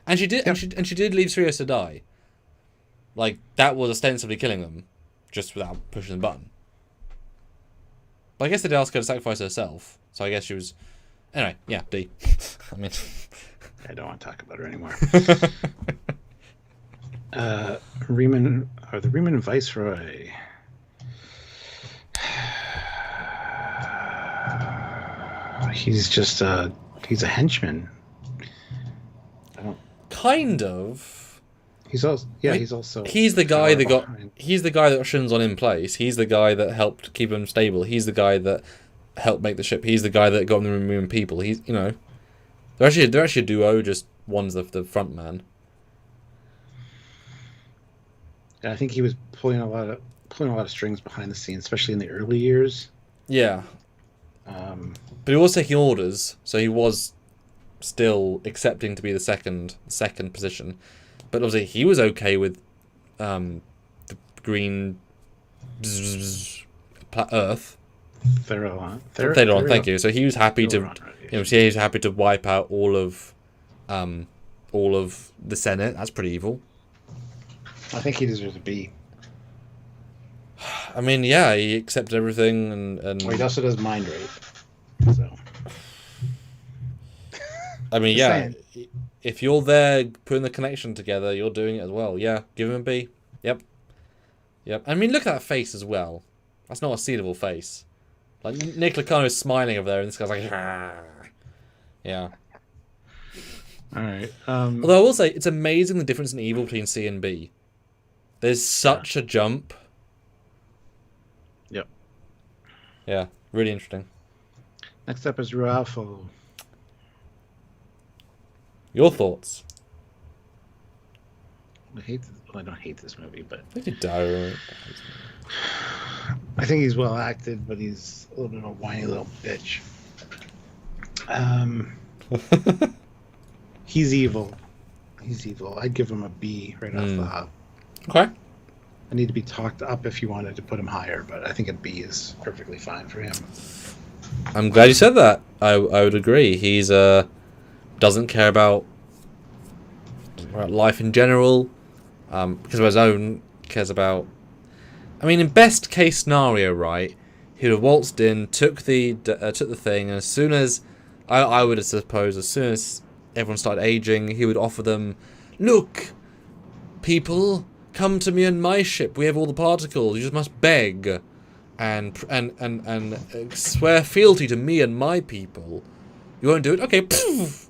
And she did, Yep. and she did leave Sirius to die. Like, that was ostensibly killing them. Just without pushing the button. But I guess they did ask her to sacrifice herself. So I guess she was... Anyway, yeah, D. I mean... I don't want to talk about her anymore. Riemann, or the Riemann Viceroy. He's just he's a henchman. Kind of. He's also he's also he's the guy that got behind. he's the guy that Shin's on in place. He's the guy that helped keep him stable. He's the guy that helped make the ship. He's the guy that got them removing people. He's they're actually a duo. Just one's the front man. I think he was pulling a lot of strings behind the scenes, especially in the early years. Yeah. But he was taking orders, so he was still accepting to be the second position. But obviously he was okay with the green Earth. Theron, thank you. So he was happy to, he was happy to wipe out all of the Senate. That's pretty evil. I think he deserves a B. I mean, yeah, he accepted everything, and well, he also does mind rape. So, I mean, yeah, if you're there putting the connection together, you're doing it as well. Yeah, give him a B. Yep. I mean, look at that face as well. That's not a seeable face. Like Nick Lacano is smiling over there, and this guy's like, yeah. All right. Although I will say, it's amazing the difference in evil between C and B. There's such a jump. Yep. Yeah, really interesting. Next up is Ruffalo. Your thoughts? I don't hate this movie, but I think you don't. I think he's well acted, but he's a little bit of a whiny little bitch. He's evil. I'd give him a B right off the hop. Okay. need to be talked up if you wanted to put him higher, but I think a B is perfectly fine for him. I'm glad you said that. I would agree. He's doesn't care about life in general, because of his own. Cares about. I mean, in best case scenario, right? He would have waltzed in, took the thing, and as soon as I would suppose, as soon as everyone started aging, he would offer them, look, people, come to me on my ship. We have all the particles. You just must beg, and swear fealty to me and my people. You won't do it? Okay. Poof.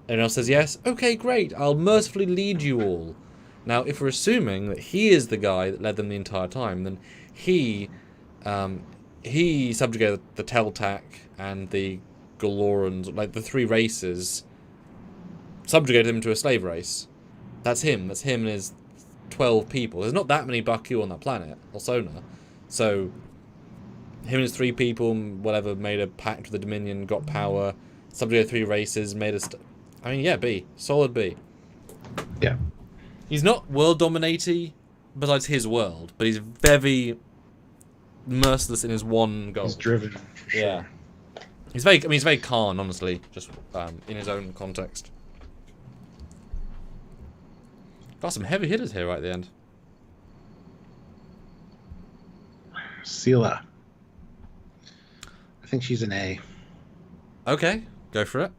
Everyone else says yes. Okay, great. I'll mercifully lead you all. Now, if we're assuming that he is the guy that led them the entire time, then he subjugated the Teltak and the Galorans, like the three races, subjugated him to a slave race. That's him. That's him and his 12 people. There's not that many Baku on that planet, or Sona. So, him and his 3 people, whatever, made a pact with the Dominion, got power, subjugated 3 races, made a... I mean, yeah, B. Solid B. Yeah. He's not world dominating besides his world, but he's very merciless in his one goal. He's driven, for sure. Yeah. He's very Khan, honestly, just in his own context. Got some heavy hitters here right at the end. Sela. I think she's an A. Okay, go for it.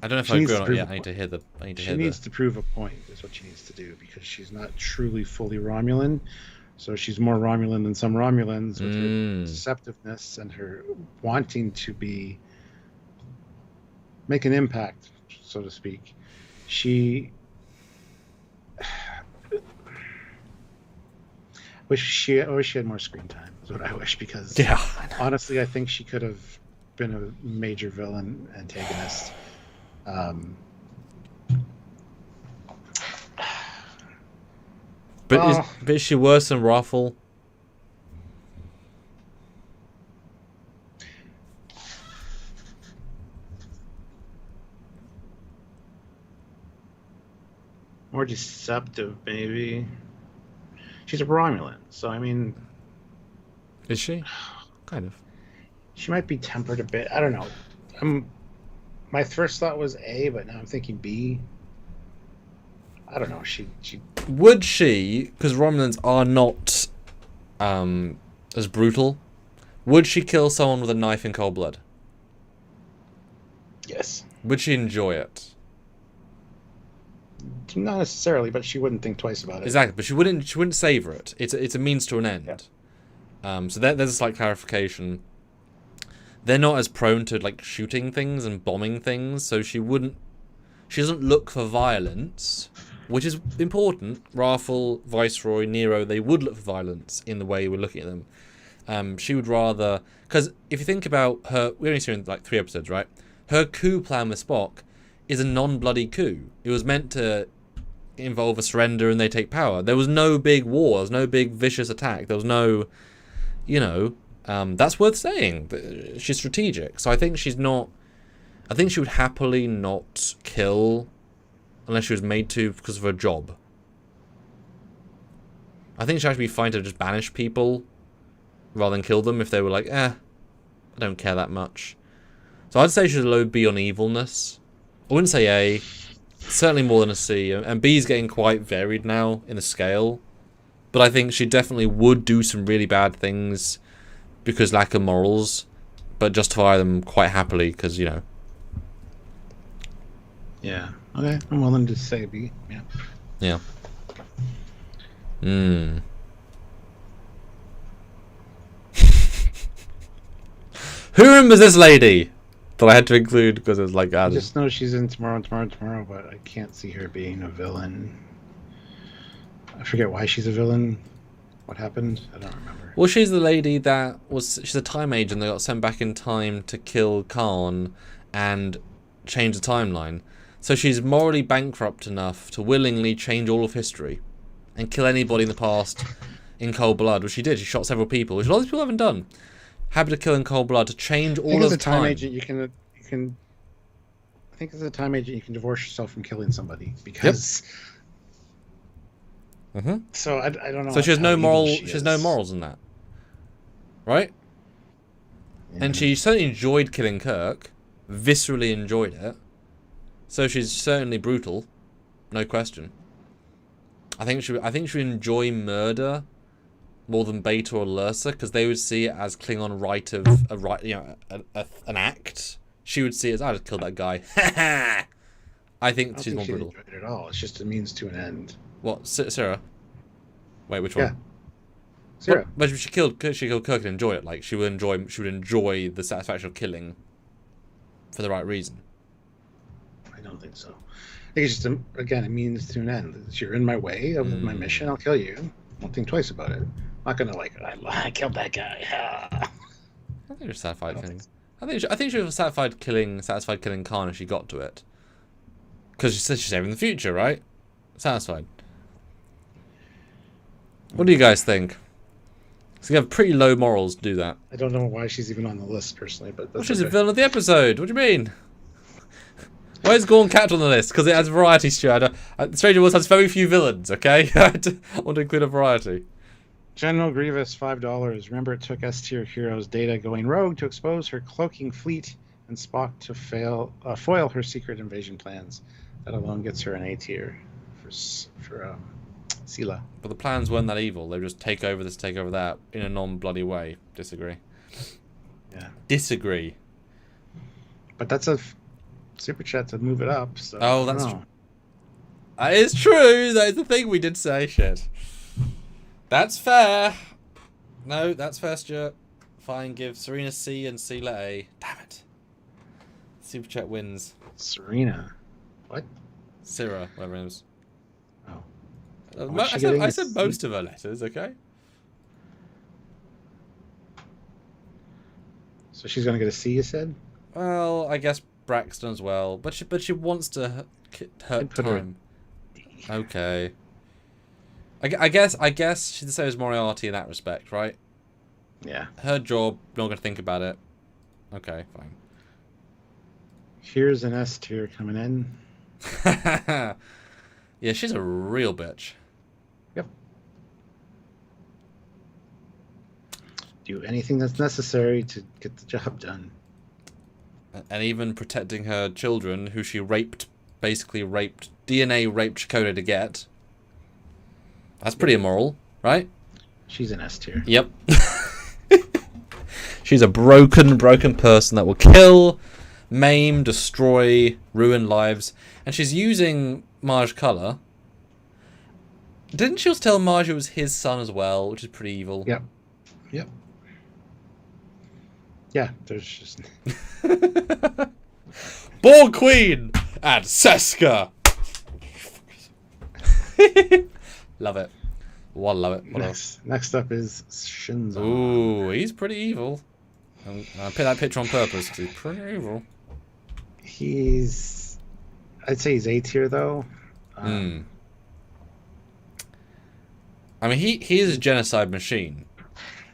I don't know if I agree or not yet. I need to hear the. She needs to prove a point. Is what she needs to do, because she's not truly fully Romulan. So she's more Romulan than some Romulans with her deceptiveness and her wanting to make an impact, so to speak. I wish she had more screen time. Is what I wish, because honestly, I think she could have been a major villain antagonist. But is she worse than Raffle? More deceptive, maybe. She's a Romulan, so I mean... Is she? Kind of. She might be tempered a bit. I don't know. My first thought was A, but now I'm thinking B. I don't know. She would she? Because Romulans are not as brutal. Would she kill someone with a knife in cold blood? Yes. Would she enjoy it? Not necessarily, but she wouldn't think twice about it. Exactly, but she wouldn't savor it. It's a means to an end. Yeah. So there's a slight clarification. They're not as prone to like shooting things and bombing things, so she doesn't look for violence, which is important. Raffle, Viceroy, Nero, they would look for violence in the way we're looking at them. She would rather, because if you think about her, we only see her in like 3 episodes, right? Her coup plan with Spock is a non-bloody coup. It was meant to involve a surrender and they take power. There was no big war. There was no big vicious attack. There was no, that's worth saying. She's strategic. So I think she's not... I think she would happily not kill unless she was made to because of her job. I think she'd actually be fine to just banish people rather than kill them if they were like, I don't care that much. So I'd say she's a low B on evilness. I wouldn't say A. Certainly more than a C. And B's getting quite varied now in the scale. But I think she definitely would do some really bad things because lack of morals, but justify them quite happily because, Yeah. Okay. I'm willing to say B. Yeah. Yeah. Who remembers this lady that I had to include because it was like... I just know she's in tomorrow, but I can't see her being a villain. I forget why she's a villain. What happened? I don't remember. Well, she's the lady that was... She's a time agent that got sent back in time to kill Khan and change the timeline. So she's morally bankrupt enough to willingly change all of history and kill anybody in the past in cold blood, which she did. She shot several people, which a lot of people haven't done. Happy to kill in cold blood to change all of time. As a time agent, you can. I think as a time agent, you can divorce yourself from killing somebody because Mm-hmm. So I don't know. So she has how no evil moral. she She has no is. morals in that, right? Yeah. And she certainly enjoyed killing Kirk, viscerally enjoyed it. So she's certainly brutal, no question. I think she would enjoy murder more than Beta or Lursa, because they would see it as Klingon right of a right, an act. She would see it as, I just killed that guy. I think I she's don't more think brutal. she enjoyed it at all. It's just a means to an end. What, Sarah? Wait, which Yeah. one? Sarah. But if she killed Kirk and enjoy it. Like she would enjoy the satisfaction of killing for the right reason. I don't think so. I think it's just again a means to an end. If you're in my way of my mission, I'll kill you. Don't think twice about it. I'm not gonna like I killed that guy. I think she's satisfied killing. I think she was satisfied killing Khan if she got to it. Because she said she's saving the future, right? Satisfied. What do you guys think? So you have pretty low morals to do that. I don't know why she's even on the list personally, but Well, she's a villain of the episode. What do you mean? Why is Gorn Cat on the list? Because it has variety, Stuart. Stranger Wars has very few villains, okay? I want to include a variety. General Grievous, $5. Remember, it took S-tier heroes Data going rogue to expose her cloaking fleet and Spock to foil her secret invasion plans. That alone gets her an A-tier for Sela. But the plans weren't that evil. They would just take over this, take over that in a non-bloody way. Disagree. Yeah. Disagree. But that's a super chat to move it up. So oh, that's true. That is true. That is the thing we did say. Shit. That's fair. No, that's fair, Stuart. Fine, give Serena C and Sela A. Damn it. Super chat wins. Serena. What? Syrah, whatever it is. Oh. I said most of her letters, okay? So she's going to get a C, you said? Well, I guess Braxton as well. But she wants to hurt time. Okay. I guess she's the same as Moriarty in that respect, right? Yeah. Her job, not going to think about it. Okay, fine. Here's an S tier coming in. Yeah, she's a real bitch. Yep. Do anything that's necessary to get the job done. And even protecting her children, who she basically raped Chakotay to get. That's pretty immoral, right? She's an S tier. Yep. She's a broken person that will kill, maim, destroy, ruin lives. And she's using Marge Culler. Didn't she also tell Marge it was his son as well, which is pretty evil? Yep. Yep. Yeah, there's just... Bor Queen and Seska! Love it. Well, love it. What else? Next up is Shinzo. Ooh, he's pretty evil. I put that picture on purpose because he's pretty evil. I'd say he's A tier though. I mean, he is a genocide machine.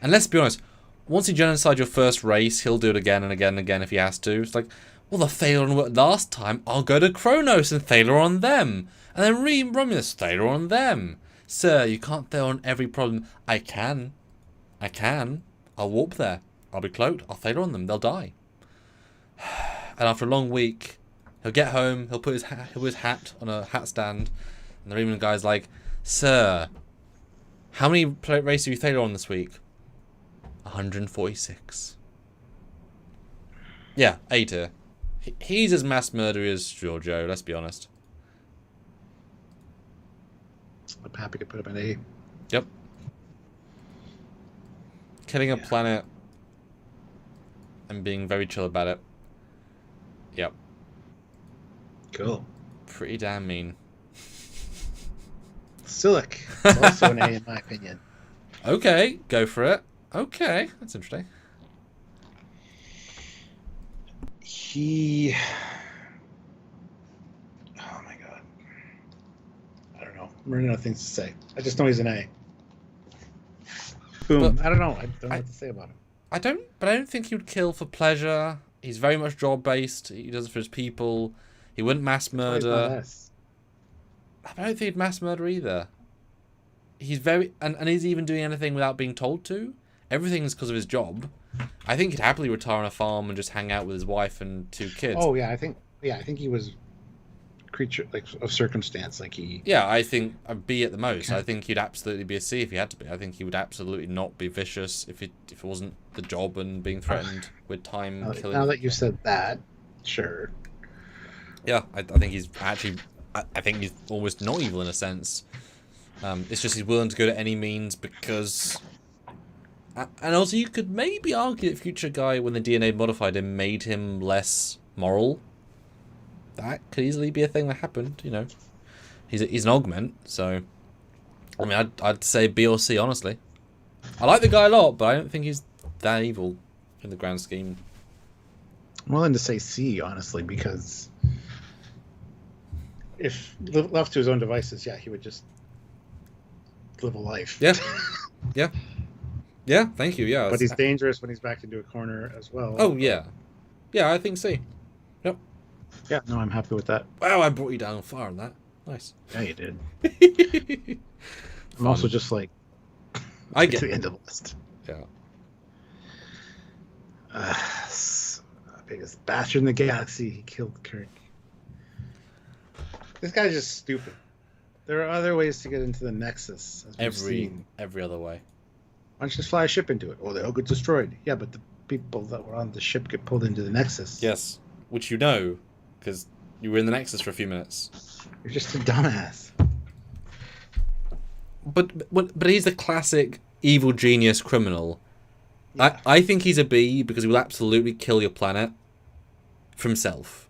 And let's be honest, once you genocide your first race, he'll do it again and again and again if he has to. It's like, well, the Thaylor worked last time. I'll go to Kronos and Thaylor on them. And then Romulus, Thaylor on them. Sir, you can't Thaylor on every problem. I can. I'll warp there. I'll be cloaked. I'll Thaylor on them. They'll die. And after a long week, he'll get home. He'll put his hat on a hat stand. And the Reman guy's like, Sir, how many races have you Thaylor on this week? 146. Yeah, A tier. He's as mass murdery as Giorgio, let's be honest. I'm happy to put up an A. Yep. Killing a planet and being very chill about it. Yep. Cool. Pretty damn mean. Silic. Also an A in my opinion. Okay, go for it. Okay, that's interesting. Oh my god. I don't know. I'm running out of things to say. I just know he's an A. Boom. But I don't know. I don't know what to say about him. I don't think he would kill for pleasure. He's very much job based. He does it for his people. He wouldn't mass murder. I don't think he'd mass murder either. he's very and he's even doing anything without being told to. Everything's because of his job. I think he'd happily retire on a farm and just hang out with his wife and 2 kids. Oh yeah, I think he was creature like of circumstance. Like he. Yeah, I think a B at the most. I think he'd absolutely be a C if he had to be. I think he would absolutely not be vicious if it wasn't the job and being threatened with time killing. Now that you said that, sure. Yeah, I think he's actually. I think he's almost not evil in a sense. It's just he's willing to go to any means because. And also, you could maybe argue that Future Guy, when the DNA modified him, made him less moral. That could easily be a thing that happened, you know. He's an augment, so... I mean, I'd say B or C, honestly. I like the guy a lot, but I don't think he's that evil in the grand scheme. I'm willing to say C, honestly, because... if left to his own devices, yeah, he would just live a life. Yeah. Yeah. Yeah, thank you, yeah. But he's dangerous when he's backed into a corner as well. Oh, yeah. Yeah, I think C. Yep. Yeah, no, I'm happy with that. Wow, I brought you down far on that. Nice. Yeah, you did. I'm also just like... I get to the end of the list. Yeah. Biggest bastard in the galaxy. He killed Kirk. This guy's just stupid. There are other ways to get into the Nexus. As every other way. Why don't you just fly a ship into it? Or they all get destroyed. Yeah, but the people that were on the ship get pulled into the Nexus. Yes, which you know, because you were in the Nexus for a few minutes. You're just a dumbass. But he's the classic evil genius criminal. Yeah. I think he's a B because he will absolutely kill your planet for himself.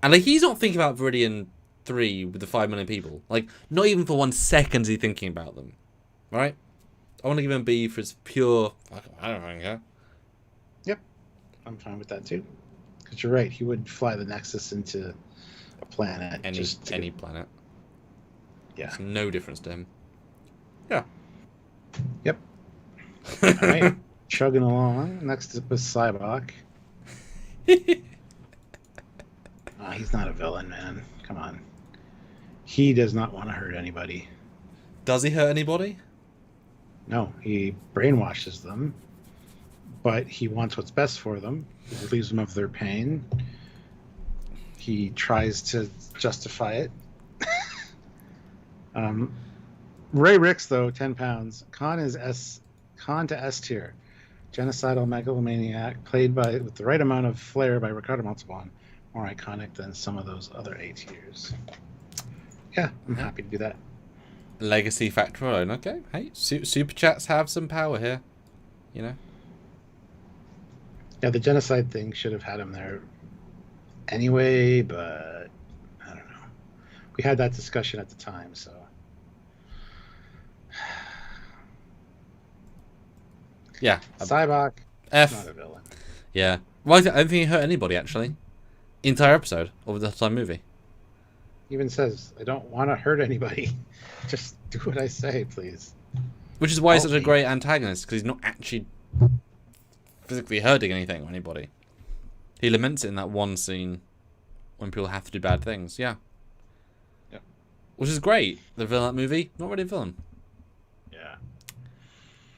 And like he's not thinking about Viridian 3 with the 5 million people. Like, not even for 1 second is he thinking about them. Right? I want to give him a B for his pure... I don't know. Yep. I'm fine with that too. Because you're right. He would fly the Nexus into a planet. Any planet. Yeah. There's no difference to him. Yeah. Yep. All right. Chugging along. Next up is Cybok. He's not a villain, man. Come on. He does not want to hurt anybody. Does he hurt anybody? No, he brainwashes them, but he wants what's best for them. He relieves them of their pain. He tries to justify it. Ray Ricks, though, 10 pounds. Khan to S tier. Genocidal megalomaniac, played with the right amount of flair by Ricardo Montalban. More iconic than some of those other A tiers. Yeah, I'm happy to do that. Legacy factor alone. Okay, hey, super chats have some power here, you know. Yeah, the genocide thing should have had him there anyway, but I don't know. We had that discussion at the time, so. Yeah. Cybok, F. not a villain. Yeah. Well, I don't think he hurt anybody actually. Entire episode of the entire movie. Even says, I don't want to hurt anybody. Just do what I say, please. Which is why he's such a great antagonist, because he's not actually physically hurting anything or anybody. He laments it in that one scene when people have to do bad things. Yeah. Yep. Which is great. The villain of that movie, not really a villain. Yeah.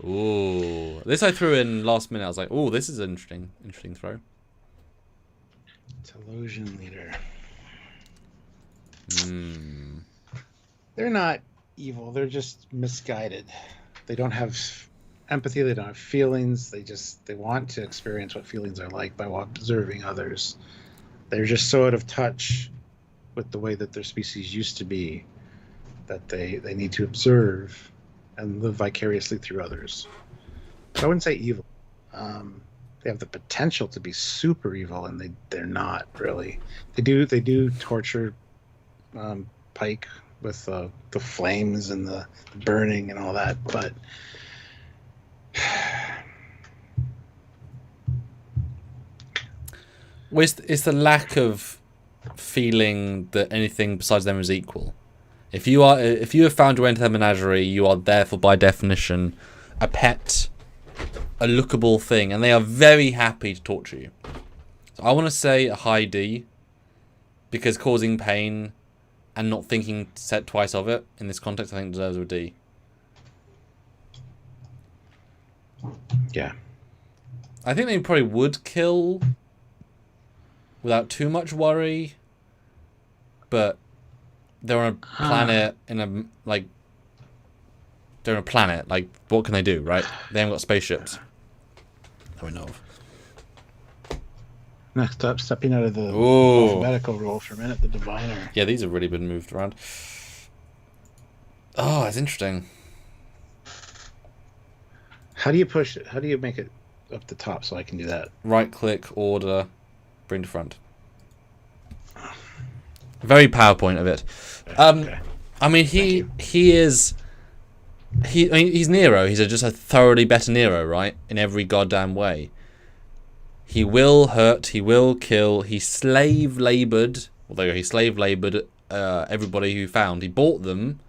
Ooh. This I threw in last minute. I was like, oh, this is an interesting throw. Delusion leader. They're not evil. They're just misguided. They don't have empathy. They don't have feelings. They want to experience what feelings are like by observing others. They're just so out of touch with the way that their species used to be that they need to observe and live vicariously through others. So I wouldn't say evil. They have the potential to be super evil, and they're not really. They do torture Pike with the flames and the burning and all that, but well, it's the lack of feeling that anything besides them is equal. If you have found your way into their menagerie, you are therefore by definition a pet, a lookable thing, and they are very happy to torture you. So I want to say a high D, because causing pain and not thinking set twice of it in this context, I think deserves a D. Yeah. I think they probably would kill without too much worry, but they're on a planet they're on a planet. Like, what can they do, right? They haven't got spaceships that we know of. Next up, stepping out of the Ooh. alphabetical role for a minute, the Diviner. Yeah, these have really been moved around. Oh, that's interesting. How do you make it up the top so I can do that? Right click, order, bring to front. Very PowerPoint of it. Okay. I mean, he's Nero. He's just a thoroughly better Nero, right? In every goddamn way. He will hurt. He will kill. He slave labored. Although he slave labored everybody who found. He bought them.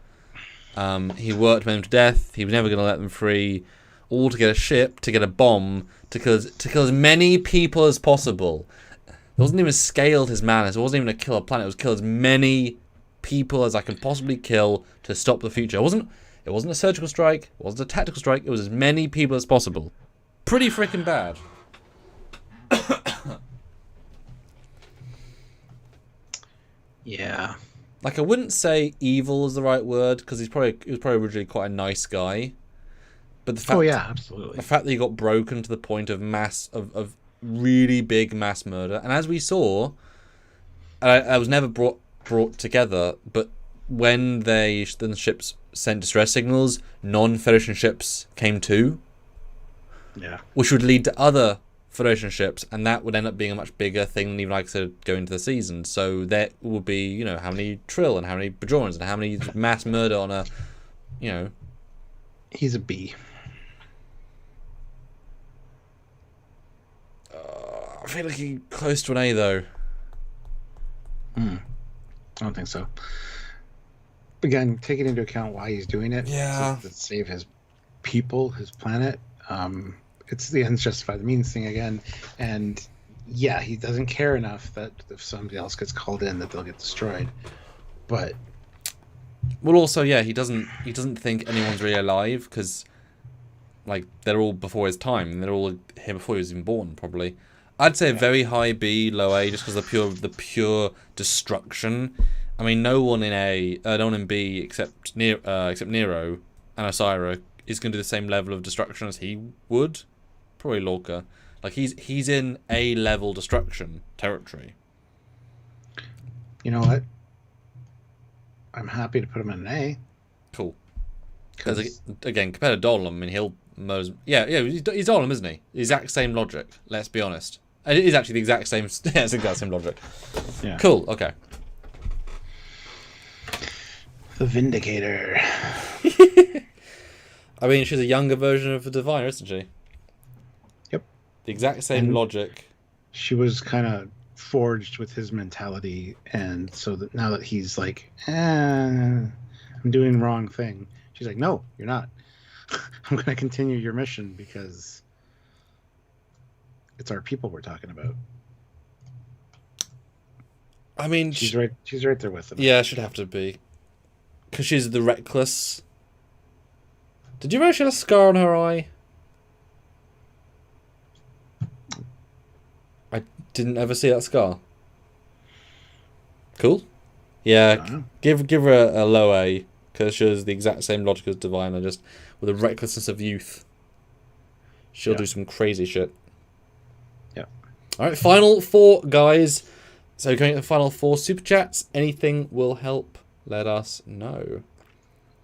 He worked them to death. He was never going to let them free. All to get a ship, to get a bomb, to kill as many people as possible. It wasn't even scaled his madness. It wasn't even to kill a planet. It was kill as many people as I can possibly kill to stop the future. It wasn't a surgical strike. It wasn't a tactical strike. It was as many people as possible. Pretty freaking bad. Yeah. Like, I wouldn't say evil is the right word, because he was probably originally quite a nice guy. But the fact, absolutely. The fact that he got broken to the point of of really big mass murder, and as we saw, I was never brought together, but when the ships sent distress signals, non-Federation ships came too. Yeah. Which would lead to other Federation ships, and that would end up being a much bigger thing than even, like I said, going into the season. So there would be, you know, how many Trill and how many Bajorans and how many mass murder on a, you know. He's a B. I feel like he's close to an A, though. I don't think so. Again, taking into account why he's doing it, Yeah, to save his people, his planet. It's the ends justify the means thing again, and yeah, he doesn't care enough that if somebody else gets called in, that they'll get destroyed. But well, also, yeah, he doesn't think anyone's really alive, because, like, they're all before his time, and they're all here before he was even born, probably. I'd say a very high B, low A, just because of the pure destruction. I mean, no one in B except Nero and Osira is going to do the same level of destruction as he would. Probably Lorca. Like, he's in A level destruction territory. You know what? I'm happy to put him in an A. Cool. Because again, compared to Dolan, I mean, he's Dolan, isn't he? The exact same logic. Let's be honest. It is actually the exact same. Yeah, it's the exact same logic. Yeah. Cool. Okay. The Vindicator. I mean, she's a younger version of the Diviner, isn't she? Yep. The exact same logic. She was kind of forged with his mentality, and so that now that he's like, I'm doing the wrong thing, she's like, no, you're not. I'm going to continue your mission because it's our people we're talking about. I mean, she's right there with him. Yeah, she'd have to be. Because she's the reckless. Did you realize she had a scar on her eye? I didn't ever see that scar. Cool. Yeah, give her a low A, because she has the exact same logic as Diviner, just with the recklessness of youth. She'll do some crazy shit. Yeah. Alright, final 4, guys. So going to the final 4 super chats. Anything will help. Let us know.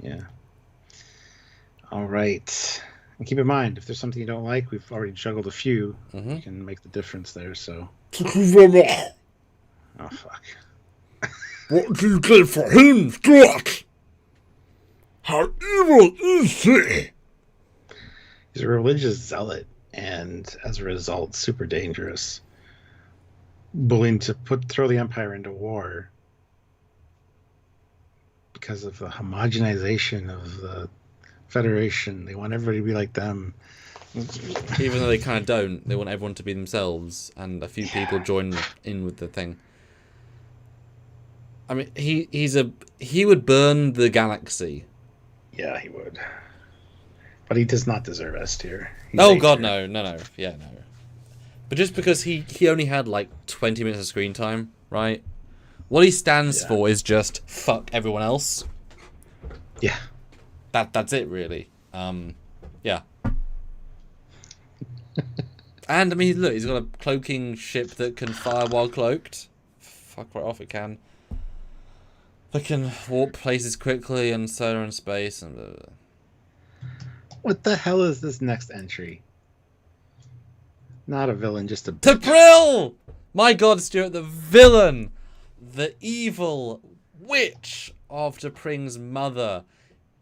Yeah. All right. And keep in mind, if there's something you don't like, we've already juggled a few. You can make the difference there, so. Oh, fuck. What do you get for him, Stuart? How evil is he? He's a religious zealot, and as a result, super dangerous. Willing to throw the Empire into war because of the homogenization of the Federation. They want everybody to be like them. Even though they kind of don't. They want everyone to be themselves, and a few people join in with the thing. I mean, he would burn the galaxy. Yeah, he would. But he does not deserve S tier. He's Oh A god, tier. no. Yeah, no. But just because he only had like 20 minutes of screen time, right? What he stands for is just fuck everyone else. Yeah. That's it, really. Yeah. And I mean, look, he's got a cloaking ship that can fire while cloaked. Fuck right off, it can. That can warp places quickly and solar and space and blah, blah, blah. What the hell is this next entry? Not a villain, just a To bitch. Brill! My god, Stuart, the villain! The evil witch of T'Pring's mother.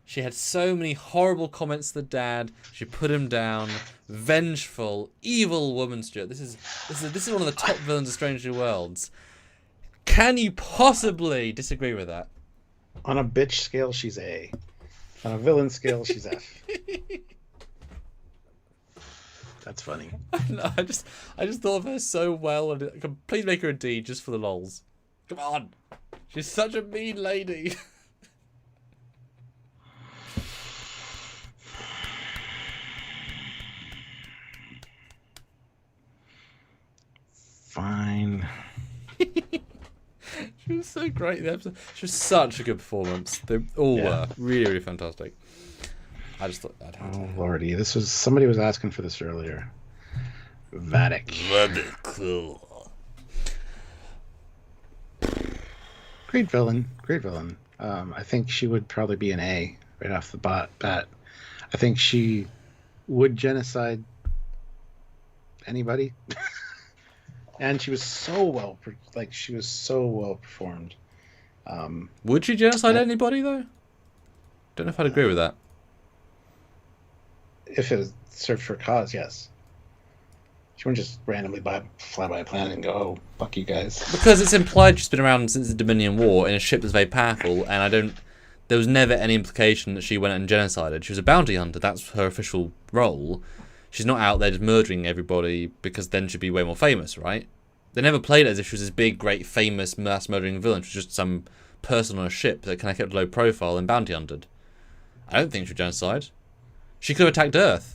She had so many horrible comments to the dad. She put him down. Vengeful, evil woman, Stuart. This is one of the top villains of Strange New Worlds. Can you possibly disagree with that? On a bitch scale, she's A. On a villain scale, she's F. That's funny. No, I just thought of her so well, and please make her a D just for the lols. Come on, she's such a mean lady. Fine. She was so great in the episode. She was such a good performance. They all were really, really fantastic. I just thought I'd have to. Oh lordy, somebody was asking for this earlier. Vatic. Cool. Great villain. Great villain. I think she would probably be an A right off the bat. I think she would genocide anybody. And she was so well performed. Would she genocide anybody though? Don't know if I'd agree with that. If it was served for a cause, yes. She wouldn't just randomly fly by a planet and go, "Oh, fuck you guys." Because it's implied she's been around since the Dominion War in a ship that's very powerful, and there was never any implication that she went and genocided. She was a bounty hunter. That's her official role. She's not out there just murdering everybody, because then she'd be way more famous, right? They never played it as if she was this big, great, famous, mass-murdering villain. She was just some person on a ship that kind of kept low profile and bounty hunted. I don't think she would genocide. She could have attacked Earth.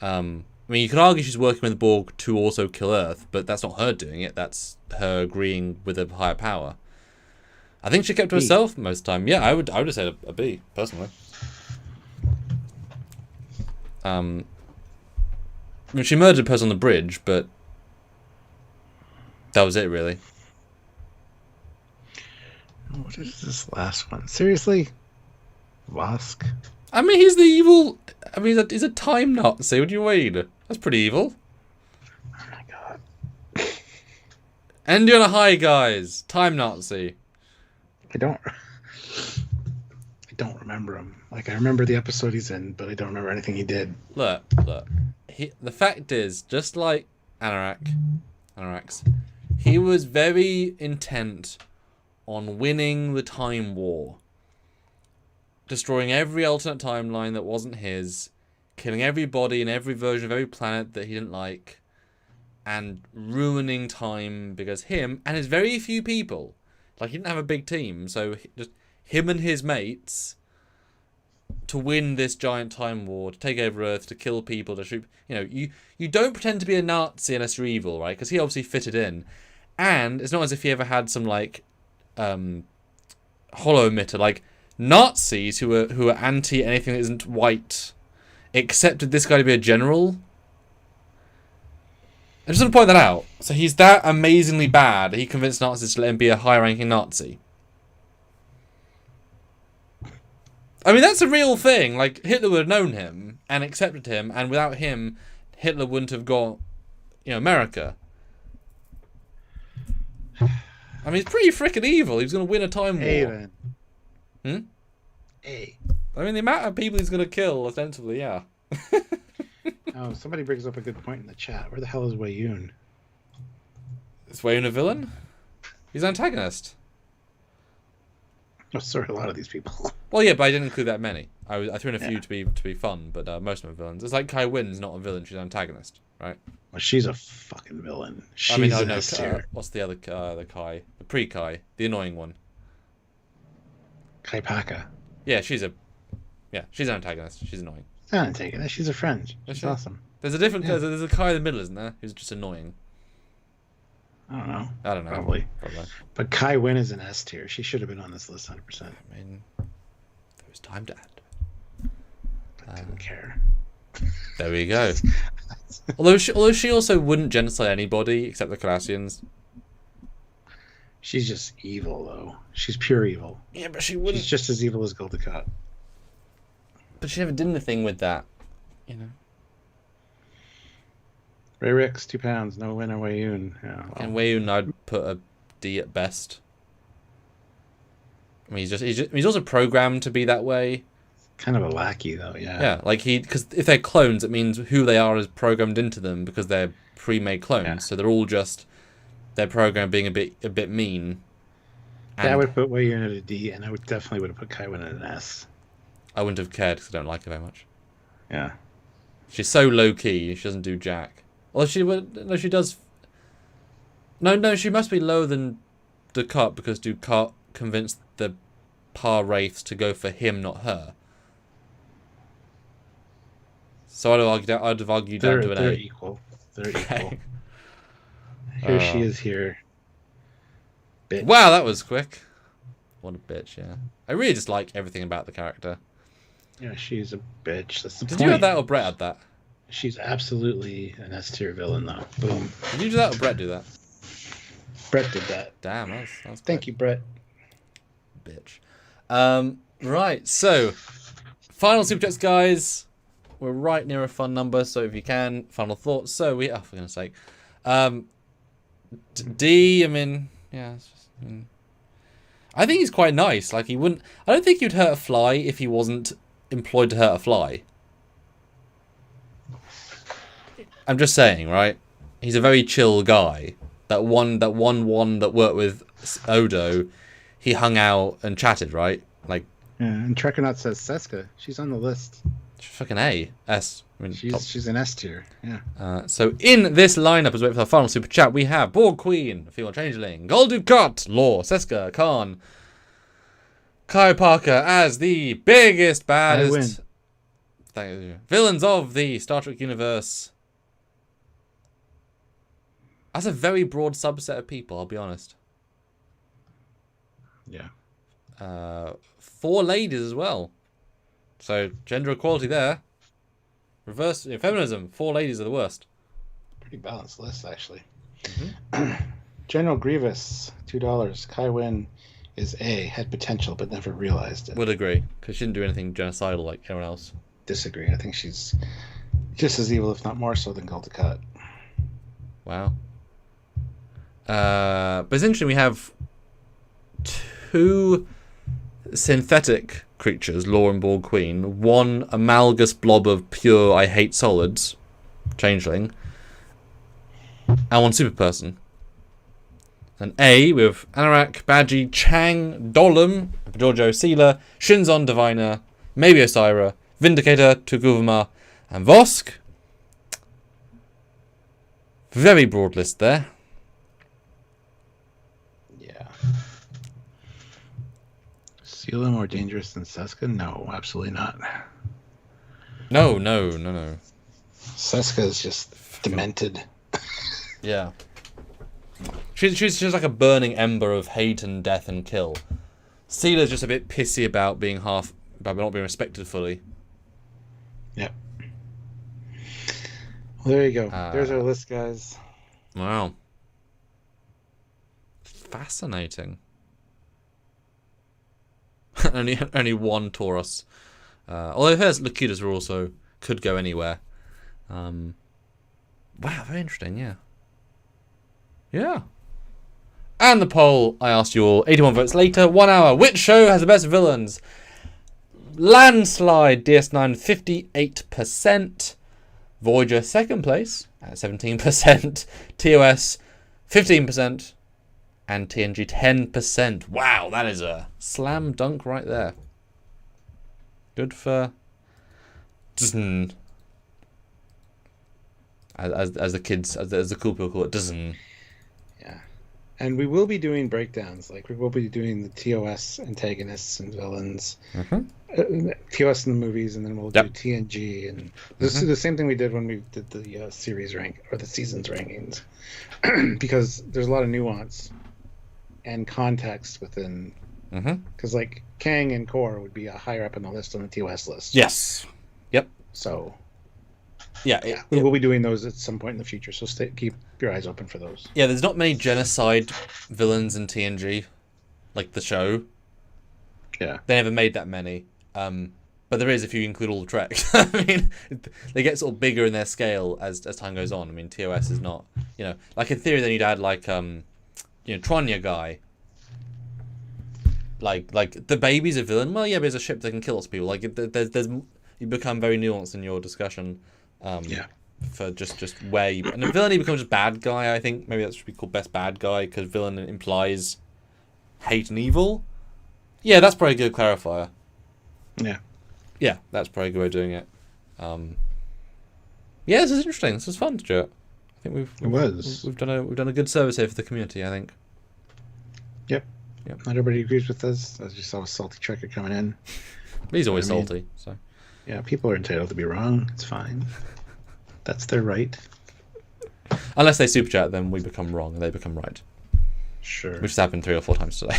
I mean, you could argue she's working with the Borg to also kill Earth, but that's not her doing it. That's her agreeing with a higher power. I think she kept to herself most of the time. Yeah, I would have said a B, personally. I mean, she murdered a person on the bridge, but that was it, really. What is this last one? Seriously? Vosk? I mean, he's the evil... I mean, he's a time Nazi. What do you mean? That's pretty evil. Oh my god. End you on a high, guys. Time Nazi. I don't remember him. Like, I remember the episode he's in, but I don't remember anything he did. Look. The fact is, just like Anorax, he was very intent on winning the Time War. Destroying every alternate timeline that wasn't his, killing everybody in every version of every planet that he didn't like, and ruining time because him and his very few people, like, he didn't have a big team, so just him and his mates to win this giant time war, to take over Earth, to kill people, to shoot. You know, you don't pretend to be a Nazi unless you're evil, right? Because he obviously fitted in, and it's not as if he ever had some like hollow emitter. Like, Nazis who are anti anything that isn't white accepted this guy to be a general. I just want to point that out. So he's that amazingly bad, he convinced Nazis to let him be a high-ranking Nazi. I mean, that's a real thing. Like, Hitler would have known him and accepted him, and without him, Hitler wouldn't have got, America. I mean, he's pretty freaking evil. He was going to win a time war. A then. A. I mean, the amount of people he's going to kill, ostensibly, yeah. Oh, somebody brings up a good point in the chat. Where the hell is Wayun? Is Wayne a villain? He's an antagonist. Oh, sorry, a lot of these people. Well, yeah, but I didn't include that many. I threw in a few to be fun, but most of them are villains. It's like Kai Wynn's not a villain; she's an antagonist, right? Well, she's a fucking villain. She's I mean, an S tier. What's the other the Kai? The pre-Kai, the annoying one. Kai Paka. Yeah, she's an antagonist. She's annoying. I don't take it. She's a friend. She's she? awesome. There's a different. Yeah. There's a Kai in the middle, isn't there? Who's just annoying. I don't know. I don't know. Probably. But Kai Wynn is an S tier. She should have been on this list 100%. I mean, there was time to add. I didn't care. There we go. although she also wouldn't genocide anybody except the Calassians. She's just evil, though. She's pure evil. Yeah, but she wouldn't. She's just as evil as Goldicott. But she never did anything with that, you know. Ray Ricks, 2 pounds, no winner, Wayoon. Yeah, well. And Wayoon, I'd put a D at best. I mean, he's also programmed to be that way. Kind of a lackey, though. Yeah. Yeah, like because if they're clones, it means who they are is programmed into them because they're pre-made clones. Yeah. So they're all just their program being a bit mean. I would put Wayoon at a D, and I would definitely would have put Kai Wynn at an S. I wouldn't have cared because I don't like her very much. Yeah. She's so low key. She doesn't do jack. Well, she would. No, she does. No, she must be lower than Ducat because Ducat convinced the Par Wraiths to go for him, not her. So I'd have argued down to an They're A. equal. They're equal. Okay. Here she is here. Bitch. Wow, that was quick. What a bitch, yeah. I really just like everything about the character. Yeah, she's a bitch. That's the Did point. you have that or Brett had that? She's absolutely an S tier villain, though. Boom. Did you do that or Brett do that? Brett did that. Damn, that's Thank you, Brett. bitch. Right, so final super chats, guys. We're right near a fun number, so if you can, final thoughts. So for goodness sake, D. I mean, yeah. It's just, I think he's quite nice. Like he wouldn't. I don't think he'd hurt a fly if he wasn't employed to hurt a fly. I'm just saying, right? He's a very chill guy. That one that worked with Odo, he hung out and chatted, right? Like, yeah, and Trekyards says Seska. She's on the list. she's fucking A. S. I mean, She's an S tier. Yeah. So in this lineup, as we wait for our final super chat, we have Bor Queen, Female Changeling, Goldukat, Law, Seska, Khan, Kai Parker as the biggest, baddest villains of the Star Trek universe. That's a very broad subset of people, I'll be honest. Yeah. 4 ladies as well. So, gender equality there. Reverse feminism. 4 ladies are the worst. Pretty balanced list, actually. Mm-hmm. General Grievous, $2. Kai Wynn is A, had potential but never realized it. Would agree, because she didn't do anything genocidal like everyone else. Disagree. I think she's just as evil, if not more so, than Goldukat. Wow. But it's interesting, we have 2 synthetic creatures, Law and Bor Queen, 1 amalgamous blob of pure I hate solids, changeling, and 1 super person. And A with Anorak, Badgi, Chang, Dolum, Giorgio Sealer, Shinzon Diviner, maybe Osira, Vindicator, Tuguvama, and Vosk. Very broad list there. Yeah. Seela more dangerous than Seska? No, absolutely not. No. Seska is just demented. Yeah. She's like a burning ember of hate and death and kill. Sealer's just a bit pissy about not being respected fully. Yep. Well, there you go. There's our list, guys. Wow. Fascinating. only 1 Taurus. Although hers Lakutas are also could go anywhere. Wow, very interesting, yeah. Yeah. And the poll, I asked you all, 81 votes later, 1 hour. Which show has the best villains? Landslide, DS9, 58%. Voyager, 2nd place, at 17%. TOS, 15%. And TNG, 10%. Wow, that is a slam dunk right there. Good for... Dozen. As the kids, as the cool people call it, dozen. Yeah. And we will be doing breakdowns. Like we will be doing the TOS antagonists and villains, TOS in the movies, and then we'll do TNG. And this is the same thing we did when we did the series rank or the seasons rankings, because there's a lot of nuance and context within. Because like Kang and Core would be higher up in the list on the TOS list. Yes. Yep. So. Yeah, we will be doing those at some point in the future, so keep your eyes open for those. Yeah, there's not many genocide villains in TNG, like the show. Yeah. They never made that many. But there is if you include all the Trek. I mean, they get sort of bigger in their scale as time goes on. I mean, TOS is not, like in theory then you'd add like, Tronya guy. Like the baby's a villain. Well, yeah, but it's a ship that can kill lots of people. Like, there's you become very nuanced in your discussion. For just where you... And a villain, he becomes just bad guy, I think. Maybe that should be called best bad guy, because villain implies hate and evil. Yeah, that's probably a good clarifier. Yeah. Yeah, that's probably a good way of doing it. Yeah, this is interesting. This is fun, Stuart. I think we've done a good service here for the community, I think. Yep. Not everybody agrees with us. I just saw a salty Trekker coming in. He's always salty, so... Yeah, people are entitled to be wrong. It's fine. That's their right. Unless they super chat, then we become wrong and they become right. Sure. Which has happened 3 or 4 times today.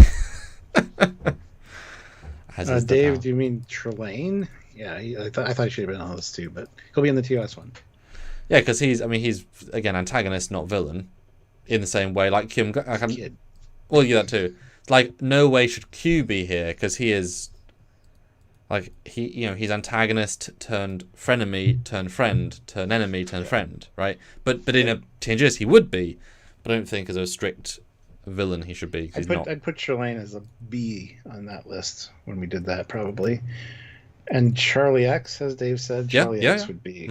Dave, do you mean Trelane? Yeah, I thought he should have been on this too, but he'll be in the TOS one. Yeah, because he's again antagonist, not villain, in the same way like Kim. Kid. Well, yeah, that too. Like, no way should Q be here because he is. Like, he's antagonist turned frenemy turned friend turned enemy turned friend, right? But in a TNG he would be, but I don't think as a strict villain he should be. I'd put Sherlane as a B on that list when we did that, probably. And Charlie X, as Dave said, Charlie X would be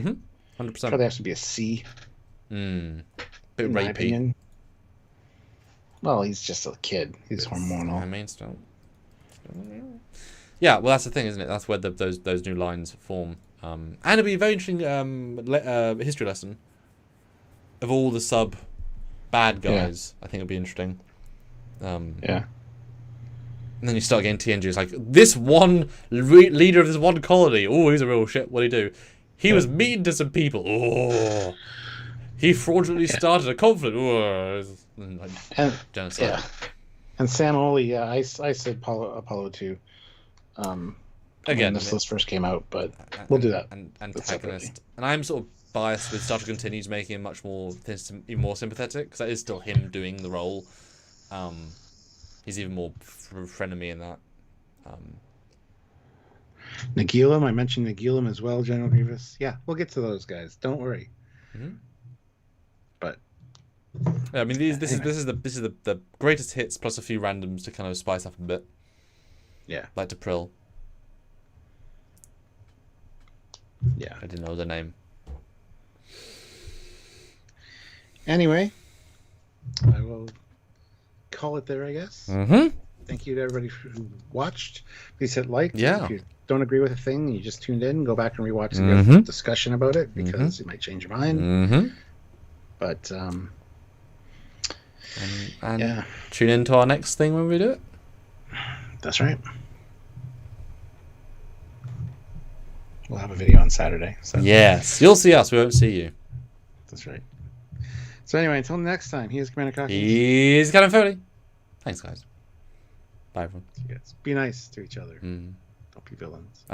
100%. Charlie X would be a C. Bit in rapey. My opinion. Well, he's just a kid. He's hormonal. I mean, still. Yeah, well, that's the thing, isn't it? That's where those new lines form. And it'll be a very interesting history lesson of all the sub bad guys. I think it'll be interesting. Yeah. And then you start getting TNG. It's like, this one leader of this one colony. Oh, he's a real shit. What'd he do? He was mean to some people. Oh. He fraudulently started a conflict. Oh. And genocide. Yeah. And Sam Oli, I said Apollo 2. Again, when this list first came out, but we'll do that. And antagonist. And I'm sort of biased with Star Trek Continues making him much more, even more sympathetic, because that is still him doing the role. He's even more frenemy in that. Nagilum, I mentioned Nagilum as well, General Grievous. Yeah, we'll get to those guys. Don't worry. But yeah, I mean, this is the greatest hits plus a few randoms to kind of spice up a bit. Yeah, like to Prill. Yeah, I didn't know the name. Anyway, I will call it there, I guess. Thank you to everybody who watched. Please hit like. Yeah. If you don't agree with a thing, you just tuned in, go back and rewatch the discussion about it, because you might change your mind. But and yeah, tune in to our next thing when we do it. That's right. We'll have a video on Saturday. So. Yes, you'll see us. We won't see you. That's right. So anyway, until next time, he is Commander Cocky. He's Captain Foley. Thanks, guys. Bye, everyone. Yes. Be nice to each other. Mm. Don't be villains.